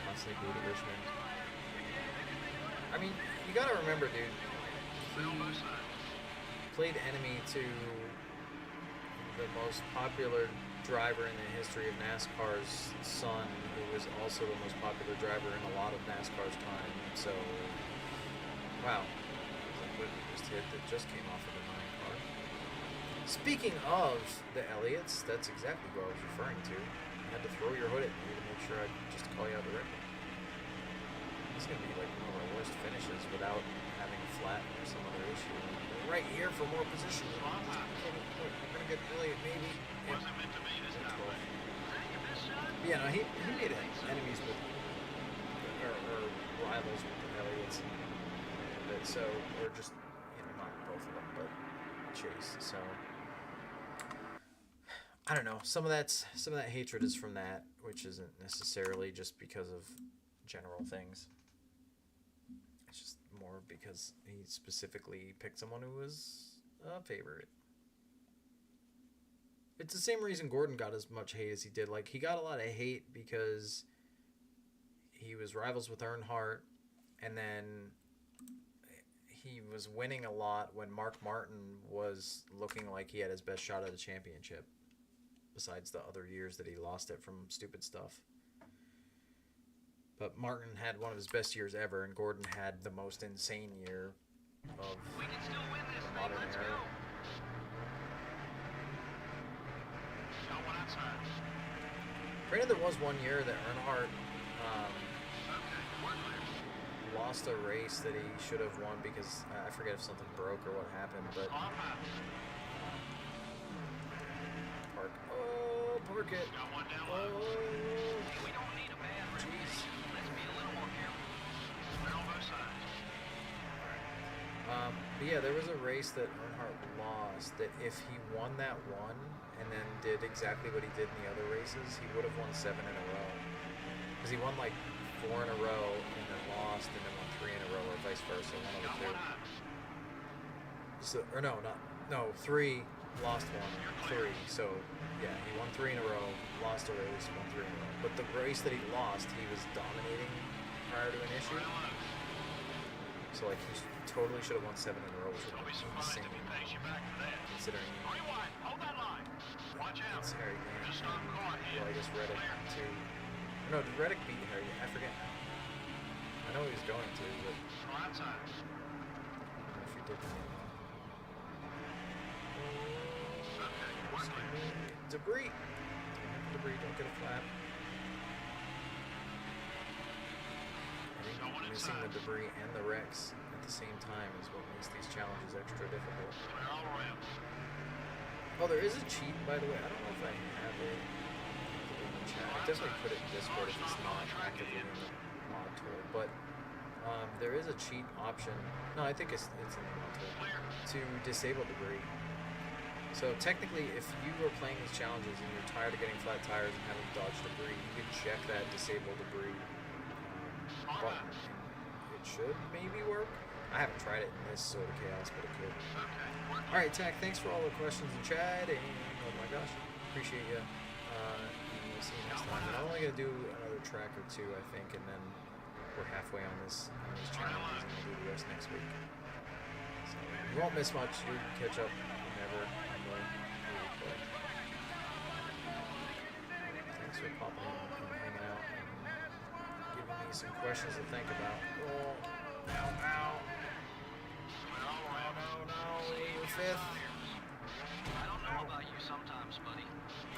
Constantly booed at Richmond. I mean, you gotta remember, dude. Fill both sides. played enemy to the most popular driver in the history of NASCAR's son, who was also the most popular driver in a lot of NASCAR's time. So, wow. What just hit that just came off of the 9 car. Speaking of the Elliots, that's exactly what I was referring to. I had to throw your hood at me to make sure I just call you out directly. This is going to be like one of our worst finishes without having a flat or some other issue. We're right here for more position. We're going to get really maybe. Wasn't meant to be this time, but Yeah, no, he made enemies with or rivals with the Elliots a bit. So, or just not both of them, but Chase. So I don't know. Some of that hatred is from that, which isn't necessarily just because of general things. It's just more because he specifically picked someone who was a favorite. It's the same reason Gordon got as much hate as he did. Like, he got a lot of hate because he was rivals with Earnhardt, and then he was winning a lot when Mark Martin was looking like he had his best shot at the championship, besides the other years that he lost it from stupid stuff. But Martin had one of his best years ever, and Gordon had the most insane year of we can still win this the thing. modern Let's era. go. No one outside. Granted, there was one year that Earnhardt Okay, we're clear. lost a race that he should have won because I forget if something broke or what happened, but On pass. park it. Got one down Oh, low. We don't need a bad reputation. Let's be a little more careful. We're on both sides. but yeah, there was a race that Earnhardt lost that if he won that one and then did exactly what he did in the other races, he would have won 7 in a row. Because he won like 4 in a row and then lost and then won 3 in a row, or vice versa, one of the Got two. one out. So, or no, 3, lost 1, 3. So yeah, he won 3 in a row, lost a race, won 3 in a row. But the race that he lost, he was dominating prior to an issue. So like he totally should have won 7 in a row, which would Don't be have been surprised insane if he pays you back for that. considering Rewind. Hold that line. Watch out. it's Harry Grant. Just stop car ahead. Well, I guess Reddick Clear. too. No, did Reddick beat Harry? I forget now. I know he was going to, but We're outside. I don't know if he did. Okay, we're clear. Debris. Debris. Don't get a flat. I think Someone missing the inside. debris and the wrecks at the same time is what makes these challenges extra difficult. Clear all around. Oh, there is a cheat, by the way. I don't know if I have it in the chat. I definitely put it in Discord if it's not actively in the mod tool. But there is a cheat option. No, I think it's in the mod tool. Clear. To disable debris. So technically, if you are playing these challenges and you're tired of getting flat tires and having to dodge debris, you can check that disable debris button. And it should maybe work. I haven't tried it in this sort of chaos, but it could. Okay, we're clear. All right, Tack, thanks for all the questions in chat, and oh my gosh, appreciate you. And we'll see you next time. And I'm only gonna do another track or two, I think, and then we're halfway on these challenges, and we'll do the rest next week. So you won't miss much. You can catch up whenever on the replay. Thanks for popping in and hanging out and giving me some questions to think about. Oh, ow. Clear all around. No, you're fifth. I don't know about you sometimes, buddy.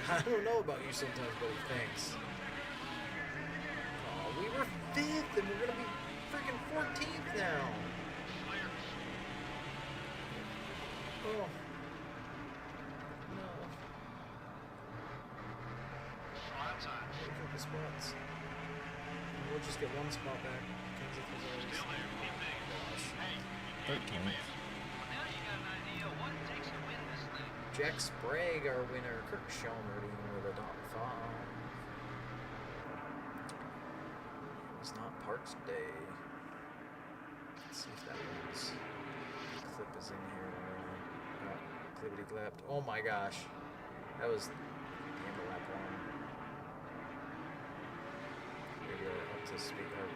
I don't know about you sometimes, buddy. Thanks. Oh, we were 5th, and we're gonna be freaking 14th now. Clear. Oh. No. We're outside. Look at the spots. We'll just get one spot back. Kenseth was always. Still there. Keep digging. Gosh. Hey, you can't keep in. Now you got an idea of what it takes to win this thing. Jack Sprague, our winner. Kirk Shelmerdine with a .5. It was not Parks Day. Let's see if that works. The clip is in here. Clippity clapped. Oh my gosh. That was the end of lap 1. Maybe up to speed or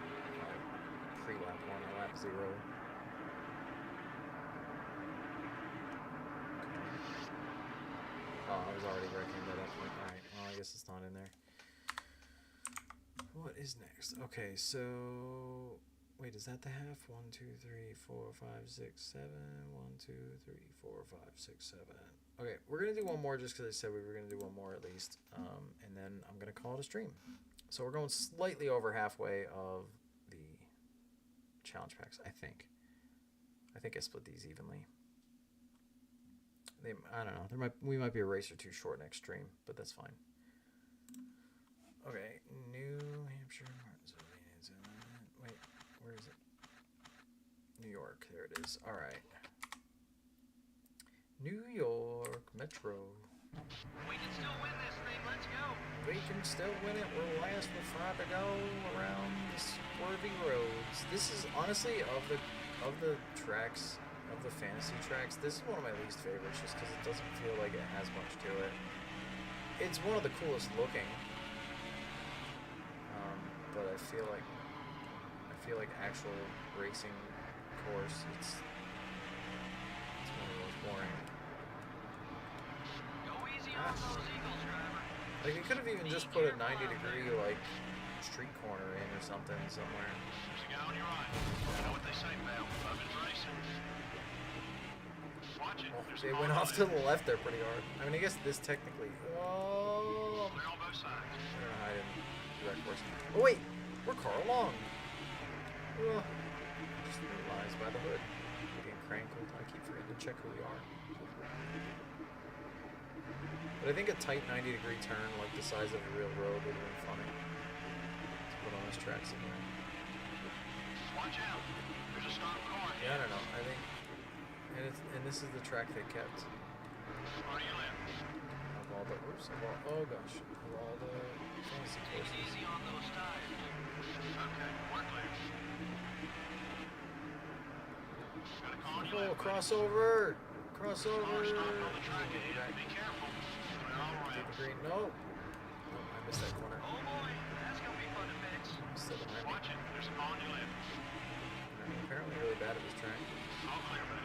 pre-lap 1 or lap 0. Oh, I was already wrecking by that point. Alright, well, I guess it's not in there. What is next? Okay, so... Wait, is that the half? 1, 2, 3, 4, 5, 6, 7. 1, 2, 3, 4, 5, 6, 7. Okay, we're going to do one more just because I said we were going to do one more at least. And then I'm going to call it a stream. So we're going slightly over halfway of the challenge packs, I think. I think I split these evenly. I don't know. We might be a race or two short next stream, but that's fine. Okay, New Hampshire, wait, where is it? New York, there it is. All right. New York Metro. We can still win this thing. Let's go. We can still win it. We're last with 5 to go around the swervy roads. This is honestly of the tracks, of the fantasy tracks, this is one of my least favorites just because it doesn't feel like it has much to it. It's one of the coolest looking, but I feel like actual racing course, it's one of those boring. Go easy on those Eagles, driver. Like they could have even just put a 90-degree like street corner in or something somewhere. There's a guy on your right. You know what they say, pal. Love is racing. Watch it. Well, they went off to the left there pretty hard. I mean, I guess this technically. Oh. Clear on both sides. I don't know how I didn't direct course. Oh wait, we're Carl Long. Oh, I just realized by the hood. We're getting crankled. I keep forgetting to check who we are. But I think a tight 90-degree turn, like the size of a real road, would have been funny. Let's put on this track somewhere. Watch out. There's a stop car. Yeah, I don't know. I think, and this is the track they kept. Where do you live? Of all the, oh gosh, of all the fantasy Take it courses. easy on those tires. Okay, we're clear. Got a car on your Oh, left. crossover! Crossover! Car stopped on the track ahead. Be careful. Clear all Take around. the green. No! Oh, I missed that corner. Oh boy, that's gonna be fun to fix. Still behind me. Watch it. There's a car on your left. I'm apparently really bad at this track. All clear, buddy.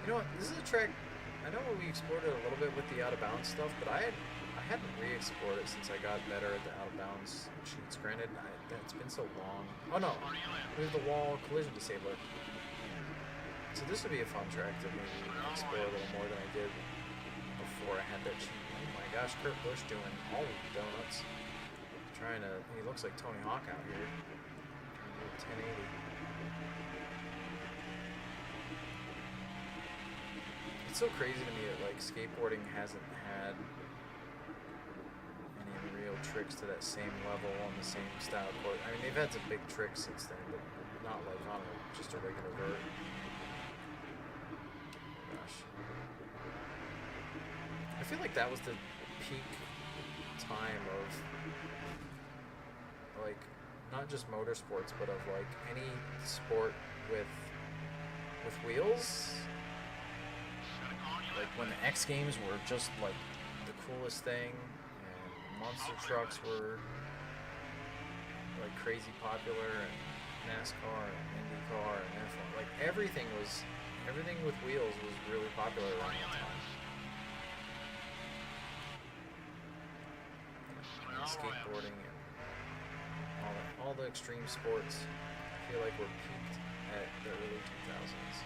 You know what? This is a track. I know we explored it a little bit with the out of bounds stuff, but I hadn't re-explored it since I got better at the out of bounds cheats. Granted, it's been so long. Oh no, Car to your left. we have the wall collision disabler. So this would be a fun track to maybe explore a little more than I did before I had that cheat. Oh my gosh, Kurt Busch doing all of the donuts. Trying to, he looks like Tony Hawk out here. Trying to do a 1080. It's so crazy to me that like skateboarding hasn't had any real tricks to that same level on the same style court. I mean, they've had some big tricks since then, but not like on just a regular vert. Gosh, I feel like that was the peak time of like not just motorsports, but of like any sport with wheels. Like when the X Games were just like the coolest thing, and monster trucks were like crazy popular, and NASCAR and IndyCar and F1, like everything with wheels was really popular around that time. And skateboarding and all the extreme sports, I feel like were peaked at the early 2000s.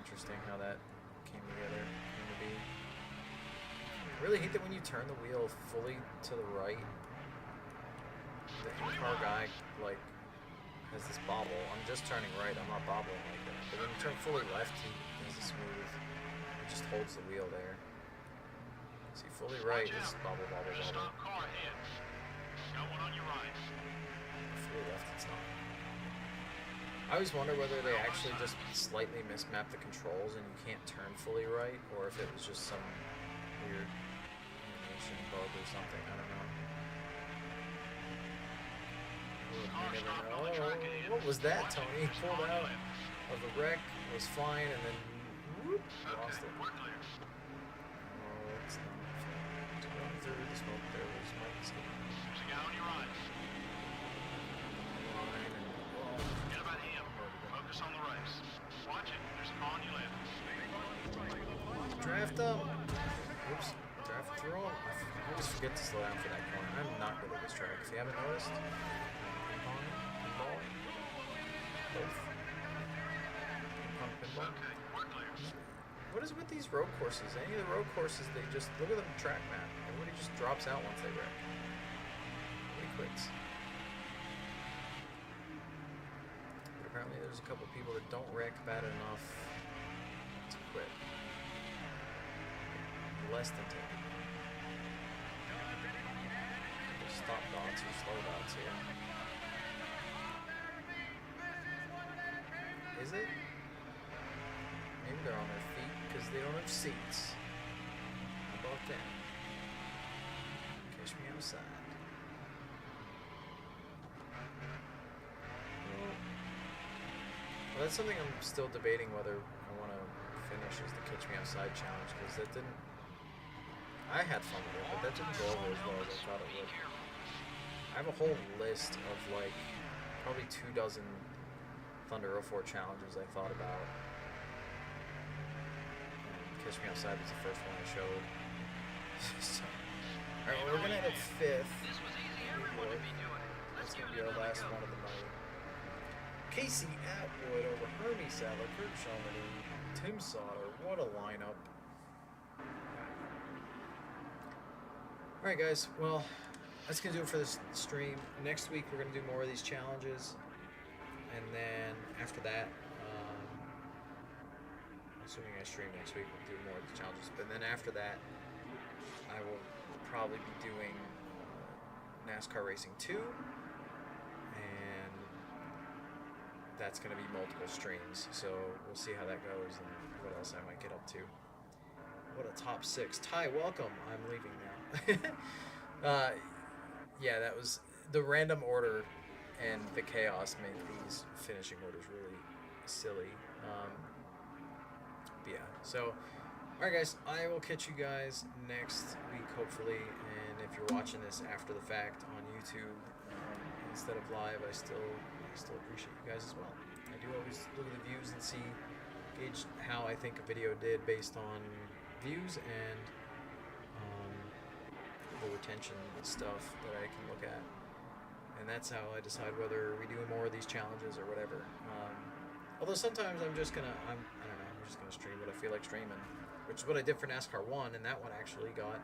Interesting how that came together, came to be. I really hate that when you turn the wheel fully to the right, the in-car guy like has this bobble. I'm just turning right, I'm not bobbling like that. But when you turn fully left, he has a smooth, it just holds the wheel there. See, fully right is bobble, bobble, There's a bobble. stop car ahead. Got one on your right. Fully left, it's not. I always wonder whether they actually just slightly mismap the controls and you can't turn fully right, or if it was just some weird animation bug or something. I don't know. You never know. Oh, what was that, Tony? Pulled out of the wreck, was fine, and then whoop, lost it. We're clear. Oh, it's not fun. Going through the smoke there was my mistake. There's a guy on your right. Line, Oops, traffic through 'em. I always forget to slow down for that corner. I'm not good at this track. If you haven't noticed, pinball, both. Pinball. What is with these road courses? Any of the road courses, they just look at the track map. Everybody just drops out once they wreck. Nobody quits. But apparently, there's a couple people that don't wreck bad enough to quit. Less than 10 people. There's stop dots or slow dots here. Is it? Maybe they're on their feet because they don't have seats. How about that? Catch me outside. Well, that's something I'm still debating whether I want to finish as the Catch Me Outside challenge because that didn't. I had fun with it, but that didn't go over as well as I thought it would. I have a whole list of like probably 24 Thunder 04 challenges I thought about. Catch Me Outside was the first one I showed. So, alright, well, we're gonna end up 5th. That's gonna be our last one of the night. Casey Atwood over Hermie Sadler, Kurt Shelmany, Tim Sauter. What a lineup. Alright guys, well, that's going to do it for this stream. Next week we're going to do more of these challenges. And then after that, assuming I stream next week, we'll do more of the challenges. But then after that, I will probably be doing NASCAR Racing 2. And that's going to be multiple streams. So we'll see how that goes and what else I might get up to. What a top 6. Ty, welcome. I'm leaving now. Yeah, that was the random order and the chaos made these finishing orders really silly. But yeah, so alright guys, I will catch you guys next week hopefully, and if you're watching this after the fact on YouTube instead of live, I still appreciate you guys as well. I do always look at the views and gauge how I think a video did based on views and the retention stuff that I can look at, and that's how I decide whether we do more of these challenges or whatever. Although sometimes I'm just gonna stream what I feel like streaming, which is what I did for NASCAR 1, and that one actually got it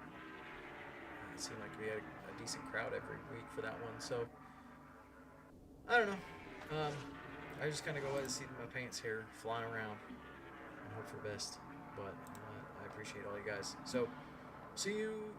seemed like we had a decent crowd every week for that one. So I don't know. I just kind of go by the seat of my pants here, flying around, and hope for the best. But I appreciate all you guys. So see you